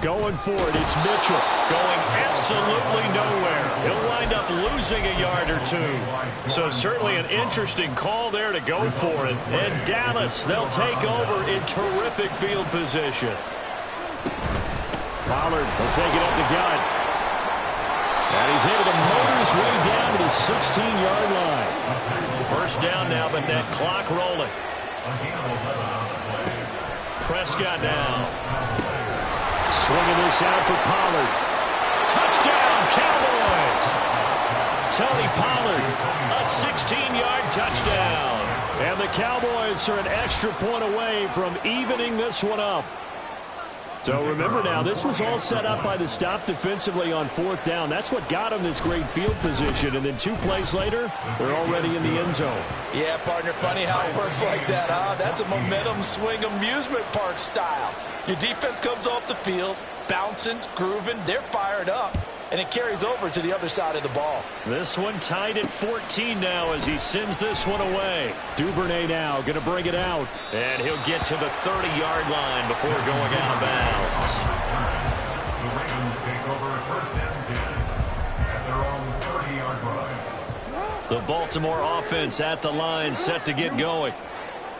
S2: Going for it, it's Mitchell.
S1: Going absolutely nowhere. He'll wind up losing a yard or 2. So certainly an interesting call there to go for it. And Dallas, they'll take over in terrific field position.
S2: Pollard will take it up the gut. And he's able to motor his way down to the 16-yard line.
S1: First down now, but that clock rolling. Prescott now.
S2: Swinging this out for Pollard.
S1: Touchdown, Cowboys! Tony Pollard, a 16-yard touchdown.
S2: And the Cowboys are an extra point away from evening this one up. So remember now, this was all set up by the stop defensively on 4th down. That's what got them this great field position. And then 2 plays later, they're already in the end zone.
S5: Yeah, partner, funny how it works like that, huh? That's a momentum swing amusement park style. Your defense comes off the field, bouncing, grooving, they're fired up, and it carries over to the other side of the ball.
S1: This one tied at 14 now as he sends this one away.
S2: Duvernay now going to bring it out.
S1: And he'll get to the 30-yard line before going out of bounds.
S3: The Ravens take over 1st and 10 at their own 30-yard line.
S1: The Baltimore offense at the line set to get going.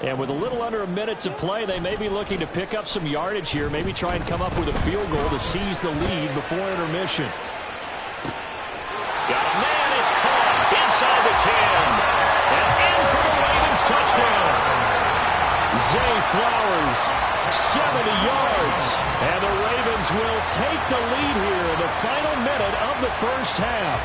S2: And with a little under a minute to play, they may be looking to pick up some yardage here, maybe try and come up with a field goal to seize the lead before intermission.
S1: Got a man, it's caught inside the 10. And in for the Ravens touchdown.
S2: Zay Flowers, 70 yards. And the Ravens will take the lead here in the final minute of the first half.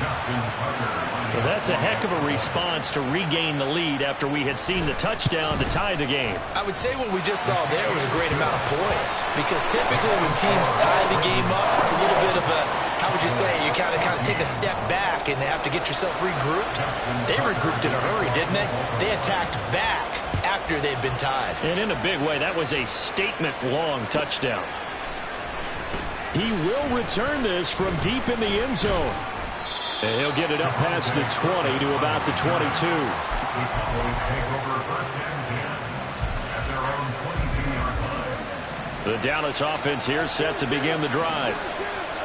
S1: Well, that's a heck of a response to regain the lead after we had seen the touchdown to tie the game.
S4: I would say what we just saw there was a great amount of poise, because typically when teams tie the game up, it's a little bit of a, how would you say, you kind of take a step back and have to get yourself regrouped. They regrouped in a hurry, didn't they? They attacked back after they'd been tied.
S1: And in a big way, that was a statement-long touchdown.
S2: He will return this from deep in the end zone. And he'll get it up past the 20 to about the 22.
S3: The Cowboys take over first and 10 at their own 22-yard line.
S2: The Dallas offense here set to begin the drive.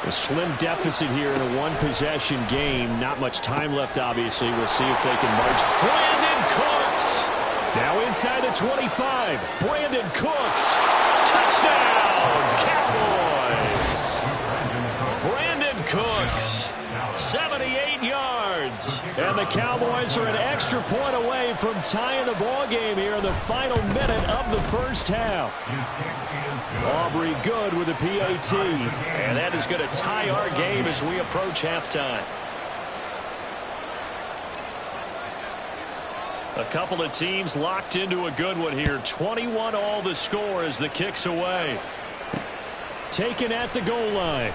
S2: A slim deficit here in a one-possession game. Not much time left, obviously. We'll see if they can march.
S1: Brandon Cooks!
S2: Now inside the 25. Brandon Cooks.
S1: Touchdown, Cowboys! Brandon Cooks. 78 yards.
S2: And the Cowboys are an extra point away from tying the ball game here in the final minute of the first half. Aubrey good with a PAT.
S1: And that is going to tie our game as we approach halftime. A couple of teams locked into a good one here. 21 all the score as the kick's away.
S2: Taken at the goal line.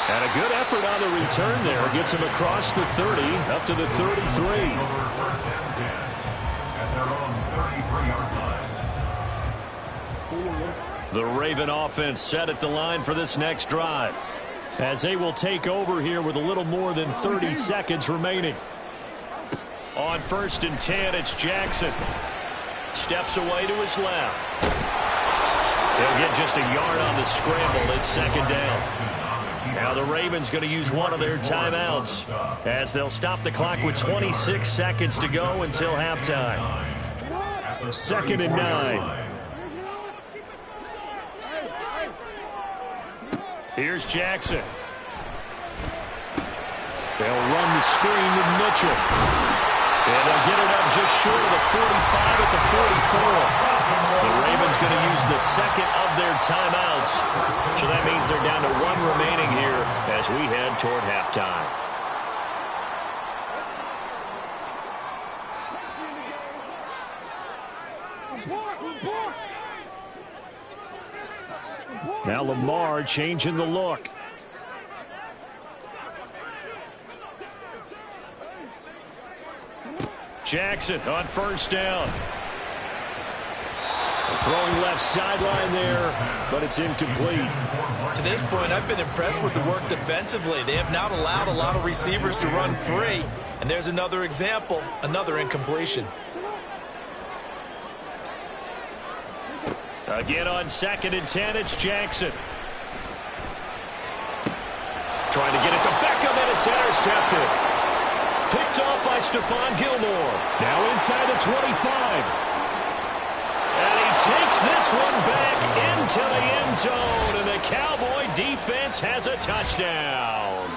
S1: And a good effort on the return there. Gets him across the 30, up to the 33. The Raven offense set at the line for this next drive,
S2: as they will take over here with a little more than 30 seconds remaining.
S1: On first and 10, it's Jackson. Steps away to his left. He'll get just a yard on the scramble. It's second down. Now the Ravens going to use one of their timeouts as they'll stop the clock with 26 seconds to go until halftime.
S2: Second and 9.
S1: Here's Jackson.
S2: They'll run the screen with Mitchell.
S1: And they'll get it up just short of the 45 at the 44. The Ravens going to use the second of their timeouts. So that means they're down to one remaining here as we head toward halftime.
S2: Now Lamar changing the look.
S1: Jackson on first down.
S2: Throwing left sideline there, but it's incomplete.
S4: To this point, I've been impressed with the work defensively. They have not allowed a lot of receivers to run free. And there's another example, another incompletion.
S1: Again on second and 10, it's Jackson. Trying to get it to Beckham, and it's intercepted. Picked off by Stephon Gilmore.
S2: Now inside the 25.
S1: And he takes this one back into the end zone, and the Cowboy defense has a touchdown.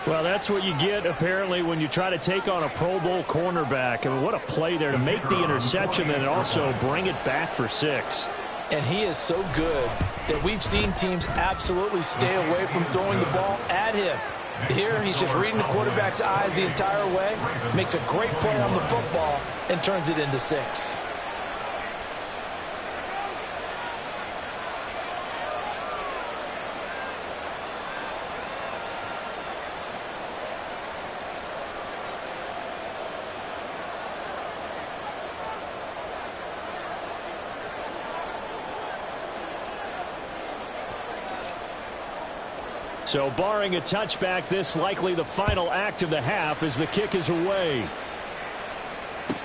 S2: Well, that's what you get, apparently, when you try to take on a Pro Bowl cornerback. I mean, what a play there to make the interception and also bring it back for 6.
S4: And he is so good that we've seen teams absolutely stay away from throwing the ball at him. Here, he's just reading the quarterback's eyes the entire way, makes a great play on the football, and turns it into 6.
S2: So barring a touchback, this likely the final act of the half as the kick is away.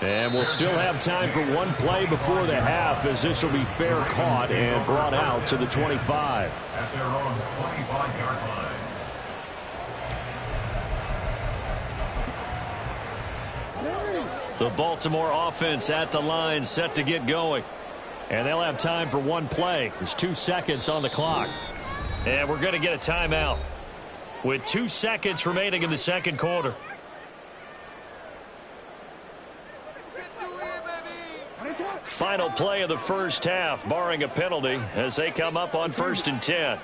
S2: And we'll still have time for one play before the half as this will be fair caught and brought out to the 25.
S3: At their own 25-yard line.
S1: The Baltimore offense at the line set to get going.
S2: And they'll have time for one play. There's 2 seconds on the clock.
S1: And we're going to get a timeout with 2 seconds remaining in the second quarter. Final play of the first half, barring a penalty, as they come up on first and 10.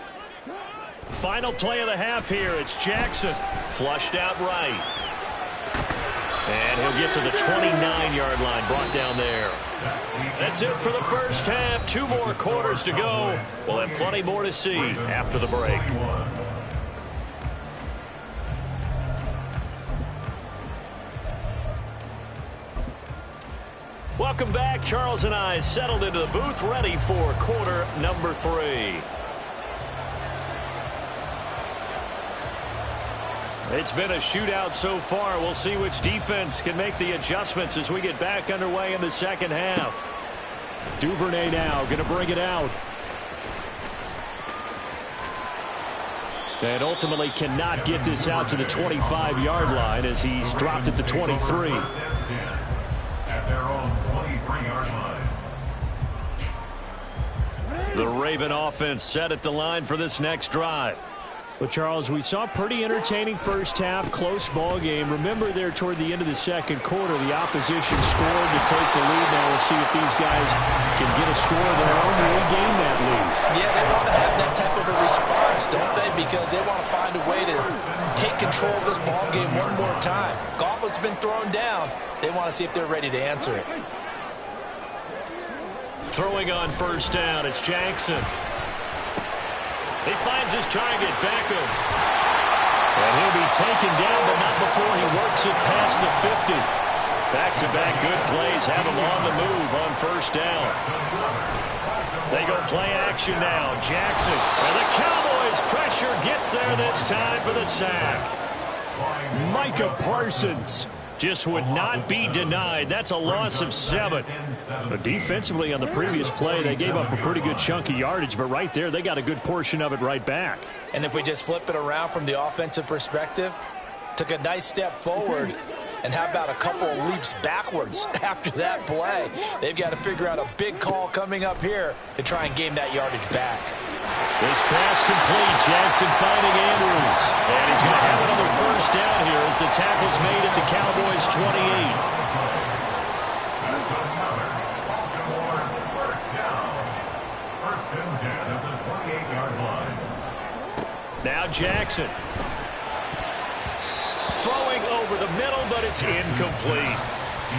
S1: Final play of the half here. It's Jackson. Flushed out right. And he'll get to the 29-yard line, brought down there. That's it for the first half. 2 more quarters to go. We'll have plenty more to see after the break. Welcome back. Charles and I settled into the booth, ready for quarter number 3. It's been a shootout so far. We'll see which defense can make the adjustments as we get back underway in the second half.
S2: Duvernay now going to bring it out. And ultimately cannot get this out to the 25-yard line as he's dropped at the 23.
S3: At their own 23-yard line.
S1: The Raven offense set at the line for this next drive.
S2: Well, Charles, we saw a pretty entertaining first half, close ball game. Remember there toward the end of the second quarter, the opposition scored to take the lead. Now we'll see if these guys can get a score of their own to regain that lead.
S5: Yeah, they want to have that type of a response, don't they? Because they want to find a way to take control of this ball game one more time. Gauntlet's been thrown down. They want to see if they're ready to answer it.
S1: Throwing on first down, it's Jackson. He finds his target, Beckham. And he'll be taken down, but not before he works it past the 50. Back-to-back good plays have him on the move on first down. They go play action now. Jackson. And the Cowboys pressure gets there this time for the sack.
S2: Micah Parsons
S1: just would not be denied. That's a loss of 7.
S2: But defensively on the previous play, they gave up a pretty good chunk of yardage, but right there, they got a good portion of it right back.
S5: And if we just flip it around from the offensive perspective, took a nice step forward, and how about a couple of leaps backwards after that play? They've got to figure out a big call coming up here to try and gain that yardage back.
S1: This pass complete. Jackson finding Andrews. And he's going to have another first down here as the tackle's made at the Cowboys' 28.
S3: That's another Baltimore first down. First and 10 at the 28-yard line.
S1: Now Jackson. Throwing over the middle, but it's incomplete.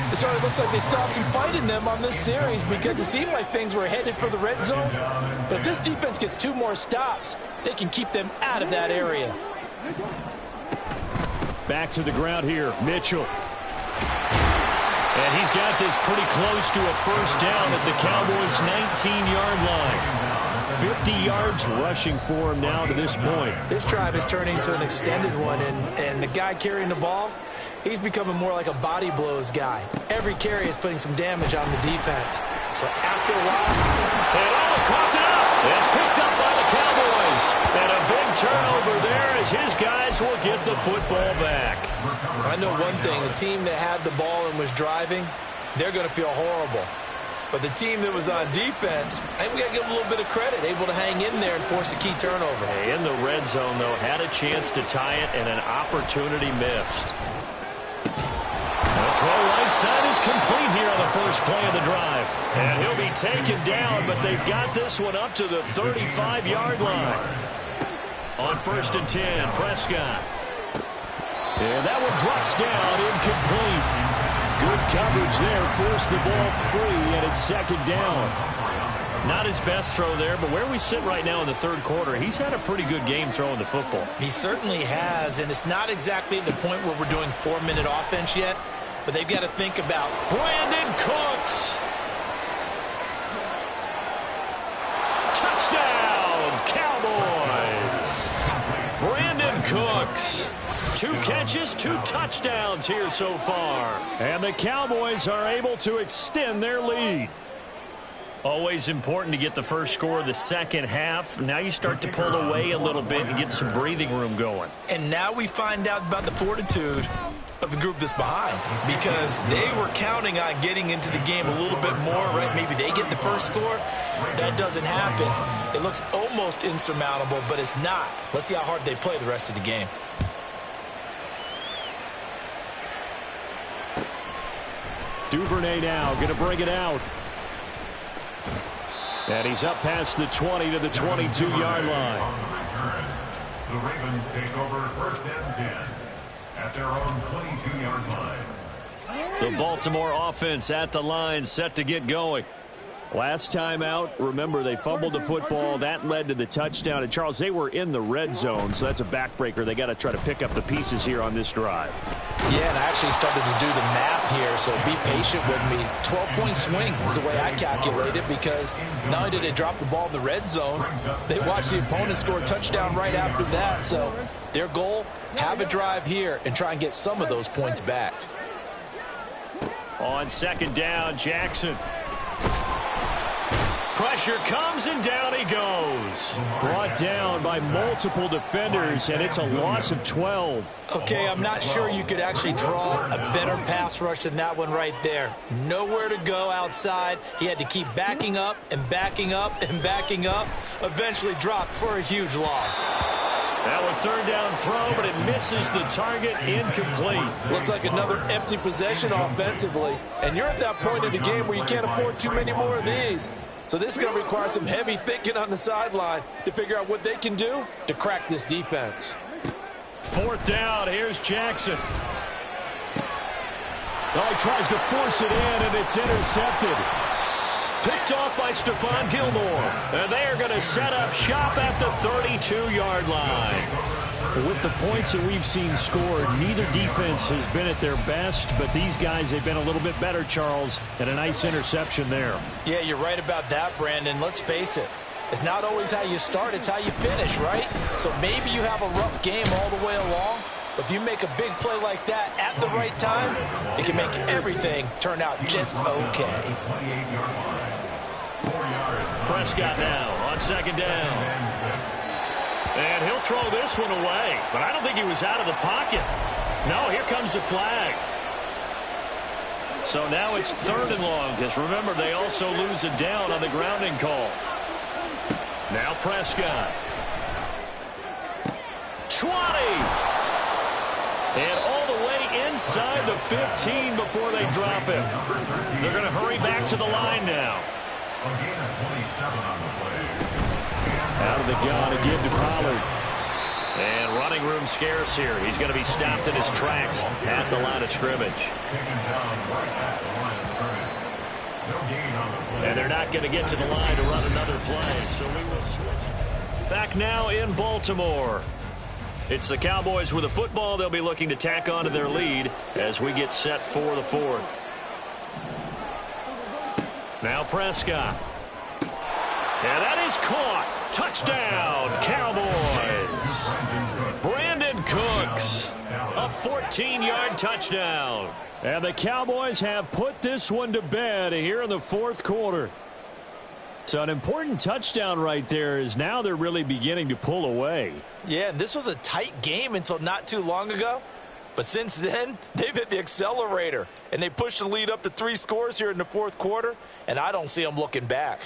S5: It sort of looks like they stopped some fight in them on this series because it seemed like things were headed for the red zone. But if this defense gets 2 more stops, they can keep them out of that area.
S2: Back to the ground here, Mitchell.
S1: And he's got this pretty close to a first down at the Cowboys' 19-yard line.
S2: 50 yards rushing for him now to this point.
S5: This drive is turning into an extended one, and the guy carrying the ball, he's becoming more like a body blows guy. Every carry is putting some damage on the defense. So after a while...
S1: And coughed it up. It's picked up by the Cowboys. And a big turnover there as his guys will get the football back.
S5: I know one thing. The team that had the ball and was driving, they're going to feel horrible. But the team that was on defense, I think we got to give them a little bit of credit, able to hang in there and force a key turnover.
S1: In the red zone, though, had a chance to tie it and an opportunity missed. The throw right side is complete here on the first play of the drive. And he'll be taken down, but they've got this one up to the 35-yard line. On first and 10, Prescott. And that one drops down, incomplete. Good coverage there, forced the ball free, and it's second down. Not his best throw there, but where we sit right now in the third quarter, he's had a pretty good game throwing the football.
S5: He certainly has, and it's not exactly the point where we're doing 4-minute offense yet, but they've got to think about
S1: Brandon Cooks. Touchdown, Cowboys. Brandon Cooks. 2 catches, 2 touchdowns here so far.
S2: And the Cowboys are able to extend their lead.
S1: Always important to get the first score of the second half. Now you start to pull away a little bit and get some breathing room going.
S5: And now we find out about the fortitude of the group that's behind, because they were counting on getting into the game a little bit more, right? Maybe they get the first score. That doesn't happen. It looks almost insurmountable, but it's not. Let's see how hard they play the rest of the game.
S2: Duvernay now going to bring it out. And he's up past the 20 to the 22-yard line.
S3: The Ravens take over first and 10 at their own 22-yard line.
S1: The Baltimore offense at the line, set to get going.
S2: Last time out, remember, they fumbled the football. That led to the touchdown. And, Charles, they were in the red zone, so that's a backbreaker. They got to try to pick up the pieces here on this drive.
S5: Yeah, and I actually started to do the math here, so be patient with me. 12-point swing is the way I calculate it, because not only did they drop the ball in the red zone, they watched the opponent score a touchdown right after that. So their goal, have a drive here and try and get some of those points back.
S1: On second down, Jackson. Pressure comes, and down he goes.
S2: Brought down by multiple defenders, and it's a loss of 12.
S4: Okay, I'm not sure you could actually draw a better pass rush than that one right there. Nowhere to go outside. He had to keep backing up and backing up and backing up. Eventually dropped for a huge loss.
S1: Now a third down throw, but it misses the target, incomplete.
S5: Looks like another empty possession offensively. And you're at that point in the game where you can't afford too many more of these. So this is going to require some heavy thinking on the sideline to figure out what they can do to crack this defense.
S1: Fourth down, here's Jackson.
S2: Oh, he tries to force it in, and it's intercepted.
S1: Picked off by Stephon Gilmore. And they are going to set up shop at the 32-yard line.
S2: With the points that we've seen scored, neither defense has been at their best, but these guys, they've been a little bit better, Charles, and a nice interception there.
S4: Yeah, you're right about that, Brandon. Let's face it. It's not always how you start, it's how you finish, right? So maybe you have a rough game all the way along, but if you make a big play like that at the right time, it can make everything turn out just okay.
S1: Prescott now on second down. And he'll throw this one away, but I don't think he was out of the pocket. No, here comes the flag. So now it's third and long, because remember, they also lose a down on the grounding call. Now Prescott. 20. And all the way inside the 15 before they drop him. They're going to hurry back to the line now.
S3: A gain of 27 on the play.
S2: Out of the gun again to Pollard.
S1: And running room scarce here. He's going to be stopped in his tracks at the line of scrimmage. And they're not going to get to the line to run another play, so we will switch. Back now in Baltimore. It's the Cowboys with the football. They'll be looking to tack on to their lead as we get set for the fourth. Now Prescott. And that is caught. Touchdown, Cowboys. Brandon Cooks, a 14-yard touchdown.
S2: And the Cowboys have put this one to bed here in the fourth quarter. So an important touchdown right there, is now they're really beginning to pull away.
S4: Yeah, and this was a tight game until not too long ago. But since then, they've hit the accelerator, and they pushed the lead up to 3 scores here in the fourth quarter, and I don't see them looking back.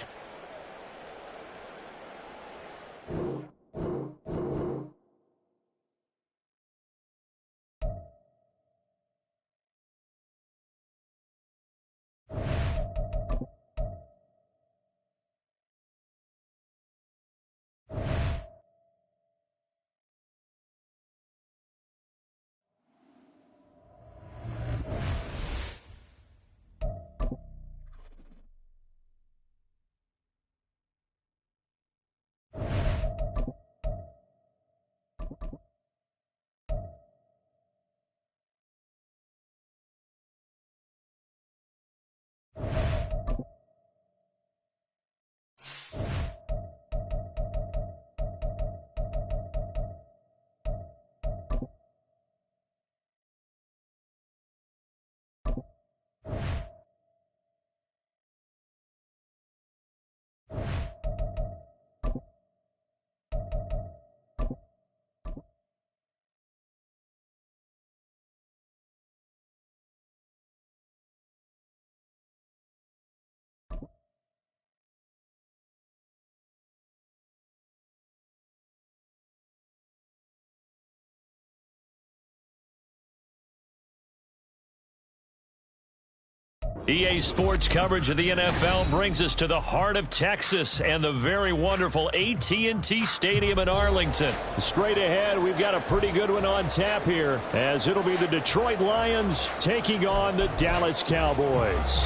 S1: EA Sports coverage of the NFL brings us to the heart of Texas and the very wonderful AT&T Stadium in Arlington.
S2: Straight ahead, we've got a pretty good one on tap here, as it'll be the Detroit Lions taking on the Dallas Cowboys.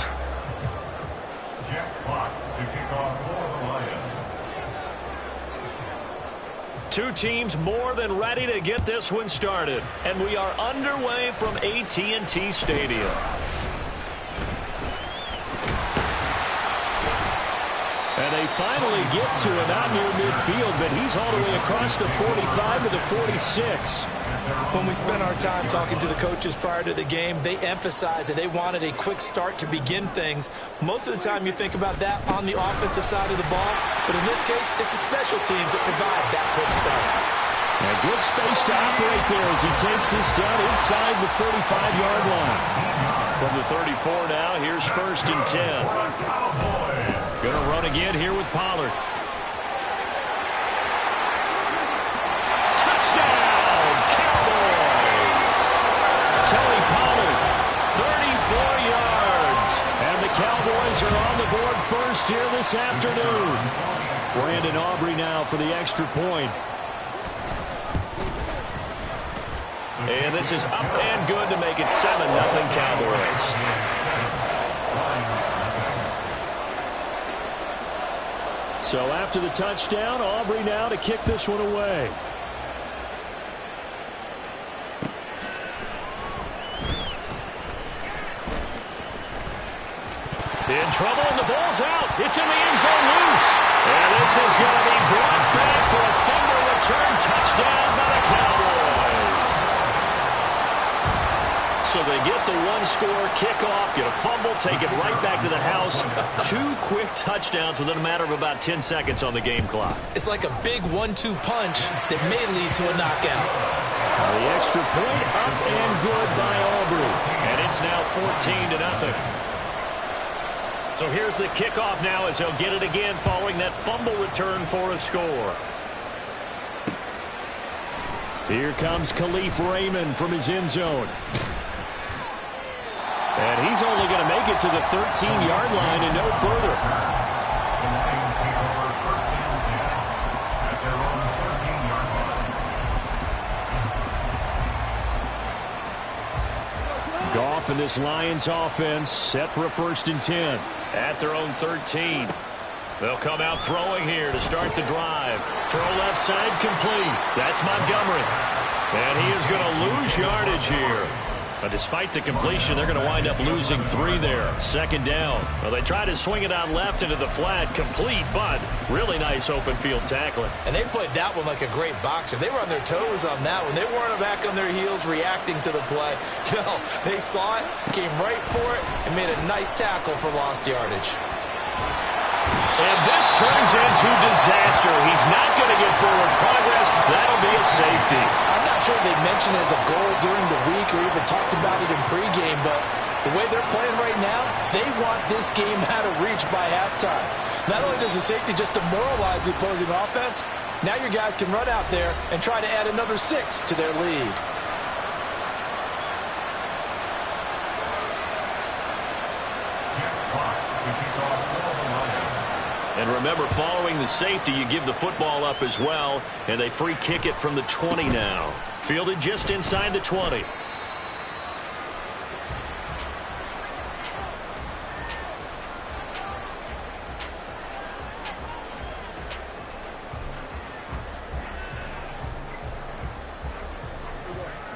S3: Jack Fox to kick off for the Lions.
S1: Two teams more than ready to get this one started, and we are underway from AT&T Stadium.
S2: And they finally get to him out near midfield, but he's all the way across the 45 to the 46.
S4: When we spent our time talking to the coaches prior to the game, they emphasized that they wanted a quick start to begin things. Most of the time you think about that on the offensive side of the ball, but in this case, it's the special teams that provide that quick start.
S2: And good space to operate there as he takes this down inside the 35-yard line.
S1: From the 34 now, here's 1st and 10. Going to run again here with Pollard. Touchdown, Cowboys! Tony Pollard, 34 yards.
S2: And the Cowboys are on the board first here this afternoon. Brandon Aubrey now for the extra point.
S1: And this is up and good to make it 7-0 Cowboys.
S2: So after the touchdown, Aubrey now to kick this one away.
S1: In trouble, and the ball's out. It's in the end zone loose. And this is going to be brought back for a fumble return touchdown by the Cowboys. So they get the one-score kickoff, get a fumble, take it right back to the house. 2 quick touchdowns within a matter of about 10 seconds on the game clock.
S4: It's like a big 1-2 punch that may lead to a knockout.
S2: The extra point up and good by Aubrey.
S1: And it's now 14-0. So here's the kickoff now as he'll get it again following that fumble return for a score.
S2: Here comes Khalif Raymond from his end zone. And he's only going to make it to the 13-yard line and no further. Goff and this Lions offense set for a 1st and 10.
S1: At their own 13. They'll come out throwing here to start the drive. Throw left side complete. That's Montgomery. And he is going to lose yardage here. But despite the completion, they're going to wind up losing 3 there. 2nd down. Well, they try to swing it out left into the flat. Complete, but really nice open field tackling.
S4: And they played that one like a great boxer. They were on their toes on that one. They weren't back on their heels reacting to the play. No, they saw it, came right for it, and made a nice tackle for lost yardage.
S1: And this turns into disaster. He's not going to get forward progress. That'll be a safety.
S4: I'm not sure they mentioned it as a goal during the week or even talked about it in pregame, but the way they're playing right now, they want this game out of reach by halftime. Not only does the safety just demoralize the opposing offense, now your guys can run out there and try to add another 6 to their lead.
S1: And remember, following the safety, you give the football up as well, and they free kick it from the 20 now. Fielded just inside the 20.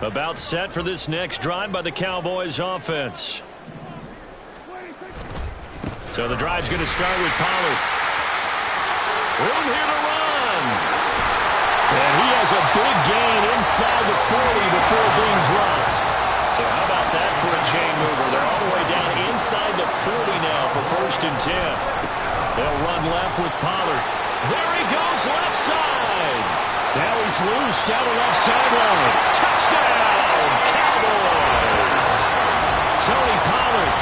S1: About set for this next drive by the Cowboys offense. So the drive's going to start with Pollard. Room here to run.
S2: And he has a big gain inside the 40 before being dropped.
S1: So how about that for a chain mover? They're all the way down inside the 40 now for 1st and 10. They'll run left with Pollard. There he goes, left side.
S2: Now he's loose down the left sideline.
S1: Touchdown, Cowboys. Tony Pollard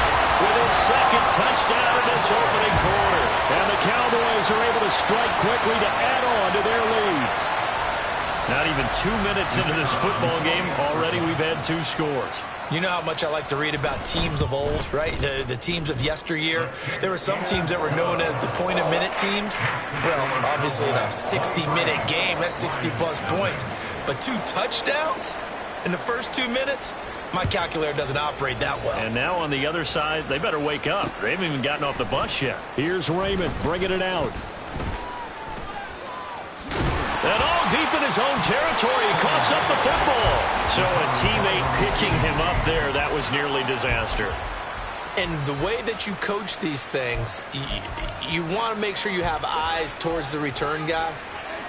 S1: with his 2nd touchdown in this opening quarter.
S2: And the Cowboys are able to strike quickly to add on to their lead.
S1: Not even 2 minutes into this football game, already we've had 2 scores.
S4: You know how much I like to read about teams of old, right? The teams of yesteryear. There were some teams that were known as the point-a-minute teams. Well, obviously in a 60-minute game, that's 60-plus points. But 2 touchdowns in the first 2 minutes? My calculator doesn't operate that well.
S1: And now on the other side, they better wake up. They haven't even gotten off the bus yet.
S2: Here's Raymond bringing it out.
S1: And all deep in his own territory, he coughs up the football. So a teammate picking him up there, that was nearly disaster.
S4: And the way that you coach these things, you want to make sure you have eyes towards the return guy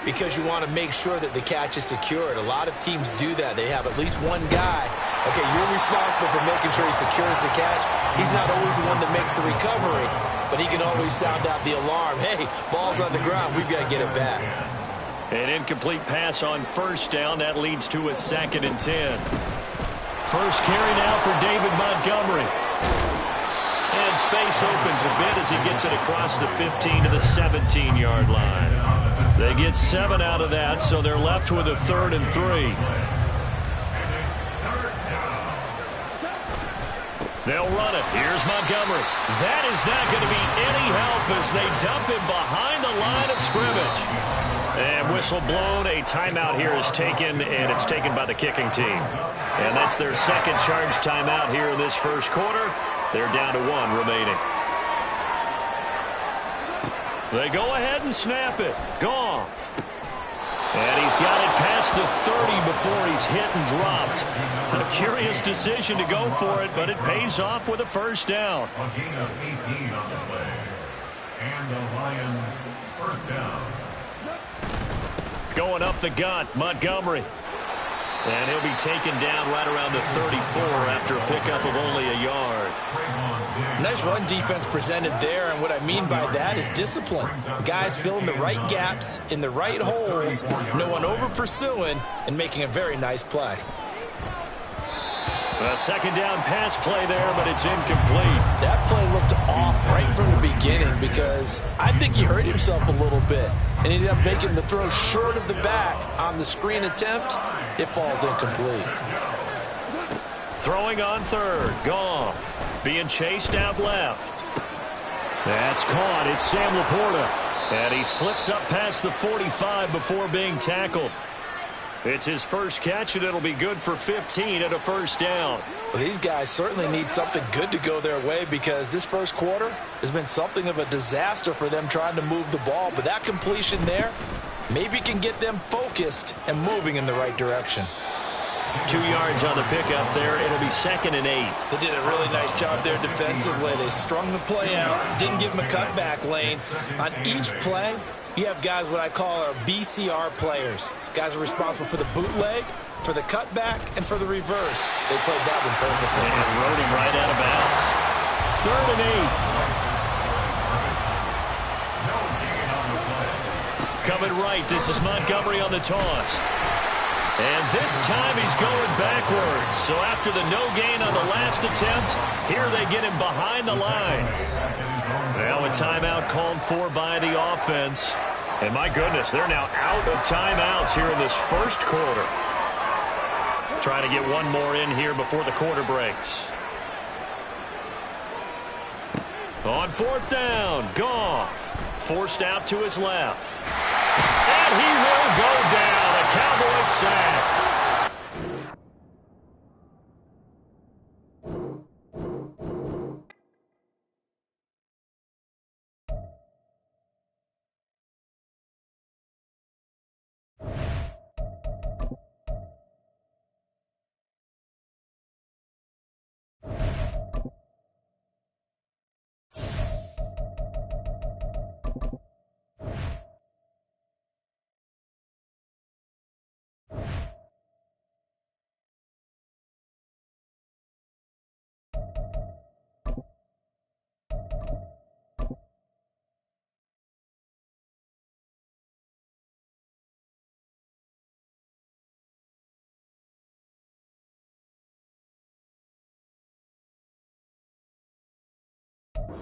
S4: because you want to make sure that the catch is secured. A lot of teams do that. They have at least one guy. Okay, you're responsible for making sure he secures the catch. He's not always the one that makes the recovery, but he can always sound out the alarm. Hey, ball's on the ground. We've got to get it back.
S1: An incomplete pass on first down. That leads to a 2nd and 10. First carry now for David Montgomery. And space opens a bit as he gets it across the 15 to the 17-yard line. They get 7 out of that, so they're left with a 3rd and 3. They'll run it. Here's Montgomery. That is not going to be any help as they dump him behind the line of scrimmage. And whistle blown. A timeout here is taken, and it's taken by the kicking team. And that's their 2nd charge timeout here in this first quarter. They're down to 1 remaining. They go ahead and snap it. Goff. And he's got it past the 30 before he's hit and dropped. A curious decision to go for it, but it pays off with a first down.
S3: A gain of 18 on the play. And the Lions first down.
S1: Going up the gut, Montgomery. And he'll be taken down right around the 34 after a pickup of only a yard.
S4: Nice run defense presented there, and what I mean by that is discipline. Guys filling the right gaps in the right holes, no one over-pursuing, and making a very nice play.
S1: A 2nd down pass play there, but it's incomplete.
S5: That play looked off right from the beginning because I think he hurt himself a little bit and he ended up making the throw short of the back on the screen attempt. It falls incomplete.
S1: Throwing on 3rd. Goff being chased out left. That's caught. It's Sam Laporta. And he slips up past the 45 before being tackled. It's his first catch, and it'll be good for 15 and a first down.
S5: Well, these guys certainly need something good to go their way because this first quarter has been something of a disaster for them trying to move the ball. But that completion there maybe can get them focused and moving in the right direction.
S1: 2 yards on the pickup there. It'll be 2nd and 8.
S4: They did a really nice job there defensively. They strung the play out, didn't give him a cutback lane. On each play, you have guys what I call our BCR players. Guys are responsible for the bootleg, for the cutback, and for the reverse. They played that one perfectly.
S1: And rode him right out of bounds.
S2: 3rd and
S1: 8. Coming right, this is Montgomery on the toss. And this time he's going backwards. So after the no gain on the last attempt, here they get him behind the line. Now a timeout called for by the offense. And my goodness, they're now out of timeouts here in this first quarter. Trying to get one more in here before the quarter breaks. On 4th down, Goff forced out to his left. And he will go down. A Cowboys sack.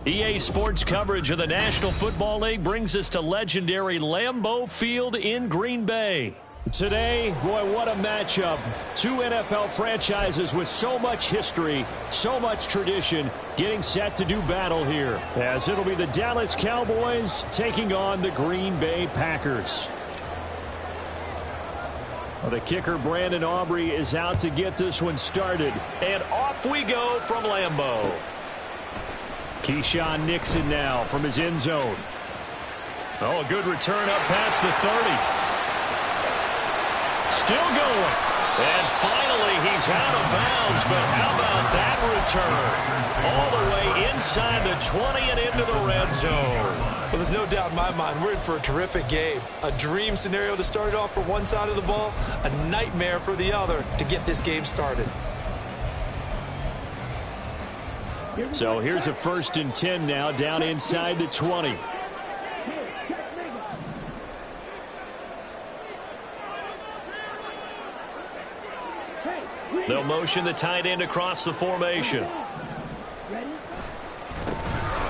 S1: EA Sports coverage of the National Football League brings us to legendary Lambeau Field in Green Bay.
S2: Today, boy, what a matchup. Two NFL franchises with so much history, so much tradition, getting set to do battle here, as it'll be the Dallas Cowboys taking on the Green Bay Packers. Well, the kicker, Brandon Aubrey, is out to get this one started.
S1: And off we go from Lambeau.
S2: Keyshawn Nixon now from his end zone.
S1: Oh, a good return up past the 30. Still going. And finally, he's out of bounds. But how about that return? All the way inside the 20 and into the red zone.
S4: Well, there's no doubt in my mind we're in for a terrific game. A dream scenario to start it off for one side of the ball, a nightmare for the other to get this game started.
S2: So here's a 1st and 10 now, down inside the 20.
S1: They'll motion the tight end across the formation.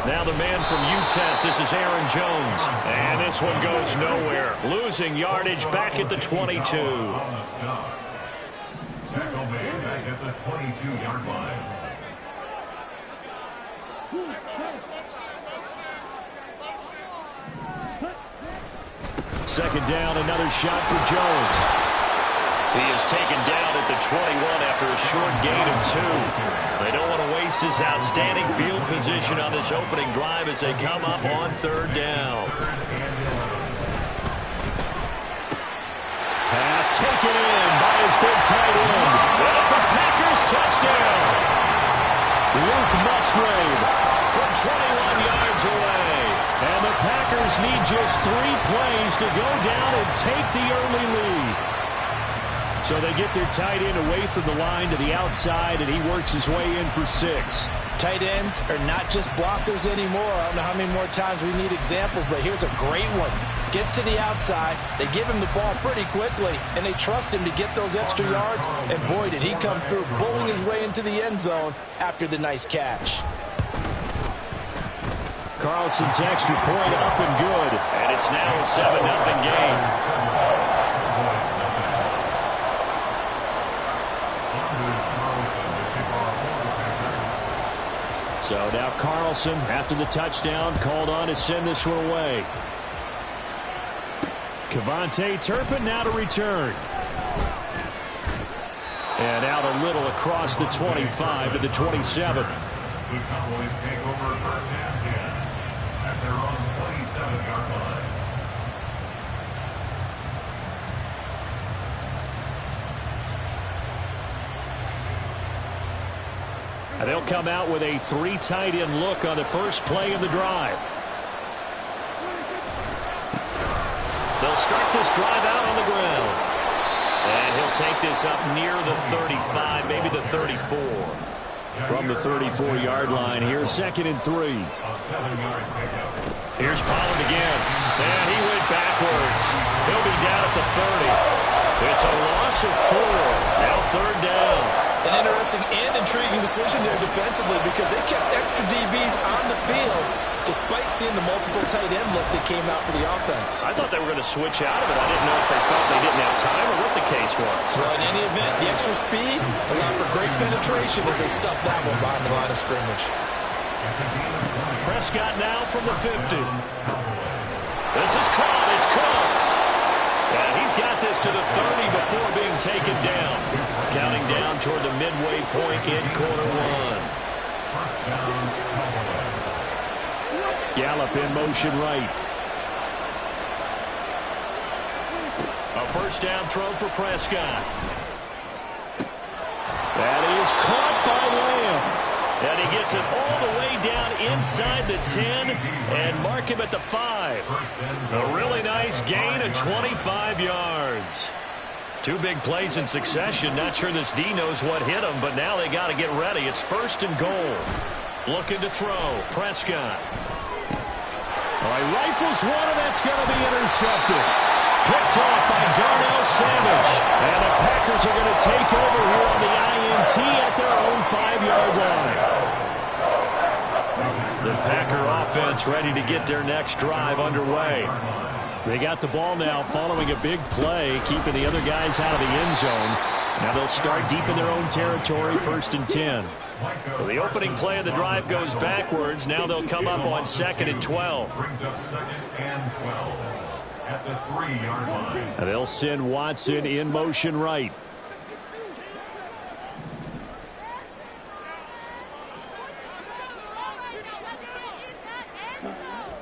S1: Now the man from UTEP, this is Aaron Jones. And this one goes nowhere. Losing yardage back at the 22.
S3: Tackle made back at the 22-yard line.
S2: Second down, another shot for Jones.
S1: He is taken down at the 21 after a short gain of 2. They don't want to waste his outstanding field position on this opening drive as they come up on 3rd down.
S2: Pass taken in by his big tight end.
S1: That's a Packers touchdown.
S2: Luke Musgrave
S1: from 21 yards away.
S2: And the Packers need just 3 plays to go down and take the early lead. So they get their tight end away from the line to the outside, and he works his way in for 6.
S4: Tight ends are not just blockers anymore. I don't know how many more times we need examples, but here's a great one. Gets to the outside, they give him the ball pretty quickly, and they trust him to get those extra yards, and boy, did he come through, bowling his way into the end zone after the nice catch.
S2: Carlson's extra point up and good.
S1: And it's now a 7-0 game.
S2: So now Carlson, after the touchdown, called on to send this one away. Kevontae Turpin now to return. And out a little across the 25 to the 27.
S3: The Cowboys take over 1st and 10 at their own 27-yard line.
S2: And they'll come out with a 3 tight end look on the first play of the drive.
S1: They'll start this drive out on the ground. And he'll take this up near the 35, maybe the 34.
S2: From the 34-yard line, here's 2nd and 3.
S3: A 7-yard pickup.
S1: Here's Pollard again. And he went backwards. He'll be down at the 30. It's a loss of 4. Now 3rd down.
S4: An interesting and intriguing decision there defensively because they kept extra DBs on the field despite seeing the multiple tight end look that came out for the offense.
S1: I thought they were going to switch out of it. I didn't know if they felt they didn't have time or what the case was.
S4: Well, in any event, the extra speed allowed for great penetration as they stuffed that one behind the line of scrimmage.
S1: Prescott now from the 50. This is caught. It's Cooks. And he's got this to the 30 before being taken down. Counting down toward the midway point in quarter 1.
S2: Gallup in motion right.
S1: A 1st down throw for Prescott.
S2: That is caught by Lamb.
S1: And he gets it all the way down inside the 10 and mark him at the 5. A really nice gain of 25 yards. 2 big plays in succession. Not sure this D knows what hit him, but now they got to get ready. It's 1st and goal. Looking to throw. Prescott.
S2: All right, rifles one, and that's going to be intercepted. Picked off by Darnell Savage. And the Packers are going to take over here on the INT at their own 5-yard line.
S1: The Packer offense ready to get their next drive underway.
S2: They got the ball now following a big play, keeping the other guys out of the end zone. Now they'll start deep in their own territory, 1st and 10.
S1: So the opening play of the drive goes backwards. Now they'll come up on 2nd and 12.
S3: Brings up 2nd and 12 at the 3-yard line.
S2: And they'll send Watson in motion right.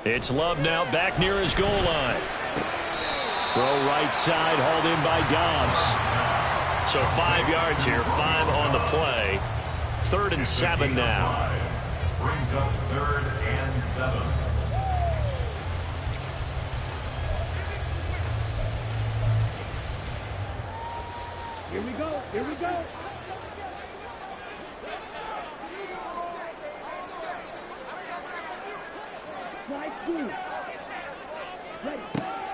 S1: It's Love now back near his goal line.
S2: Throw right side, hauled in by Dobbs.
S1: So 5 yards here, 5 on the play. 3rd and 7 now.
S3: Brings up 3rd and 7.
S6: Here we go. Here we go.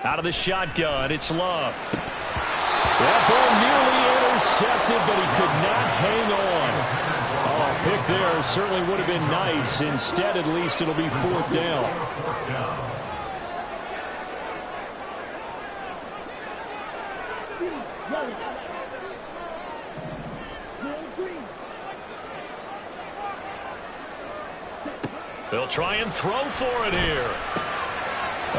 S1: Out of the shotgun, it's Love.
S2: That ball nearly intercepted, but he could not hang on. Oh, a pick there certainly would have been nice. Instead, at least, it'll be 4th down.
S1: They'll try and throw for it here.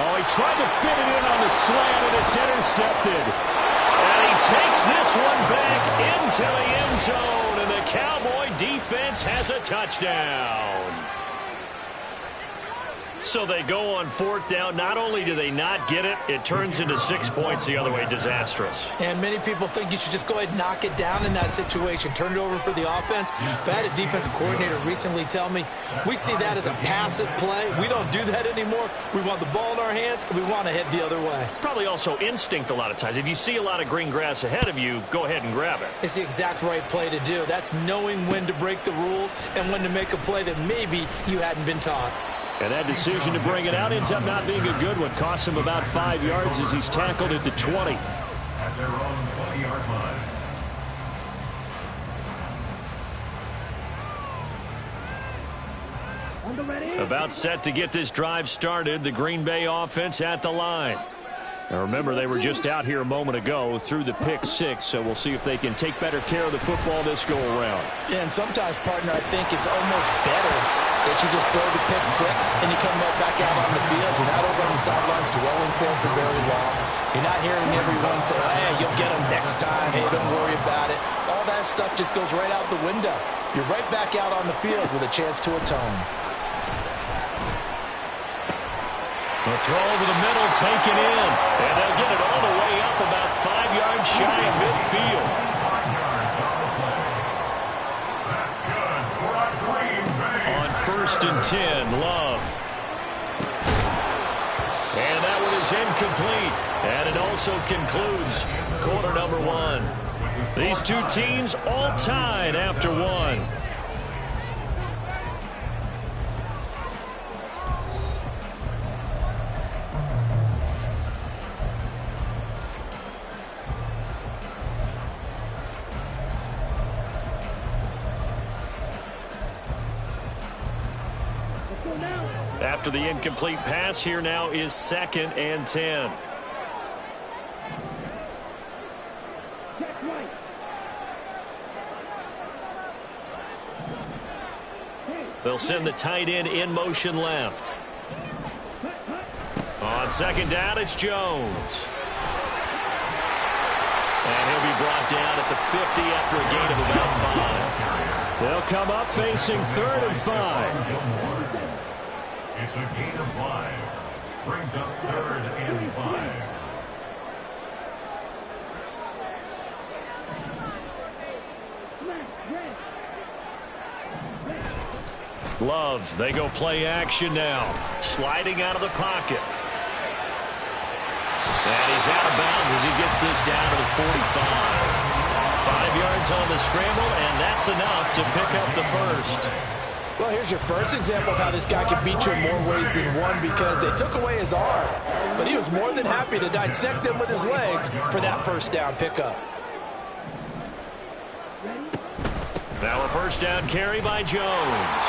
S2: Oh, he tried to fit it in on the slant, and it's intercepted.
S1: And he takes this one back into the end zone, and the Cowboy defense has a touchdown. So they go on 4th down. Not only do they not get it, it turns into 6 points the other way. Disastrous.
S4: And many people think you should just go ahead and knock it down in that situation. Turn it over for the offense. But I had a defensive coordinator recently tell me, we see that as a passive play. We don't do that anymore. We want the ball in our hands, and we want to head the other way.
S1: It's probably also instinct a lot of times. If you see a lot of green grass ahead of you, go ahead and grab it.
S4: It's the exact right play to do. That's knowing when to break the rules and when to make a play that maybe you hadn't been taught.
S2: And that decision to bring it out ends up not being a good one. Costs him about 5 yards as he's tackled at the 20.
S3: At their own 20-yard line.
S1: About set to get this drive started. The Green Bay offense at the line.
S2: Now remember, they were just out here a moment ago through the pick 6, so we'll see if they can take better care of the football this go around.
S5: Yeah, and sometimes, partner, I think it's almost better that you just throw the pick 6 and you come right back out on the field. You're not over on the sidelines dwelling for very long. You're not hearing everyone say, hey, you'll get them next time. Hey, don't worry about it. All that stuff just goes right out the window. You're right back out on the field with a chance to atone.
S1: The throw over the middle, taken in. And they'll get it all the way up about 5 yards shy of midfield.
S3: 5 yards on the play. That's good for a Green Bay.
S1: On 1st and 10, Love. And that one is incomplete. And it also concludes quarter number 1. These two teams all tied after 1. After the incomplete pass, here now is 2nd and 10. They'll send the tight end in motion left. On 2nd down, it's Jones. And he'll be brought down at the 50 after a gain of about 5.
S2: They'll come up facing 3rd and 5.
S3: It's a gain of 5. Brings up 3rd and 5.
S1: Love, they go play action now. Sliding out of the pocket. And he's out of bounds as he gets this down to the 45. 5 yards on the scramble, and that's enough to pick up the first.
S5: Well, here's your first example of how this guy can beat you in more ways than one, because they took away his arm. But he was more than happy to dissect them with his legs for that 1st down pickup.
S1: Now a 1st down carry by Jones.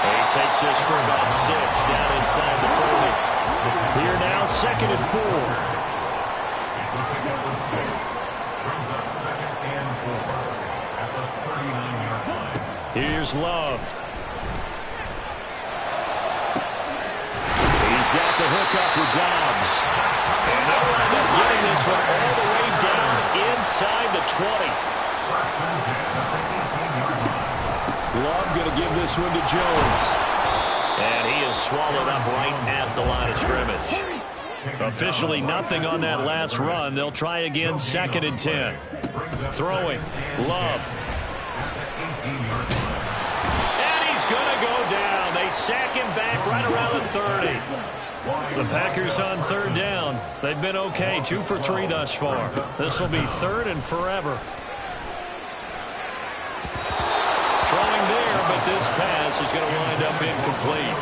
S1: He takes this for about 6 down inside the 40.
S2: Here now, 2nd and 4.
S3: It's a pickup of 6. Brings up 2nd and 4 at the 39-yard line.
S2: Here's Love. He's got the hookup with Dobbs.
S1: And they'll wind up getting this one all the way down inside the 20.
S2: Love going to give this one to Jones.
S1: And he is swallowed up right at the line of scrimmage. Officially nothing on that last run. They'll try again, 2nd and 10. Throwing, Love. And he's going to go down. They sack him back right around the 30.
S2: The Packers on 3rd down. They've been okay, 2 for 3 thus far. This will be 3rd and forever.
S1: Throwing there, but this pass is going to wind up incomplete.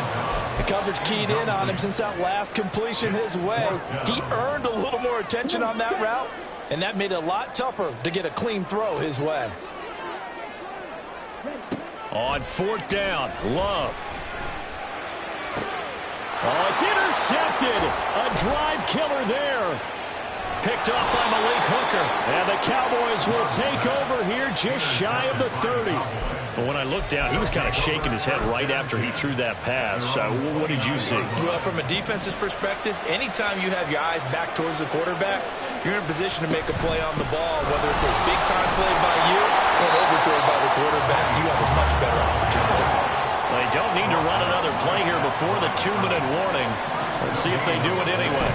S5: The coverage keyed in on him since that last completion his way. He earned a little more attention on that route, and that made it a lot tougher to get a clean throw his way.
S2: On 4th down, Love. Oh, it's intercepted. A drive killer there. Picked up by Malik Hooker. And the Cowboys will take over here just shy of the 30.
S1: Well, when I looked down, he was kind of shaking his head right after he threw that pass. What did you see?
S4: Well, from a defense's perspective, anytime you have your eyes back towards the quarterback, you're in a position to make a play on the ball, whether it's a big-time play by you or an overthrow by the quarterback. You have a much better opportunity.
S1: They don't need to run another play here before the 2-minute warning. Let's see if they do it anyway.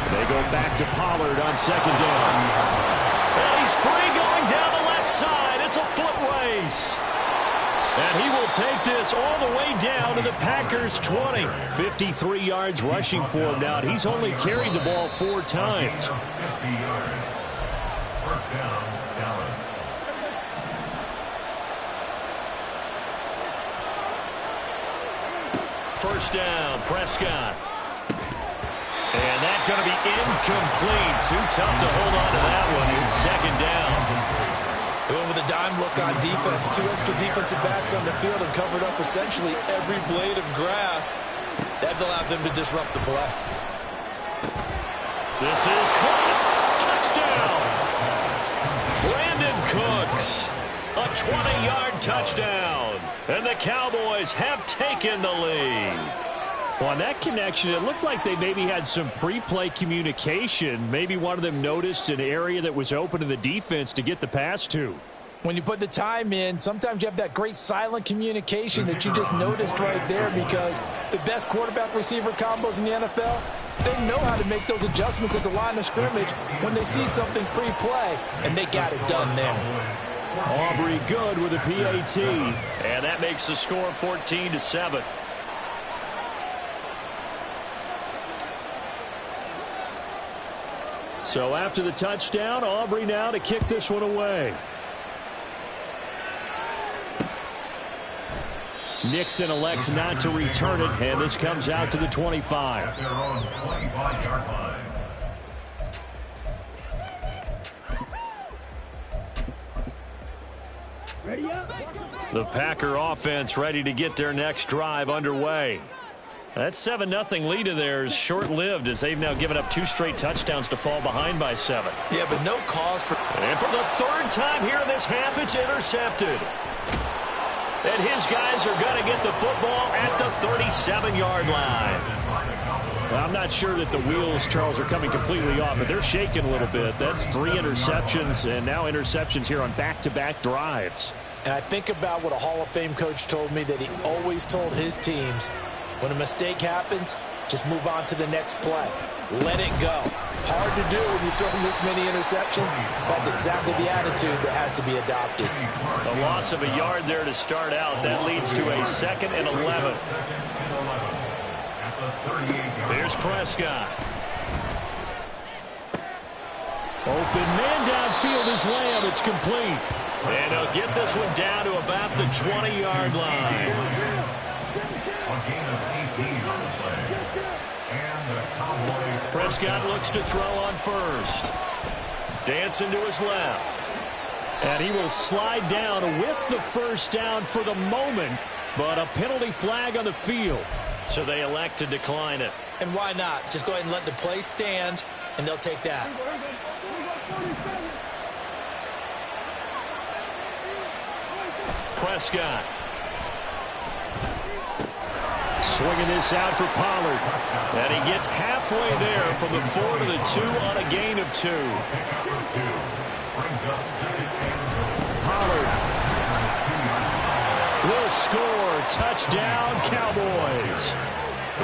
S2: They go back to Pollard on 2nd down.
S1: And he's free going down the left side. It's a foot race. And he will take this all the way down to the Packers' 20.
S2: 53 yards rushing for him now. He's only carried the ball 4 times.
S3: 50 yards. First down, Dallas.
S1: First down, Prescott. And that's going to be incomplete. Too tough to hold on to that one. It's 2nd down.
S4: Going with a dime look on defense. 2 extra defensive backs on the field and covered up essentially every blade of grass. That allowed them to disrupt the play.
S1: This is caught. Touchdown. Brandon Cooks. A 20-yard touchdown. And the Cowboys have taken the lead.
S2: Well, on that connection, it looked like they maybe had some pre-play communication. Maybe one of them noticed an area that was open to the defense to get the pass to.
S5: When you put the time in, sometimes you have that great silent communication that you just noticed right there, because the best quarterback-receiver combos in the NFL, they know how to make those adjustments at the line of scrimmage when they see something pre-play, and they got it done there.
S2: Aubrey good with a PAT.
S1: And that makes the score 14-7.
S2: So after the touchdown, Aubrey now to kick this one away. Nixon elects not to return it, and this comes out to the 25.
S3: At their own 25-yard line.
S6: Ready up.
S1: The Packer offense ready to get their next drive underway. That 7-0 lead of theirs short-lived, as they've now given up 2 straight touchdowns to fall behind by 7.
S4: Yeah, but no cause for...
S1: And for the 3rd time here in this half, it's intercepted. And his guys are going to get the football at the 37-yard line.
S2: Well, I'm not sure that the wheels, Charles, are coming completely off, but they're shaking a little bit. That's 3 interceptions, and now interceptions here on back-to-back drives.
S5: And I think about what a Hall of Fame coach told me, that he always told his teams, when a mistake happens, just move on to the next play. Let it go. Hard to do when you're throwing this many interceptions. That's exactly the attitude that has to be adopted.
S1: A loss of a yard there to start out. That leads to a 2nd and 11. Here's Prescott.
S2: Open man downfield is Lamb. It's complete.
S1: And he'll get this one down to about the 20-yard line.
S3: A gain of 18 on the play. And the Cowboys.
S1: Prescott looks to throw on first. Dancing to his left.
S2: And he will slide down with the first down for the moment, but a penalty flag on the field.
S1: So they elect to decline it.
S4: And why not? Just go ahead and let the play stand, and they'll take that.
S1: Prescott.
S2: Swinging this out for Pollard.
S1: And he gets halfway there from the 4 to the 2 on a gain of 2.
S2: Pollard will score. Touchdown, Cowboys.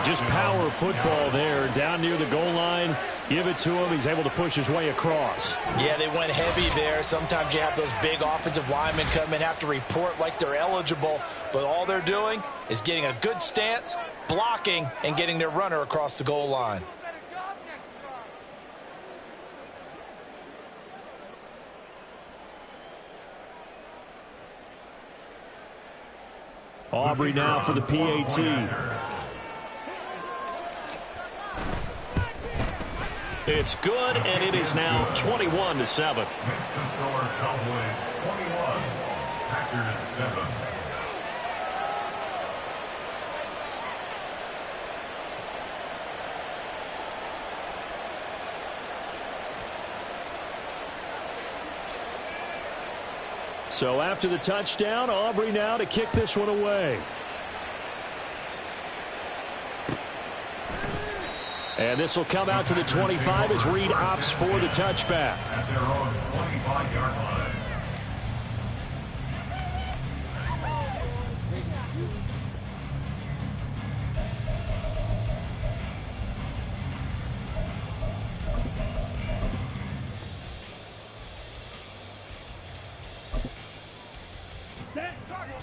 S2: Just power football there. Down near the goal line. Give it to him. He's able to push his way across.
S5: Yeah, they went heavy there. Sometimes you have those big offensive linemen come in, have to report like they're eligible. But all they're doing is getting a good stance, blocking, and getting their runner across the goal line.
S2: Aubrey now for the PAT.
S1: It's good, and it is now 21-7.
S3: Makes the score Cowboys 21, Packers 7.
S2: So after the touchdown, Aubrey now to kick this one away. And this will come out to the 25 as Reed opts for the touchback.
S3: At their own 25-yard line.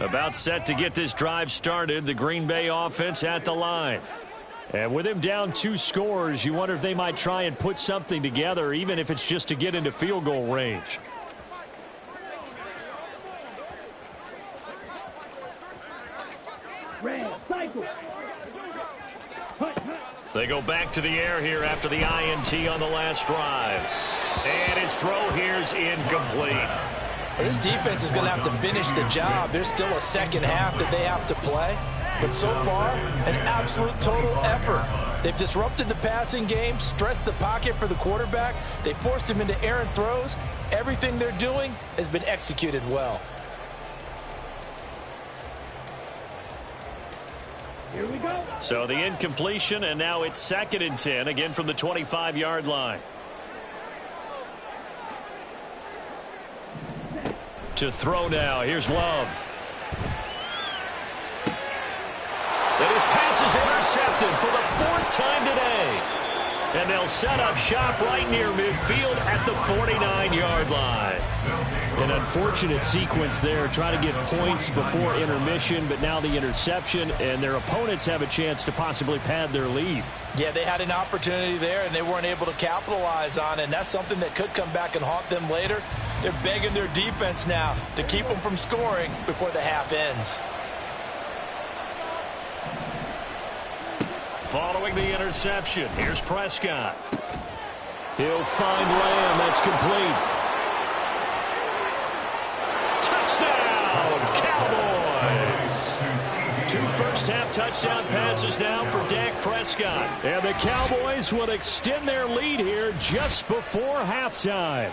S1: About set to get this drive started, the Green Bay offense at the line.
S2: And with him down 2 scores, you wonder if they might try and put something together, even if it's just to get into field goal range.
S1: They go back to the air here after the INT on the last drive. And his throw here's incomplete.
S5: This defense is going to have to finish the job. There's still a second half that they have to play. But so far, an absolute total effort. They've disrupted the passing game, stressed the pocket for the quarterback. They forced him into errant throws. Everything they're doing has been executed well.
S6: Here we go.
S1: So the incompletion, and now it's 2nd and 10, again from the 25-yard line. To throw now, here's Love. And his pass is intercepted for the 4th time today. And they'll set up shop right near midfield at the 49-yard line.
S2: An unfortunate sequence there, trying to get points before intermission, but now the interception, and their opponents have a chance to possibly pad their lead.
S5: Yeah, they had an opportunity there, and they weren't able to capitalize on it, and that's something that could come back and haunt them later. They're begging their defense now to keep them from scoring before the half ends.
S1: Following the interception, here's Prescott.
S2: He'll find Lamb. That's complete.
S1: Touchdown, Cowboys! 2 first-half touchdown passes now for Dak Prescott.
S2: And the Cowboys will extend their lead here just before halftime.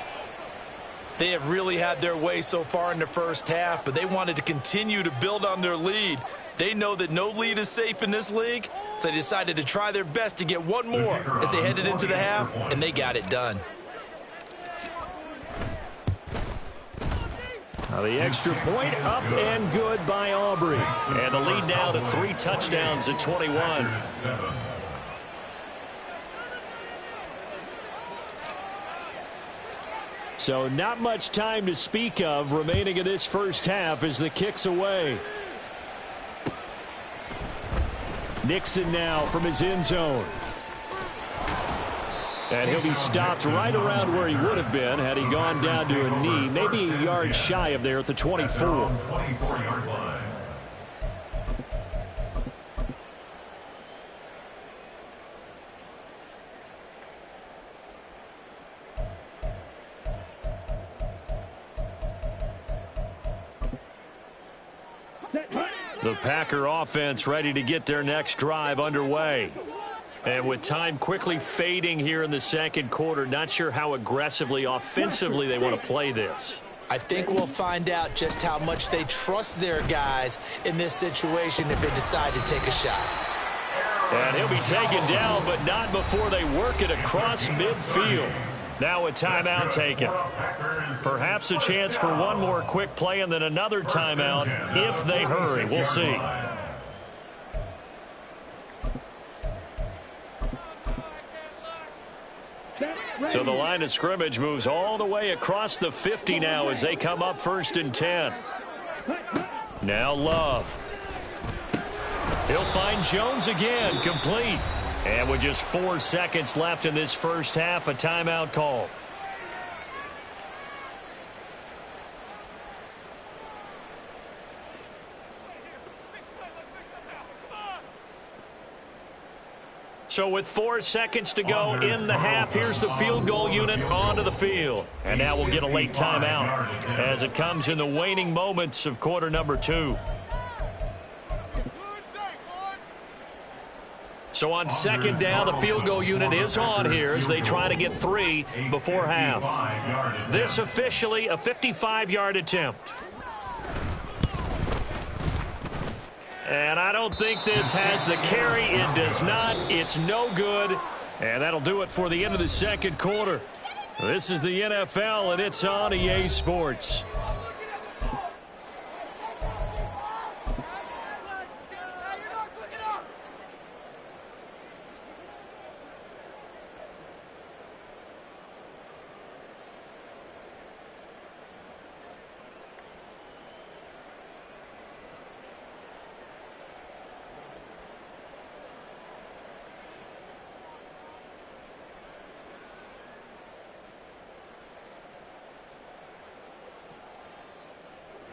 S5: They have really had their way so far in the first half, but they wanted to continue to build on their lead. They know that no lead is safe in this league, so they decided to try their best to get one more as they headed into the half, and they got it done.
S2: Now the extra point up and good by Aubrey.
S1: And the lead now to 3 touchdowns at 21.
S2: So not much time to speak of remaining in this first half as the kick's away. Nixon now from his end zone. And he'll be stopped right around where he would have been had he gone down to a knee, maybe a yard shy of there at the 24.
S3: 24-yard line.
S1: The Packer offense ready to get their next drive underway. And with time quickly fading here in the second quarter, not sure how aggressively, offensively they want to play this.
S4: I think we'll find out just how much they trust their guys in this situation if they decide to take a shot.
S1: And he'll be taken down, but not before they work it across midfield. Now a timeout taken. Perhaps a chance for one more quick play and then another timeout if they hurry. We'll see. So the line of scrimmage moves all the way across the 50 now as they come up 1st and 10. Now Love. He'll find Jones again, complete. And with just 4 seconds left in this first half, a timeout call. So with 4 seconds to go in the half, here's the field goal unit onto the field. And now we'll get a late timeout as it comes in the waning moments of quarter number 2. So on second down, the field goal unit is on here as they try to get 3 before half. This officially a 55-yard attempt. And I don't think this has the carry. It does not. It's no good. And that'll do it for the end of the second quarter. This is the NFL, and it's on EA Sports.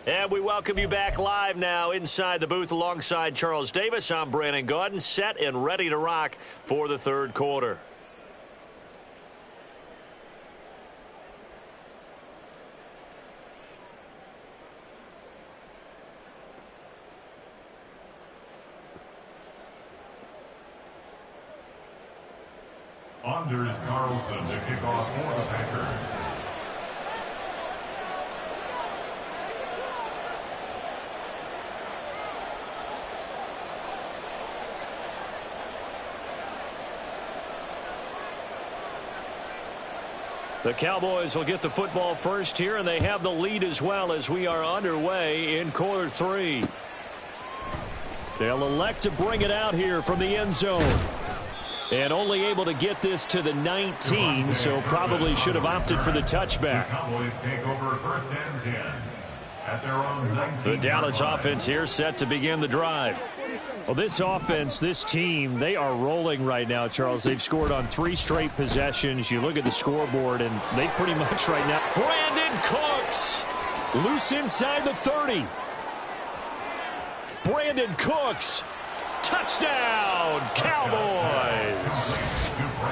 S1: And we welcome you back live now inside the booth alongside Charles Davis. I'm Brandon Gaudin, set and ready to rock for the third quarter.
S3: Anders Carlson to kick off for the Packers.
S1: The Cowboys will get the football first here, and they have the lead as well as we are underway in quarter 3. They'll elect to bring it out here from the end zone. And only able to get this to the 19, so probably should have opted for the touchback.
S3: The Cowboys take over 1st and 10 at their own 19.
S1: The Dallas offense here set to begin the drive.
S2: Well, this offense, this team, they are rolling right now, Charles. They've scored on 3 straight possessions. You look at the scoreboard, and they pretty much right now.
S1: Brandon Cooks.
S2: Loose inside the 30.
S1: Brandon Cooks. Touchdown, Cowboys.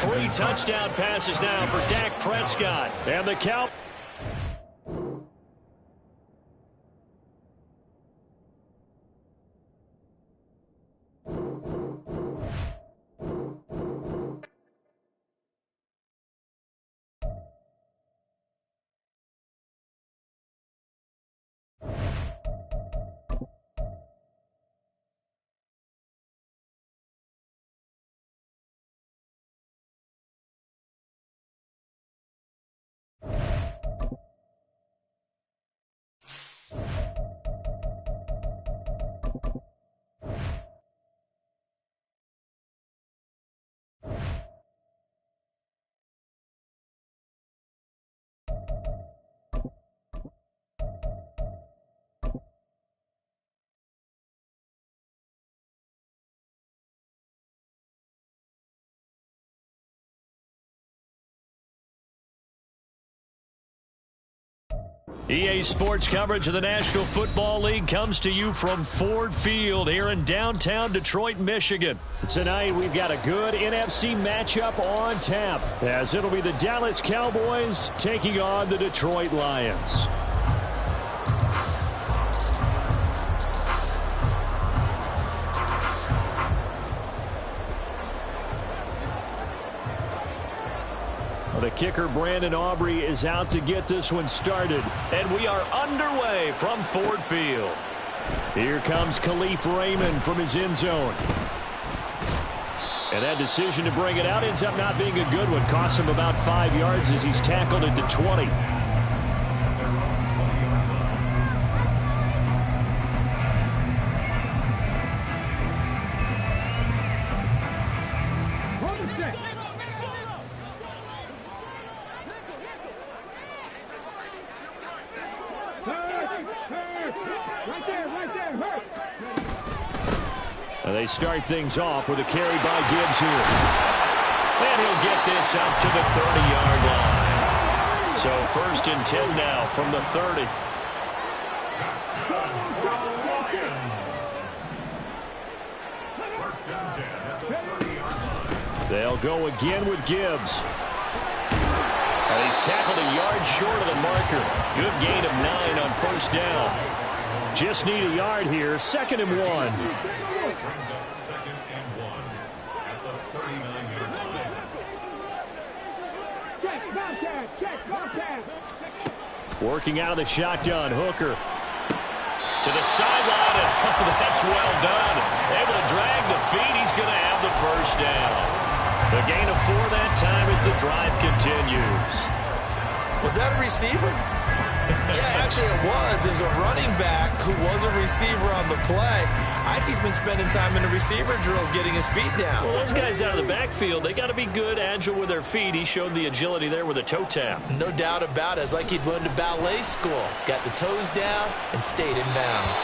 S1: 3 touchdown passes now for Dak Prescott.
S2: And the Cowboys.
S1: EA Sports coverage of the National Football League comes to you from Ford Field here in downtown Detroit, Michigan.
S2: Tonight, we've got a good NFC matchup on tap, as it'll be the Dallas Cowboys taking on the Detroit Lions. kicker, Brandon Aubrey, is out to get this one started.
S1: And we are underway from Ford Field.
S2: Here comes Khalif Raymond from his end zone. And that decision to bring it out ends up not being a good one. Costs him about 5 yards as he's tackled at the 20. They start things off with a carry by Gibbs here.
S1: And he'll get this up to the 30-yard line. So 1st and 10 now from the 30.
S2: They'll go again with Gibbs.
S1: And he's tackled a yard short of the marker. Good gain of 9 on 1st down.
S2: Just need a yard here. 2nd and 1.
S3: Brings up 2nd and 1 at the 39-yard line.
S2: Working out of the shotgun, Hooker.
S1: To the sideline, and that's well done. Able to drag the feet. He's going to have the 1st down. The gain of 4 that time as the drive continues.
S5: Was that a receiver? Yeah, actually it was. It was a running back who was a receiver on the play. I think he's been spending time in the receiver drills getting his feet down.
S1: Well, those guys out of the backfield, they got to be good, agile with their feet. He showed the agility there with a toe tap.
S5: No doubt about it. It's like he'd went to ballet school. Got the toes down and stayed in bounds.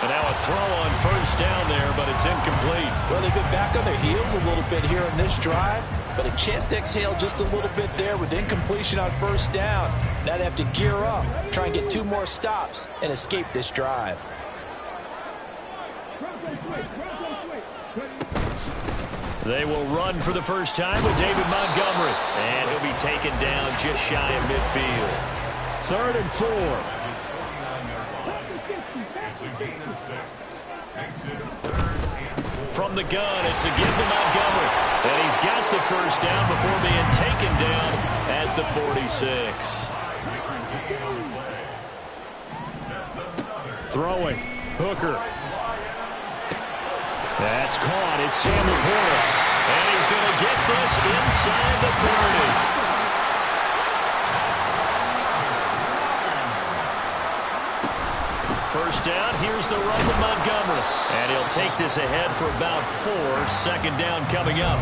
S1: And now a throw on 1st down there, but it's incomplete.
S5: Well, they've been back on their heels a little bit here in this drive, but a chance to exhale just a little bit there with incompletion on 1st down. Now they have to gear up, try and get 2 more stops, and escape this drive.
S2: They will run for the first time with David Montgomery.
S1: And he'll be taken down just shy of midfield.
S2: 3rd and 4.
S1: From the gun, it's again to Montgomery. And he's got the 1st down before being taken down at the 46.
S2: Throwing. Hooker. That's caught. It's Sam LaPorta.
S1: And he's going to get this inside the 30. First down, here's the run with Montgomery. And he'll take this ahead for about 4. 2nd down coming up.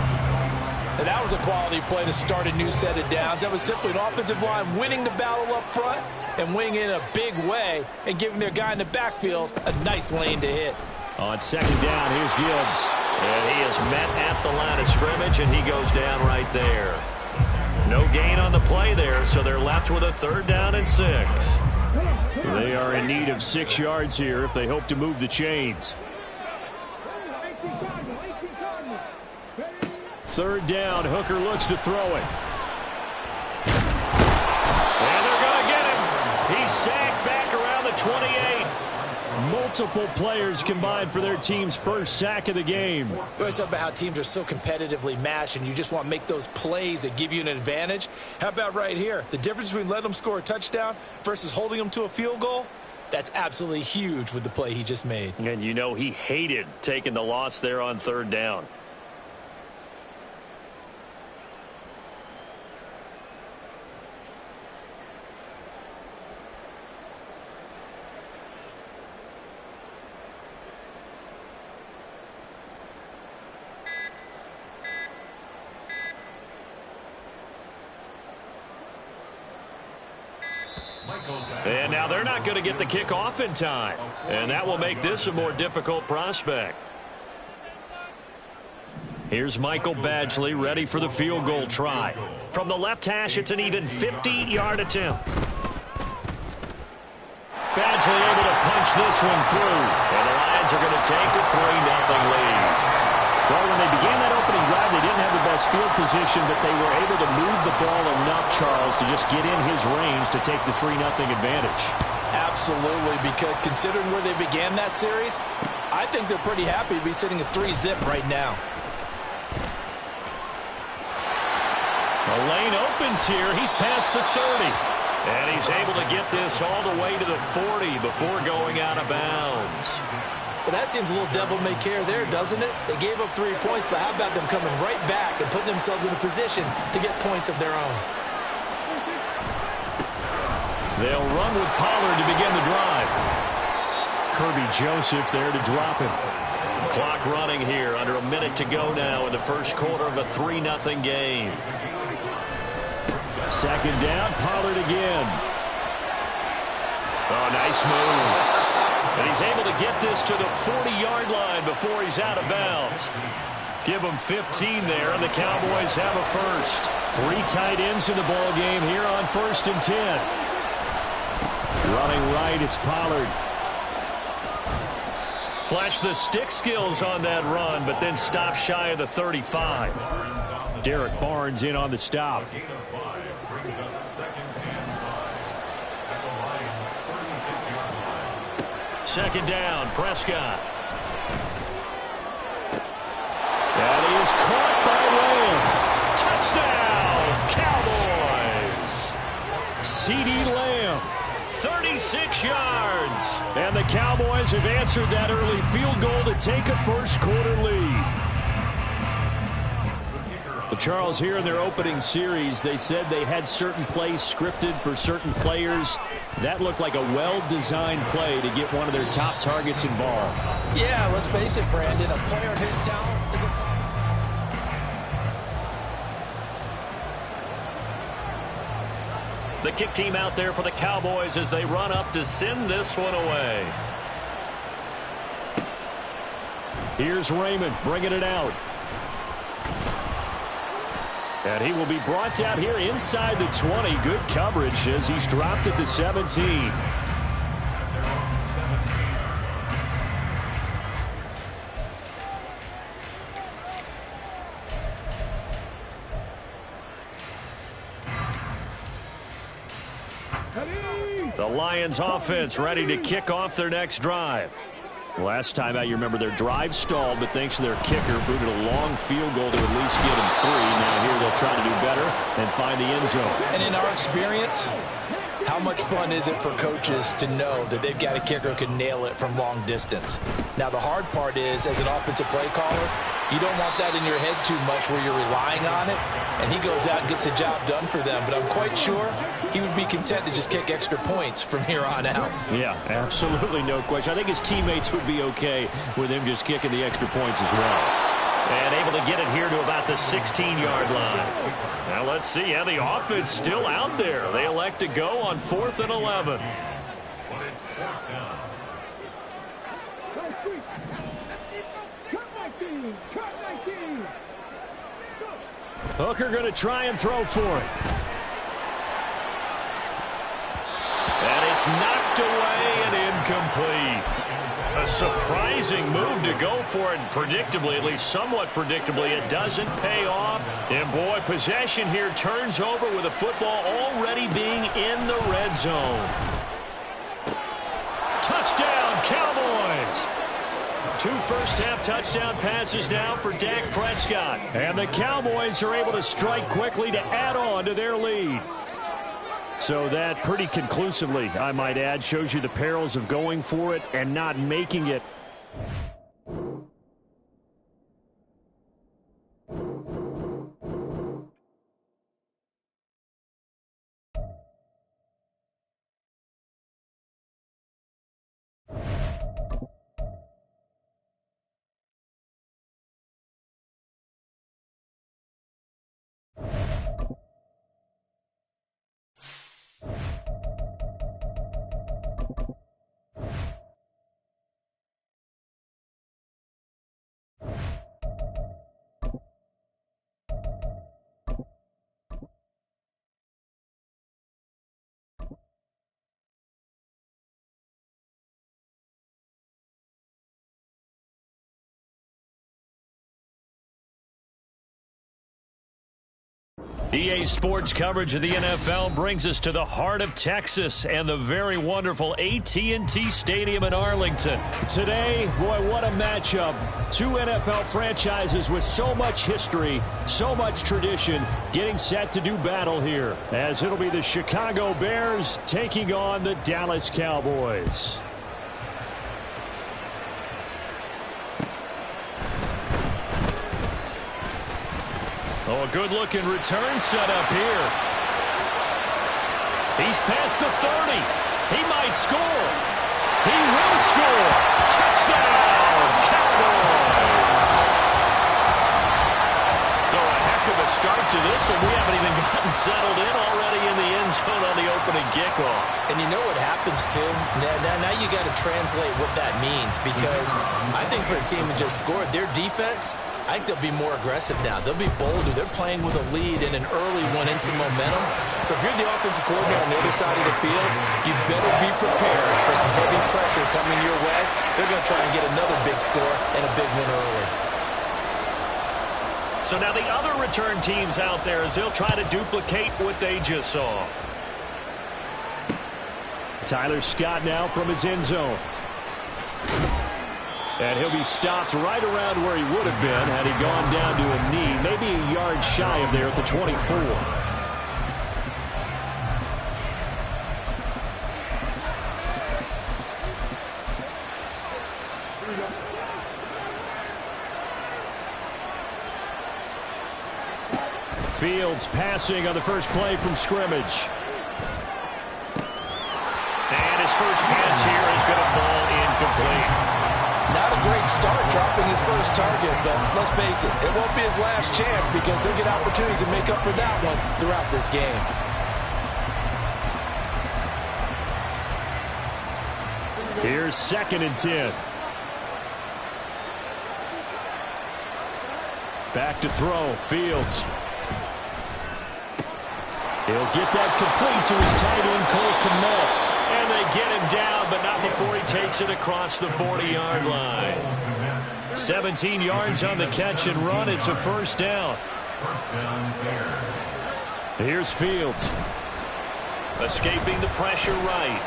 S5: And that was a quality play to start a new set of downs. That was simply an offensive line winning the battle up front and winning in a big way and giving their guy in the backfield a nice lane to hit.
S2: On 2nd down, here's Gibbs.
S1: And he is met at the line of scrimmage, and he goes down right there. No gain on the play there, so they're left with a 3rd down and 6.
S2: They are in need of 6 yards here if they hope to move the chains. 3rd down, Hooker looks to throw it.
S1: And they're going to get him. He's sacked back around the 28.
S2: Multiple players combined for their team's 1st sack of the game.
S5: We always talk about how teams are so competitively matched and you just want to make those plays that give you an advantage. How about right here? The difference between letting them score a touchdown versus holding them to a field goal, that's absolutely huge with the play he just made.
S1: And you know he hated taking the loss there on 3rd down. And now they're not going to get the kickoff in time. And that will make this a more difficult prospect. Here's Michael Badgley ready for the field goal try. From the left hash, it's an even 50-yard attempt. Badgley able to punch this one through. And the Lions are going to take a 3-0 lead.
S2: Well, when they began that opening drive, they didn't have the best field position, but they were able to move the ball enough, Charles, to just get in his range to take the 3-0 advantage.
S5: Absolutely, because considering where they began that series, I think they're pretty happy to be sitting at 3-0 right now.
S1: The lane opens here. He's past the 30. And he's able to get this all the way to the 40 before going out of bounds.
S4: Well, that seems a little devil-may-care there, doesn't it? They gave up 3 points, but how about them coming right back and putting themselves in a position to get points of their own?
S1: They'll run with Pollard to begin the drive.
S2: Kirby Joseph there to drop him.
S1: Clock running here. Under a minute to go now in the first quarter of a 3-0 game.
S2: Second down, Pollard again.
S1: Oh, nice move. And he's able to get this to the 40-yard line before he's out of bounds. Give him 15 there, and the Cowboys have a first.
S2: 3 tight ends in the ball game here on 1st and 10. Running right, it's Pollard.
S1: Flashed the stick skills on that run, but then stopped shy of the 35.
S2: Derek Barnes in on the stop.
S1: Second down, Prescott. That is caught by Lamb. Touchdown, Cowboys.
S2: CeeDee Lamb.
S1: 36 yards.
S2: And the Cowboys have answered that early field goal to take a first quarter lead. The Charles here in their opening series, they said they had certain plays scripted for certain players. That looked like a well-designed play to get one of their top targets involved.
S4: Yeah, let's face it, Brandon. A player of his talent is
S1: The kick team out there for the Cowboys as they run up to send this one away.
S2: Here's Raymond bringing it out. And he will be brought down here inside the 20. Good coverage as he's dropped at the 17.
S1: The Lions offense ready to kick off their next drive.
S2: Last time out, you remember their drive stalled, but thanks to their kicker, booted a long field goal to at least get them 3. Now here they'll try to do better and find the end zone.
S5: And in our experience, how much fun is it for coaches to know that they've got a kicker who can nail it from long distance? Now, the hard part is, as an offensive play caller, you don't want that in your head too much where you're relying on it, and he goes out and gets the job done for them. But I'm quite sure he would be content to just kick extra points from here on out.
S2: Yeah, absolutely no question. I think his teammates would be okay with him just kicking the extra points as well.
S1: And able to get it here to about the 16-yard line. Now let's see how the offense still out there. They elect to go on 4th and 11.
S2: Hooker going to try and throw for it.
S1: And it's knocked away and incomplete. A surprising move to go for it. Predictably, at least somewhat predictably, it doesn't pay off. And boy, possession here turns over with the football already being in the red zone. Touchdown, Cowboys! 2 first-half touchdown passes now for Dak Prescott.
S2: And the Cowboys are able to strike quickly to add on to their lead. So that pretty conclusively, I might add, shows you the perils of going for it and not making it.
S1: EA Sports coverage of the NFL brings us to the heart of Texas and the very wonderful AT&T Stadium in Arlington.
S2: Today, boy, what a matchup. Two NFL franchises with so much history, so much tradition, getting set to do battle here, as it'll be the Chicago Bears taking on the Dallas Cowboys.
S1: Oh, a good-looking return set up here. He's past the 30. He might score. He will score. Touchdown, Cowboys. So a heck of a start to this one. We haven't even gotten settled in already in the end zone on the opening kickoff.
S4: And you know what happens, too? Now you got to translate what that means, because I think for a team that just scored, their defense, I think they'll be more aggressive now. They'll be bolder. They're playing with a lead and an early one and some momentum. So if you're the offensive coordinator on the other side of the field, you better be prepared for some heavy pressure coming your way. They're going to try and get another big score and a big one early.
S1: So now the other return teams out there, as they'll try to duplicate what they just saw.
S2: Tyler Scott now from his end zone. And he'll be stopped right around where he would have been had he gone down to a knee, maybe a yard shy of there at the 24. Fields passing on the first play from scrimmage.
S1: And his first pass here is going to fall incomplete.
S5: Not a great start dropping his first target, but let's face it, it won't be his last chance because he'll get opportunities to make up for that one throughout this game.
S2: Here's 2nd and 10. Back to throw, Fields. He'll get that complete to his tight end, Cole Kmet.
S1: And they get him down, but not before he takes it across the 40-yard line. 17 yards on the catch and run. It's a first down.
S2: Here's Fields.
S1: Escaping the pressure right.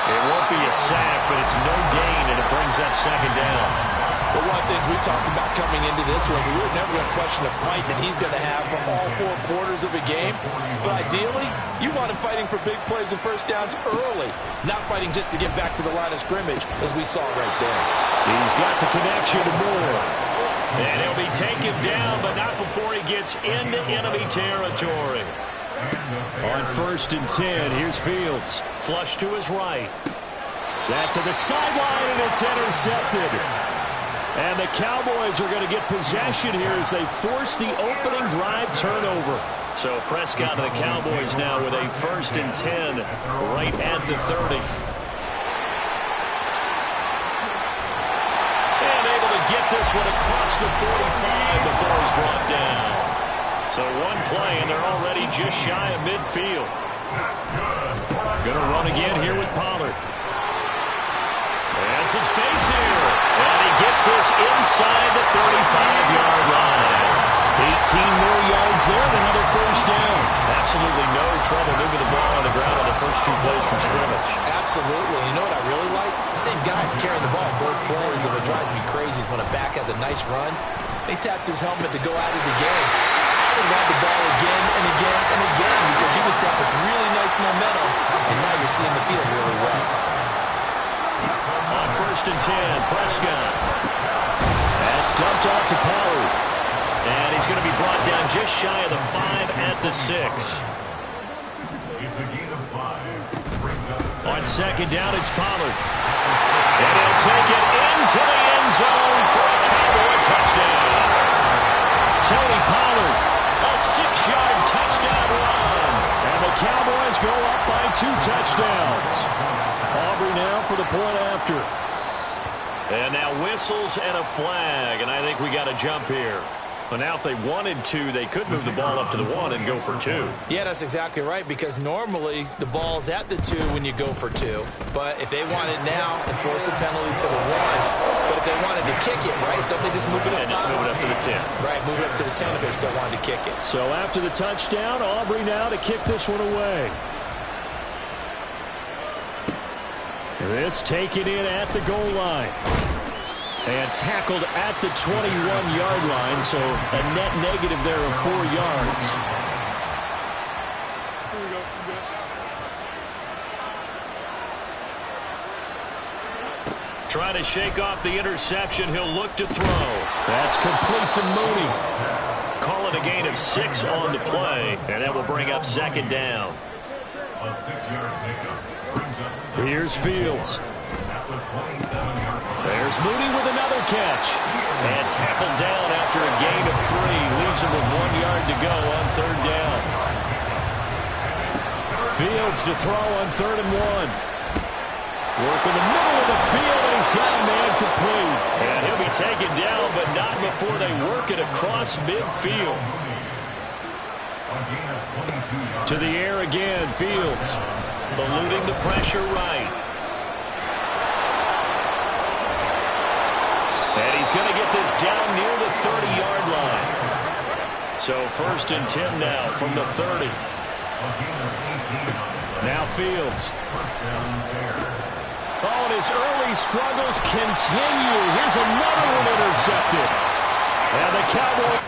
S1: It won't be a sack, but it's no gain, and it brings up 2nd down.
S5: Well, one of the things we talked about coming into this was we were never going to question the fight that he's going to have for all 4 quarters of a game. But ideally, you want him fighting for big plays and first downs early, not fighting just to get back to the line of scrimmage, as we saw right there.
S2: He's got the connection to Moore.
S1: And he'll be taken down, but not before he gets into enemy territory.
S2: On 1st and 10, here's Fields.
S1: Flush to his right.
S2: That to the sideline, and it's intercepted. And the Cowboys are going to get possession here as they force the opening drive turnover.
S1: So Prescott and the Cowboys now with a 1st and 10 right at the 30. And able to get this one across the 45 before he's brought down. So one play, and they're already just shy of midfield. Going to run again here with Pollard. And some space here. And he gets this inside the 35-yard line.
S2: 18 more yards there and another first down.
S1: Absolutely no trouble moving the ball on the ground on the first 2 plays from scrimmage.
S4: Absolutely. You know what I really like? The same guy carrying the ball both plays, and what drives me crazy is when a back has a nice run, he taps his helmet to go at it again. I would run the ball again and again and again because you established really nice momentum, and now you're seeing the field really well.
S1: On 1st and 10, Prescott.
S2: That's dumped off to Pollard.
S1: And he's going to be brought down just shy of the 5 at the 6.
S3: It's a gain of 5.
S1: On 2nd down, it's Pollard. And he'll take it into the end zone for a Cowboy touchdown. Tony Pollard, a 6-yard touchdown run.
S2: And the Cowboys go up by 2 touchdowns. Aubrey now for the point after.
S1: And now whistles and a flag, and I think we got a jump here. But now if they wanted to, they could move the ball up to the 1 and go for 2.
S4: Yeah, that's exactly right, because normally the ball's at the 2 when you go for 2. But if they want it now, enforce the penalty to the 1. But
S5: if they wanted to kick it, right? Don't they just move it up?
S1: And just move it up to the 10.
S5: Right, move it up to the 10 if they still wanted to kick it.
S2: So after the touchdown, Aubrey now to kick this one away. This taken in at the goal line. And tackled at the 21-yard line, so a net negative there of 4 yards.
S1: Trying to shake off the interception. He'll look to throw.
S2: That's complete to Mooney.
S1: Call it a gain of 6 on the play, and that will bring up second down.
S3: A 6-yard pickup brings up second.
S2: Here's Fields.
S3: At the 27-yard line.
S2: There's Mooney with another catch.
S1: And tackled down after a gain of 3. Leaves him with 1 yard to go on third down.
S2: Fields to throw on 3rd and 1. Work in the middle of the field, and he's got a man complete.
S1: And he'll be taken down, but not before they work it across midfield.
S2: To the air again, Fields.
S1: Eluding the pressure right. And he's going to get this down near the 30-yard line. So 1st and 10 now from the 30.
S2: Now Fields. Oh, and his early struggles continue. Here's another one intercepted. And the Cowboys.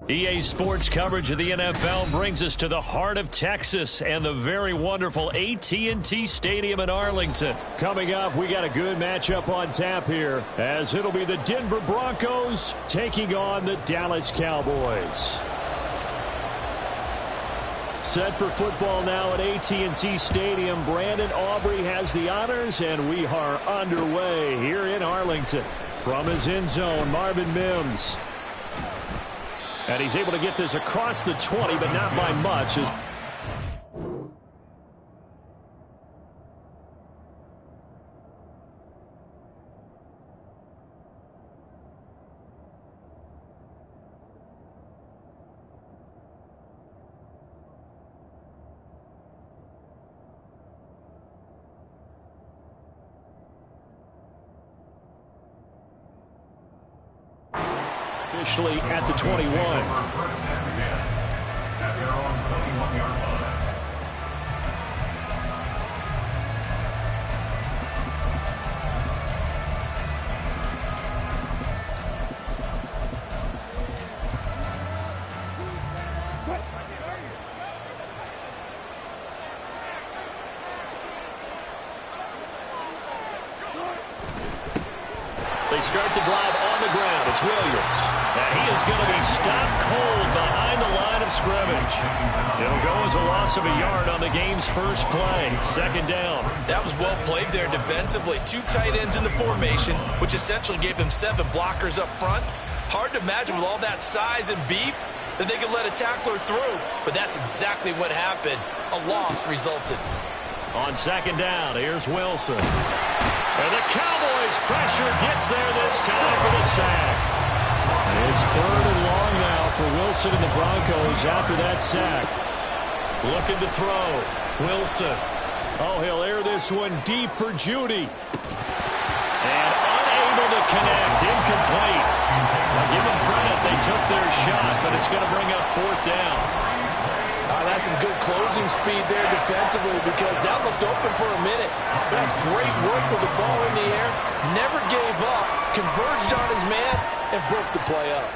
S1: EA Sports coverage of the NFL brings us to the heart of Texas and the very wonderful AT&T Stadium in Arlington.
S2: Coming up, we got a good matchup on tap here, as it'll be the Denver Broncos taking on the Dallas Cowboys. Set for football now at AT&T Stadium. Brandon Aubrey has the honors, and we are underway here in Arlington. From his end zone, Marvin Mims. And he's able to get this across the 20, but not by much. Officially at the 21.
S3: First and 10 at their own 21-yard line.
S1: They start the drive on the ground. It's Williams. And he is going to be stopped cold behind the line of scrimmage. It'll go as a loss of a yard on the game's first play. Second down.
S4: That was well played there defensively. 2 tight ends in the formation, which essentially gave him 7 blockers up front. Hard to imagine with all that size and beef that they could let a tackler through. But that's exactly what happened. A loss resulted.
S1: On second down, here's Wilson. And the Cowboys' pressure gets there this time for the sack.
S2: It's 3rd and long now for Wilson and the Broncos after that sack.
S1: Looking to throw. Wilson.
S2: Oh, he'll air this one deep for Judy.
S1: And unable to connect. Incomplete. Now give them credit. They took their shot, but it's going to bring up 4th down.
S5: that's some good closing speed there defensively because that looked open for a minute. But that's great work with the ball in the air. Never gave up, converged on his man, and broke the play up.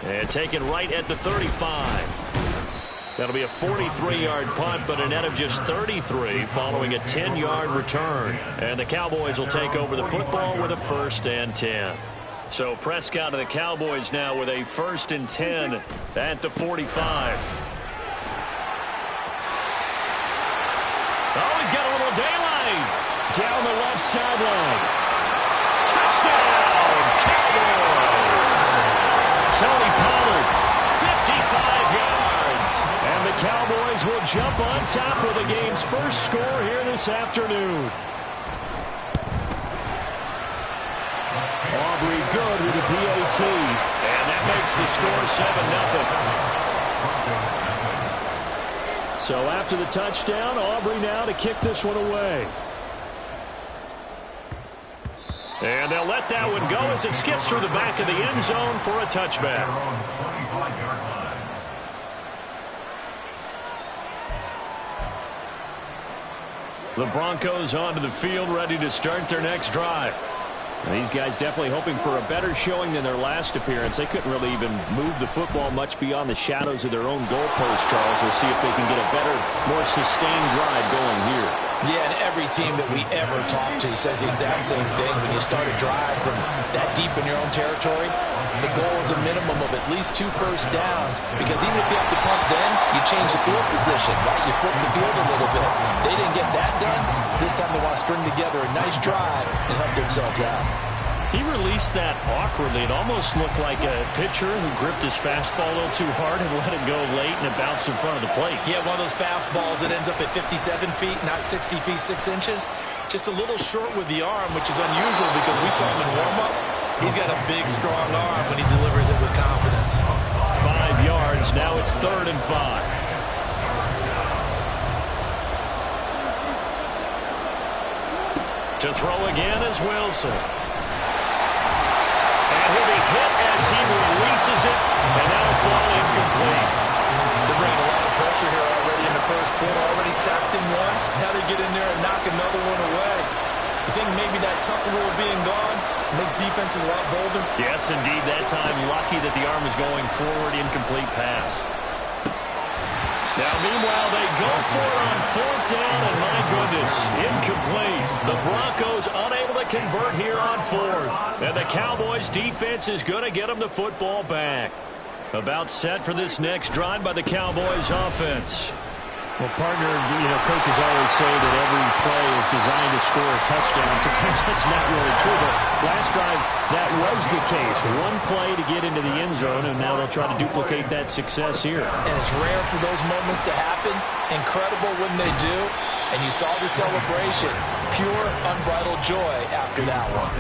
S1: And taken right at the 35. That'll be a 43-yard punt, but a net of just 33 following a 10-yard return. And the Cowboys will take over the football with a 1st and 10. So Prescott of the Cowboys now with a 1st and 10 at the 45. Oh, he's got a little daylight.
S2: Down the left sideline.
S1: Touchdown, Cowboys. Tony Pollard, 55 yards.
S2: And the Cowboys will jump on top with the game's first score here this afternoon. Aubrey good with the PAT.
S1: And that makes the score 7-0.
S2: So after the touchdown, Aubrey now to kick this one away.
S1: And they'll let that one go as it skips through the back of the end zone for a touchback. The Broncos onto the field, ready to start their next drive.
S2: These guys definitely hoping for a better showing than their last appearance. They couldn't really even move the football much beyond the shadows of their own goalpost, Charles. We'll see if they can get a better, more sustained drive going here.
S5: Yeah, and every team that we ever talk to says the exact same thing. When you start a drive from that deep in your own territory, the goal is a minimum of at least 2 first downs, because even if you have to punt then, you change the field position, right? You flip the field a little bit. They didn't get that done. This time they want to string together a nice drive and help themselves out.
S1: He released that awkwardly. It almost looked like a pitcher who gripped his fastball a little too hard and let it go late, and it bounced in front of the plate.
S5: Yeah, one of those fastballs that ends up at 57 feet, not 60 feet 6 inches. Just a little short with the arm, which is unusual because we saw him in warm-ups. He's got a big, strong arm when he delivers it with confidence.
S1: 5 yards. Now it's 3rd and 5. To throw again is Wilson. And he'll be hit as he releases it, and that'll fall incomplete.
S5: They're bringing a lot of pressure here already in the first quarter. Already sacked him once. Now they get in there and knock another one away. You think maybe that Tucker rule being gone makes defenses a lot bolder?
S1: Yes, indeed. That time, lucky that the arm was going forward. Incomplete pass. Now, meanwhile, they go for it on 4th down, and my goodness, incomplete. The Broncos unable to convert here on 4th. And the Cowboys' defense is going to get them the football back. About set for this next drive by the Cowboys' offense.
S2: Well, partner, coaches always say that every play is designed to score a touchdown. Sometimes that's not really true, but last drive, that was the case. One play to get into the end zone, and now they'll try to duplicate that success here.
S5: And it's rare for those moments to happen. Incredible when they do. And you saw the celebration. Pure, unbridled joy after that one.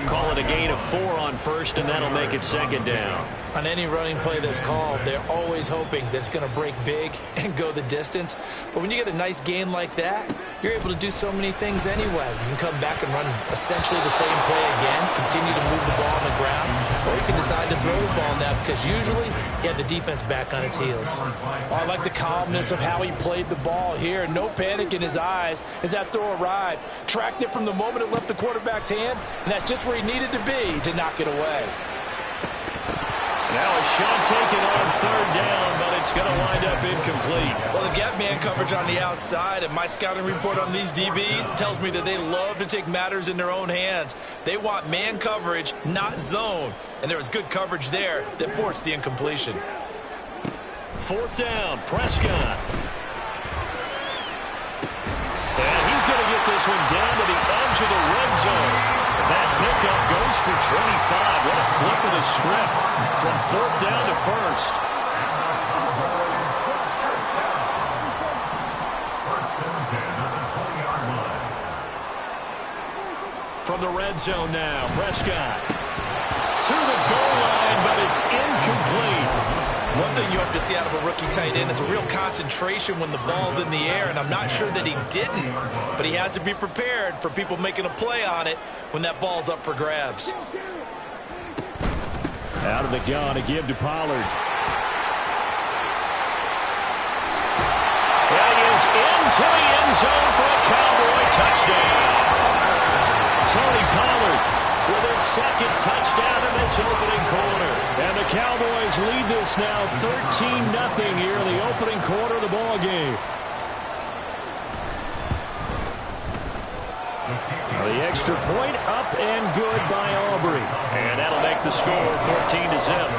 S1: Call it a gain of 4 on 1st, and that'll make it 2nd down.
S5: On any running play that's called, they're always hoping that it's going to break big and go the distance. But when you get a nice gain like that, you're able to do so many things anyway. You can come back and run essentially the same play again, continue to move the ball on the ground, or you can decide to throw the ball now because usually you have the defense back on its heels. Oh, I like the calmness of how he played the ball here. No panic in his eyes as that throw arrived. Tracked it from the moment it left the quarterback's hand, and that's just where he needed to be to knock it away.
S1: Now a shot taken on 3rd down, but it's going to wind up incomplete.
S5: Well, they've got man coverage on the outside, and my scouting report on these DBs tells me that they love to take matters in their own hands. They want man coverage, not zone. And there was good coverage there that forced the incompletion.
S1: 4th down, Prescott. And he's going to get this one down to the edge of the red zone. That pickup goes for 25. What a flip of the script from 4th down to 1st. From the red zone now, Prescott to the goal line, but it's incomplete.
S5: One thing you hope to see out of a rookie tight end is a real concentration when the ball's in the air, and I'm not sure that he didn't, but he has to be prepared for people making a play on it when that ball's up for grabs.
S2: Out of the gun to give to Pollard.
S1: That is into the end zone for a Cowboy touchdown. Tony Pollard with his second touchdown in this opening quarter.
S2: And the Cowboys lead this now 13-0 here in the opening quarter of the ball game. The extra point up and good by Aubrey.
S1: And that'll make the score 14-0.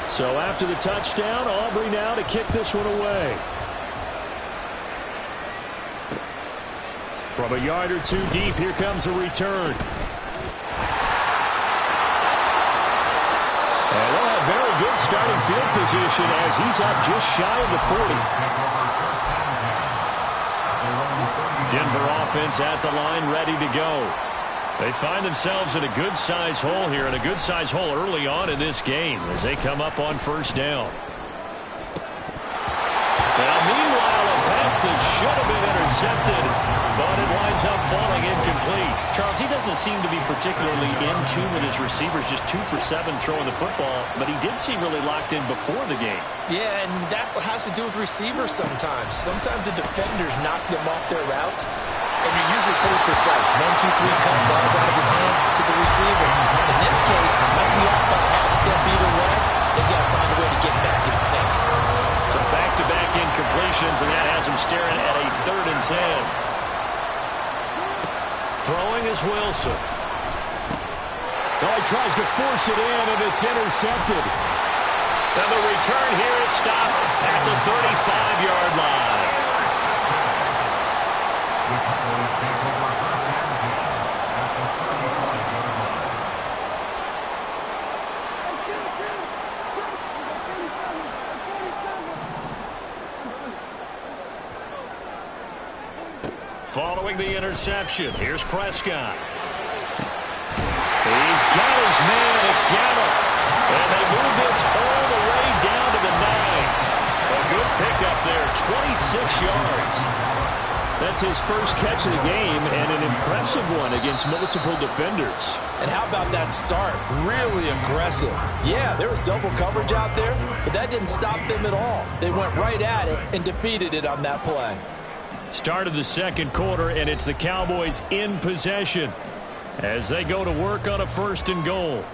S2: So after the touchdown, Aubrey now to kick this one away. From a yard or two deep, here comes a return. And they'll have very good starting field position as he's up just shy of the 40.
S1: Denver offense at the line, ready to go. They find themselves in a good-sized hole here, and a good-sized hole early on in this game as they come up on first down. Now, meanwhile, a pass that should have been intercepted, but it winds up falling incomplete.
S2: Charles, he doesn't seem to be particularly in tune with his receivers, just 2 for 7 throwing the football, but he did seem really locked in before the game.
S4: Yeah, and that has to do with receivers sometimes. Sometimes the defenders knock them off their route, and you're usually pretty precise. 1, 2, 3, cut balls out of his hands to the receiver. In this case, might be off by a half step either way. They've got to find a way to get back in sync.
S1: So back-to-back incompletions, and that has him staring at a 3rd and 10. Throwing is Wilson.
S2: Oh, he tries to force it in, and it's intercepted.
S1: And the return here is stopped at the 35-yard line.
S3: The Cowboys take over first and 10 at the 35-yard line.
S1: Following the interception, here's Prescott. He's got his man. It's Gallup. And they move this all the way down to the 9. A good pickup there, 26 yards.
S2: That's his first catch of the game, and an impressive one against multiple defenders.
S5: And how about that start? Really aggressive. Yeah, there was double coverage out there, but that didn't stop them at all. They went right at it and defeated it on that play.
S2: Start of the second quarter, and it's the Cowboys in possession as they go to work on a 1st and goal.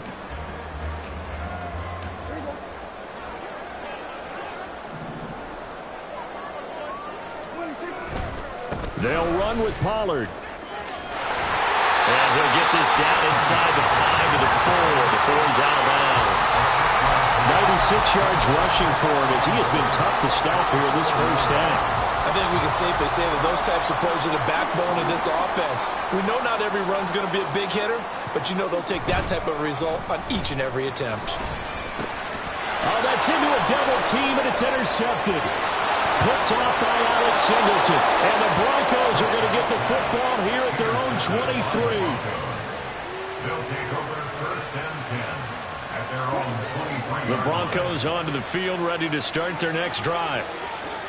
S2: They'll run with Pollard.
S1: And he'll get this down inside the 5 to the 4 before he's out of bounds.
S2: 96 yards rushing for him as he has been tough to stop here this first half.
S4: I think we can safely say that those types of plays are the backbone of this offense. We know not every run's going to be a big hitter, but you know they'll take that type of result on each and every attempt.
S2: Oh, that's into a double team, and it's intercepted. Picked off by Alex Singleton. And the Broncos are going to get the football here at their own 23.
S3: They'll take over first and 10 at their own 23.
S2: The Broncos onto the field, ready to start their next drive.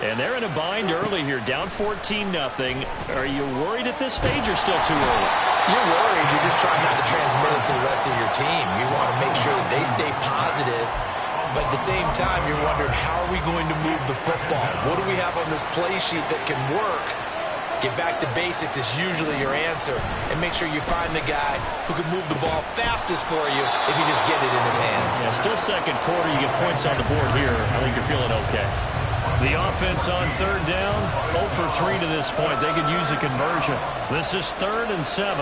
S2: And they're in a bind early here, down 14-0. Are you worried at this stage or still too early?
S4: You're worried. You're just trying not to transmit it to the rest of your team. You want to make sure that they stay positive. But at the same time, you're wondering, how are we going to move the football? What do we have on this play sheet that can work? Get back to basics is usually your answer. And make sure you find the guy who can move the ball fastest for you if you just get it in his hands.
S2: Yeah, still second quarter. You get points on the board here. I think you're feeling okay.
S1: The offense on 3rd down, 0 for 3 to this point. They could use a conversion. This is 3rd and 7.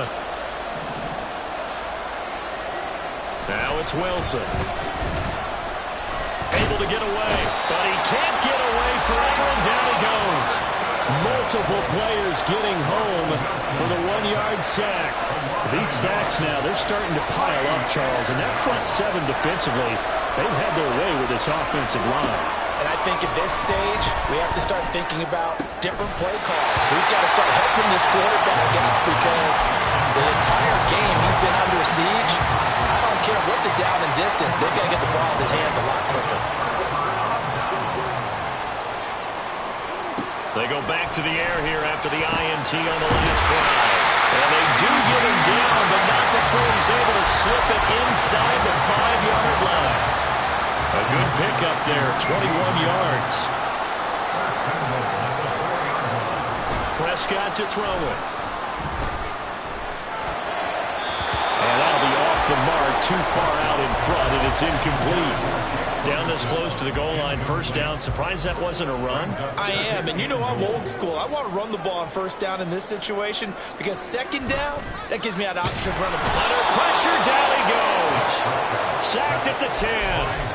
S1: Now it's Wilson. Able to get away, but he can't get away forever, and down he goes.
S2: Multiple players getting home for the 1-yard sack. These sacks now, they're starting to pile up, Charles. And that front 7 defensively, they've had their way with this offensive line.
S4: And I think at this stage, we have to start thinking about different play calls. We've got to start helping this quarterback out because the entire game he's been under siege. I don't care what the down and distance, they've got to get the ball in his hands a lot quicker.
S1: They go back to the air here after the INT on the last drive. And they do get him down, but not before he's able to slip it inside the 5-yard line. A good pickup there, 21 yards. Prescott to throw it. And that'll be off the mark, too far out in front, and it's incomplete. Down this close to the goal line, first down. Surprised that wasn't a run?
S4: I am, and you know I'm old school. I want to run the ball on first down in this situation because second down, that gives me an option of running.
S1: Under pressure, down he goes. Sacked at the 10.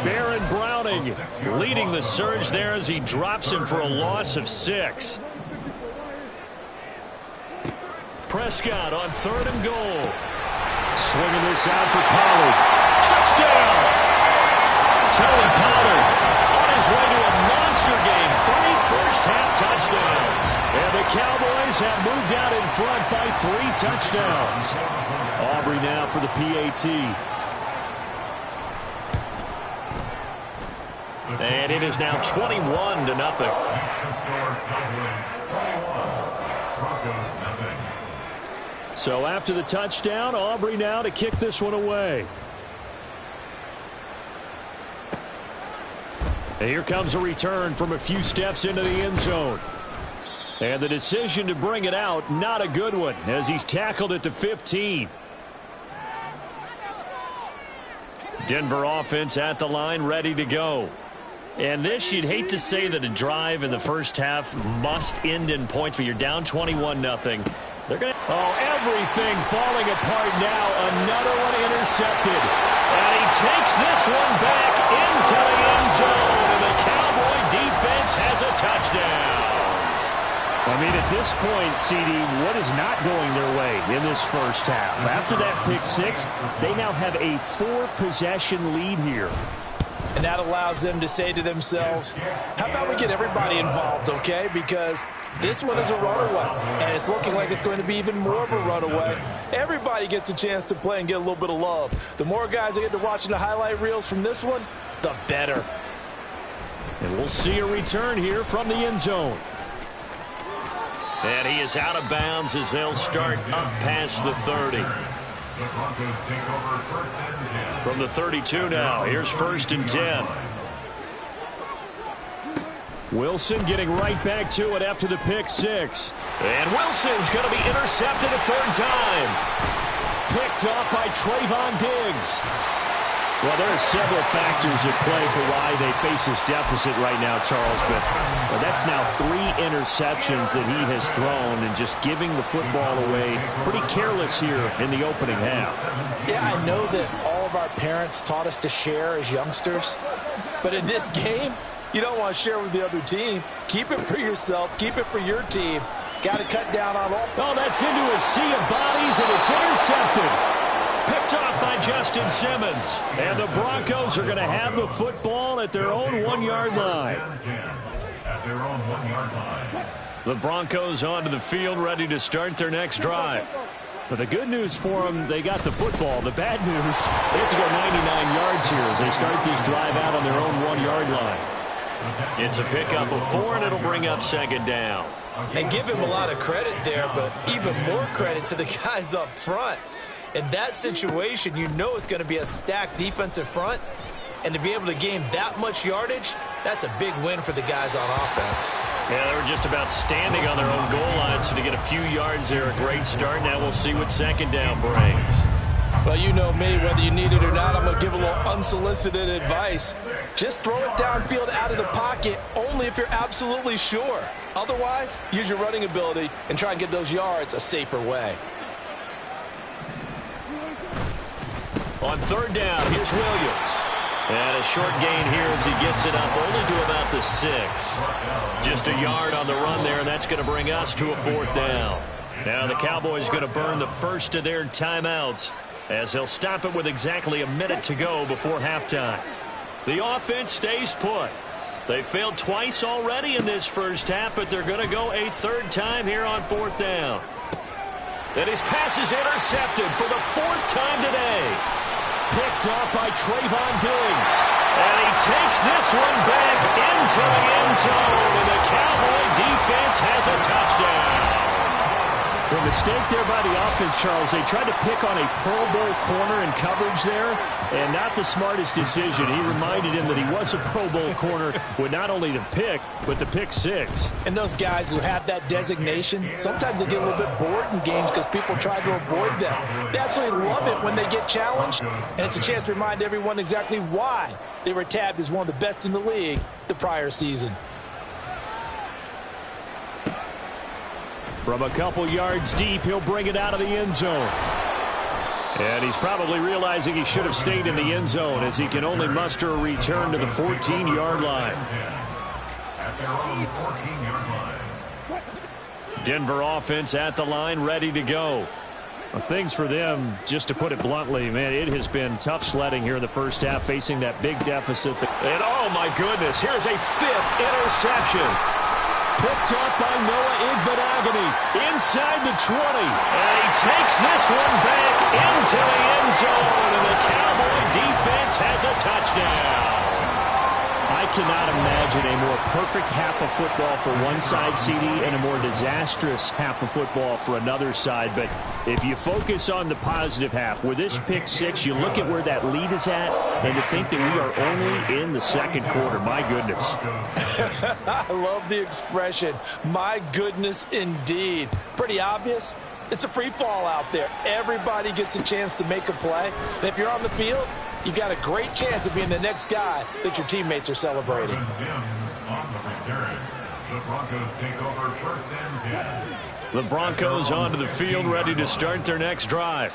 S1: Baron Browning leading the surge there as he drops him for a loss of 6. Prescott on 3rd and goal.
S2: Swinging this out for Pollard.
S1: Touchdown! Tony Pollard on his way to a monster game. 3 first-half touchdowns. And the Cowboys have moved out in front by 3 touchdowns.
S2: Aubrey now for the PAT.
S1: And it is now 21-0.
S2: So after the touchdown, Aubrey now to kick this one away. And here comes a return from a few steps into the end zone. And the decision to bring it out, not a good one, as he's tackled at the 15.
S1: Denver offense at the line, ready to go. And this, you'd hate to say that a drive in the first half must end in points, but you're down 21-0. They're going to...
S2: Oh, everything falling apart now. Another one intercepted.
S1: And he takes this one back into the end zone. And the Cowboy defense has a touchdown.
S2: I mean, at this point, CD, what is not going their way in this first half? After that pick 6, they now have a 4-possession lead here.
S5: And that allows them to say to themselves, how about we get everybody involved, okay? Because this one is a runaway, and it's looking like it's going to be even more of a runaway. Everybody gets a chance to play and get a little bit of love. The more guys that get to watching the highlight reels from this one, the better.
S2: And we'll see a return here from the end zone.
S1: And he is out of bounds as they'll start up past the 30. From the 32 now, here's 1st and 10.
S2: Wilson getting right back to it after the pick 6.
S1: And Wilson's going to be intercepted a 3rd time.
S2: Picked off by Trayvon Diggs. Well, there are several factors at play for why they face this deficit right now, Charles, but that's now 3 interceptions that he has thrown and just giving the football away. Pretty careless here in the opening half.
S5: Yeah, I know that all of our parents taught us to share as youngsters, but in this game, you don't want to share with the other team. Keep it for yourself. Keep it for your team. Got to cut down on all.
S2: Oh, that's into a sea of bodies, and it's intercepted.
S1: Picked off by Justin Simmons.
S2: And the Broncos are going to have the football at their own 1-yard line.
S1: The Broncos onto the field, ready to start their next drive.
S2: But the good news for them, they got the football. The bad news, they have to go 99 yards here as they start this drive out on their own 1-yard line.
S1: It's a pickup of 4, and it'll bring up 2nd down.
S4: And give him a lot of credit there, but even more credit to the guys up front. In that situation, you know it's going to be a stacked defensive front. And to be able to gain that much yardage, that's a big win for the guys on offense.
S1: Yeah, they were just about standing on their own goal line, so to get a few yards there, a great start. Now we'll see what 2nd down brings.
S5: Well, you know me, whether you need it or not, I'm going to give a little unsolicited advice. Just throw it downfield out of the pocket only if you're absolutely sure. Otherwise, use your running ability and try and get those yards a safer way.
S1: On 3rd down, here's Williams. And a short gain here as he gets it up only to about the 6. Just a yard on the run there, and that's going to bring us to a 4th down. Now the Cowboys going to burn the first of their timeouts as they'll stop it with exactly a minute to go before halftime. The offense stays put. They failed twice already in this first half, but they're going to go a 3rd time here on 4th down. And his pass is intercepted for the 4th time today.
S2: Picked off by Trayvon Diggs.
S1: And he takes this one back into the end zone, and the Cowboy defense has a touchdown.
S2: The mistake there by the offense, Charles, they tried to pick on a Pro Bowl corner in coverage there, and not the smartest decision. He reminded him that he was a Pro Bowl corner with not only the pick, but the pick six.
S5: And those guys who have that designation, sometimes they get a little bit bored in games because people try to avoid them. They absolutely love it when they get challenged, and it's a chance to remind everyone exactly why they were tabbed as one of the best in the league the prior season.
S2: From a couple yards deep, he'll bring it out of the end zone.
S1: And he's probably realizing he should have stayed in the end zone as he can only muster a return to the 14-yard line.
S3: At their own 14-yard line.
S1: Denver offense at the line, ready to go.
S2: Well, things for them, just to put it bluntly, man, it has been tough sledding here in the first half, facing that big deficit.
S1: And oh my goodness, here's a 5th interception.
S2: Picked up by Noah Igbenogany inside the 20.
S1: And he takes this one back into the end zone, and the Cowboy defense has a touchdown.
S2: I cannot imagine a more perfect half of football for one side, CD, and a more disastrous half of football for another side. But if you focus on the positive half, with this pick six, you look at where that lead is at, and to think that we are only in the second quarter. My goodness.
S5: I love the expression, my goodness indeed. Pretty obvious. It's a free fall out there. Everybody gets a chance to make a play. And if you're on the field, you've got a great chance of being the next guy that your teammates are celebrating.
S3: On the return, the Broncos take over 1st and 10.
S1: The Broncos onto the field, ready to start their next drive.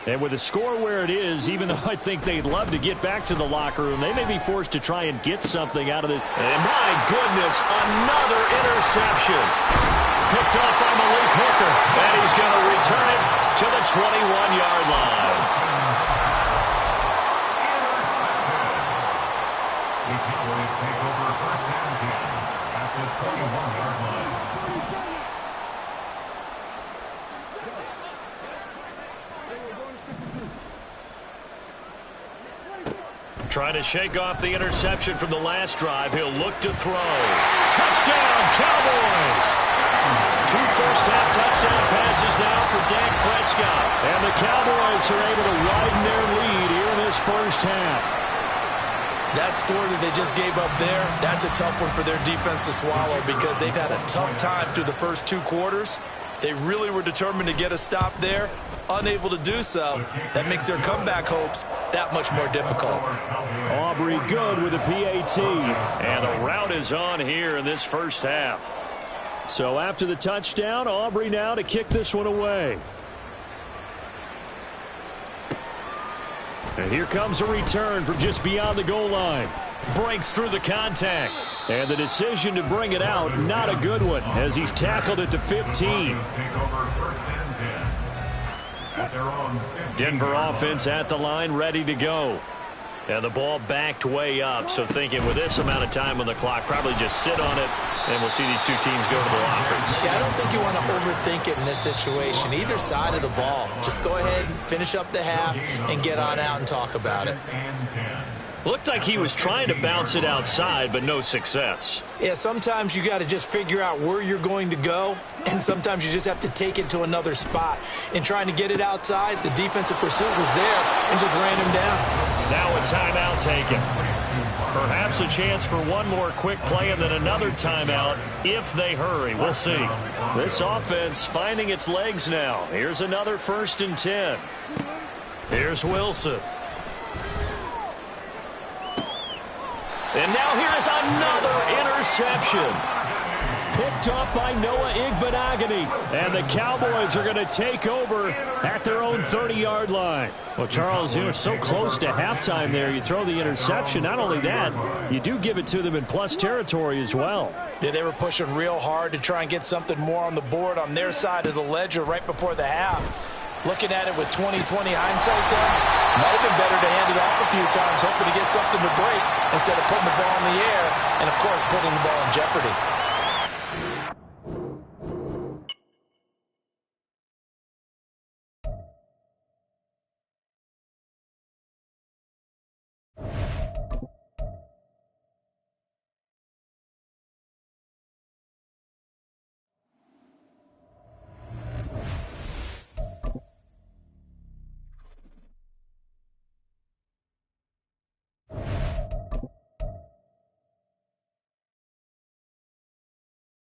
S2: And with the score where it is, even though I think they'd love to get back to the locker room, they may be forced to try and get something out of this.
S1: And my goodness, another interception. Picked up by Malik Hooker, and he's going to return it to the 21-yard line.
S3: The Cowboys take over 1st and 10 at the 21-yard line.
S1: Trying to shake off the interception from the last drive. He'll look to throw. Touchdown, Cowboys! 2 first-half touchdown passes now for Dak Prescott.
S2: And the Cowboys are able to widen their lead here in this first half.
S5: That score that they just gave up there, that's a tough one for their defense to swallow because they've had a tough time through the first 2 quarters. They really were determined to get a stop there. Unable to do so, that makes their comeback hopes that much more difficult.
S2: Aubrey good with a PAT.
S1: And the route is on here in this first half.
S2: So after the touchdown, Aubrey now to kick this one away. And here comes a return from just beyond the goal line.
S1: Breaks through the contact.
S2: And the decision to bring it out, not a good one, as he's tackled at the 15.
S1: Denver offense at the line, ready to go. And the ball backed way up, so thinking with this amount of time on the clock, probably just sit on it, and we'll see these two teams go to the lockers.
S5: Yeah, I don't think you want to overthink it in this situation. Either side of the ball. Just go ahead and finish up the half and get on out and talk about it.
S1: Looked like he was trying to bounce it outside, but no success.
S5: Yeah, sometimes you got to just figure out where you're going to go, and sometimes you just have to take it to another spot. In trying to get it outside, the defensive pursuit was there and just ran him down.
S1: Now a timeout taken. Perhaps a chance for one more quick play and then another timeout if they hurry. We'll see.
S2: This offense finding its legs now. Here's another 1st and 10.
S1: Here's Wilson. And now here is another interception.
S2: Picked up by Noah Igbenogany. And the Cowboys are going to take over at their own 30-yard line. Well, Charles, you know, so close to halftime there. You throw the interception. Not only that, you do give it to them in plus territory as well.
S5: Yeah, they were pushing real hard to try and get something more on the board on their side of the ledger right before the half. Looking at it with 20/20 hindsight there, might have been better to hand it off a few times, hoping to get something to break instead of putting the ball in the air and, of course, putting the ball in jeopardy.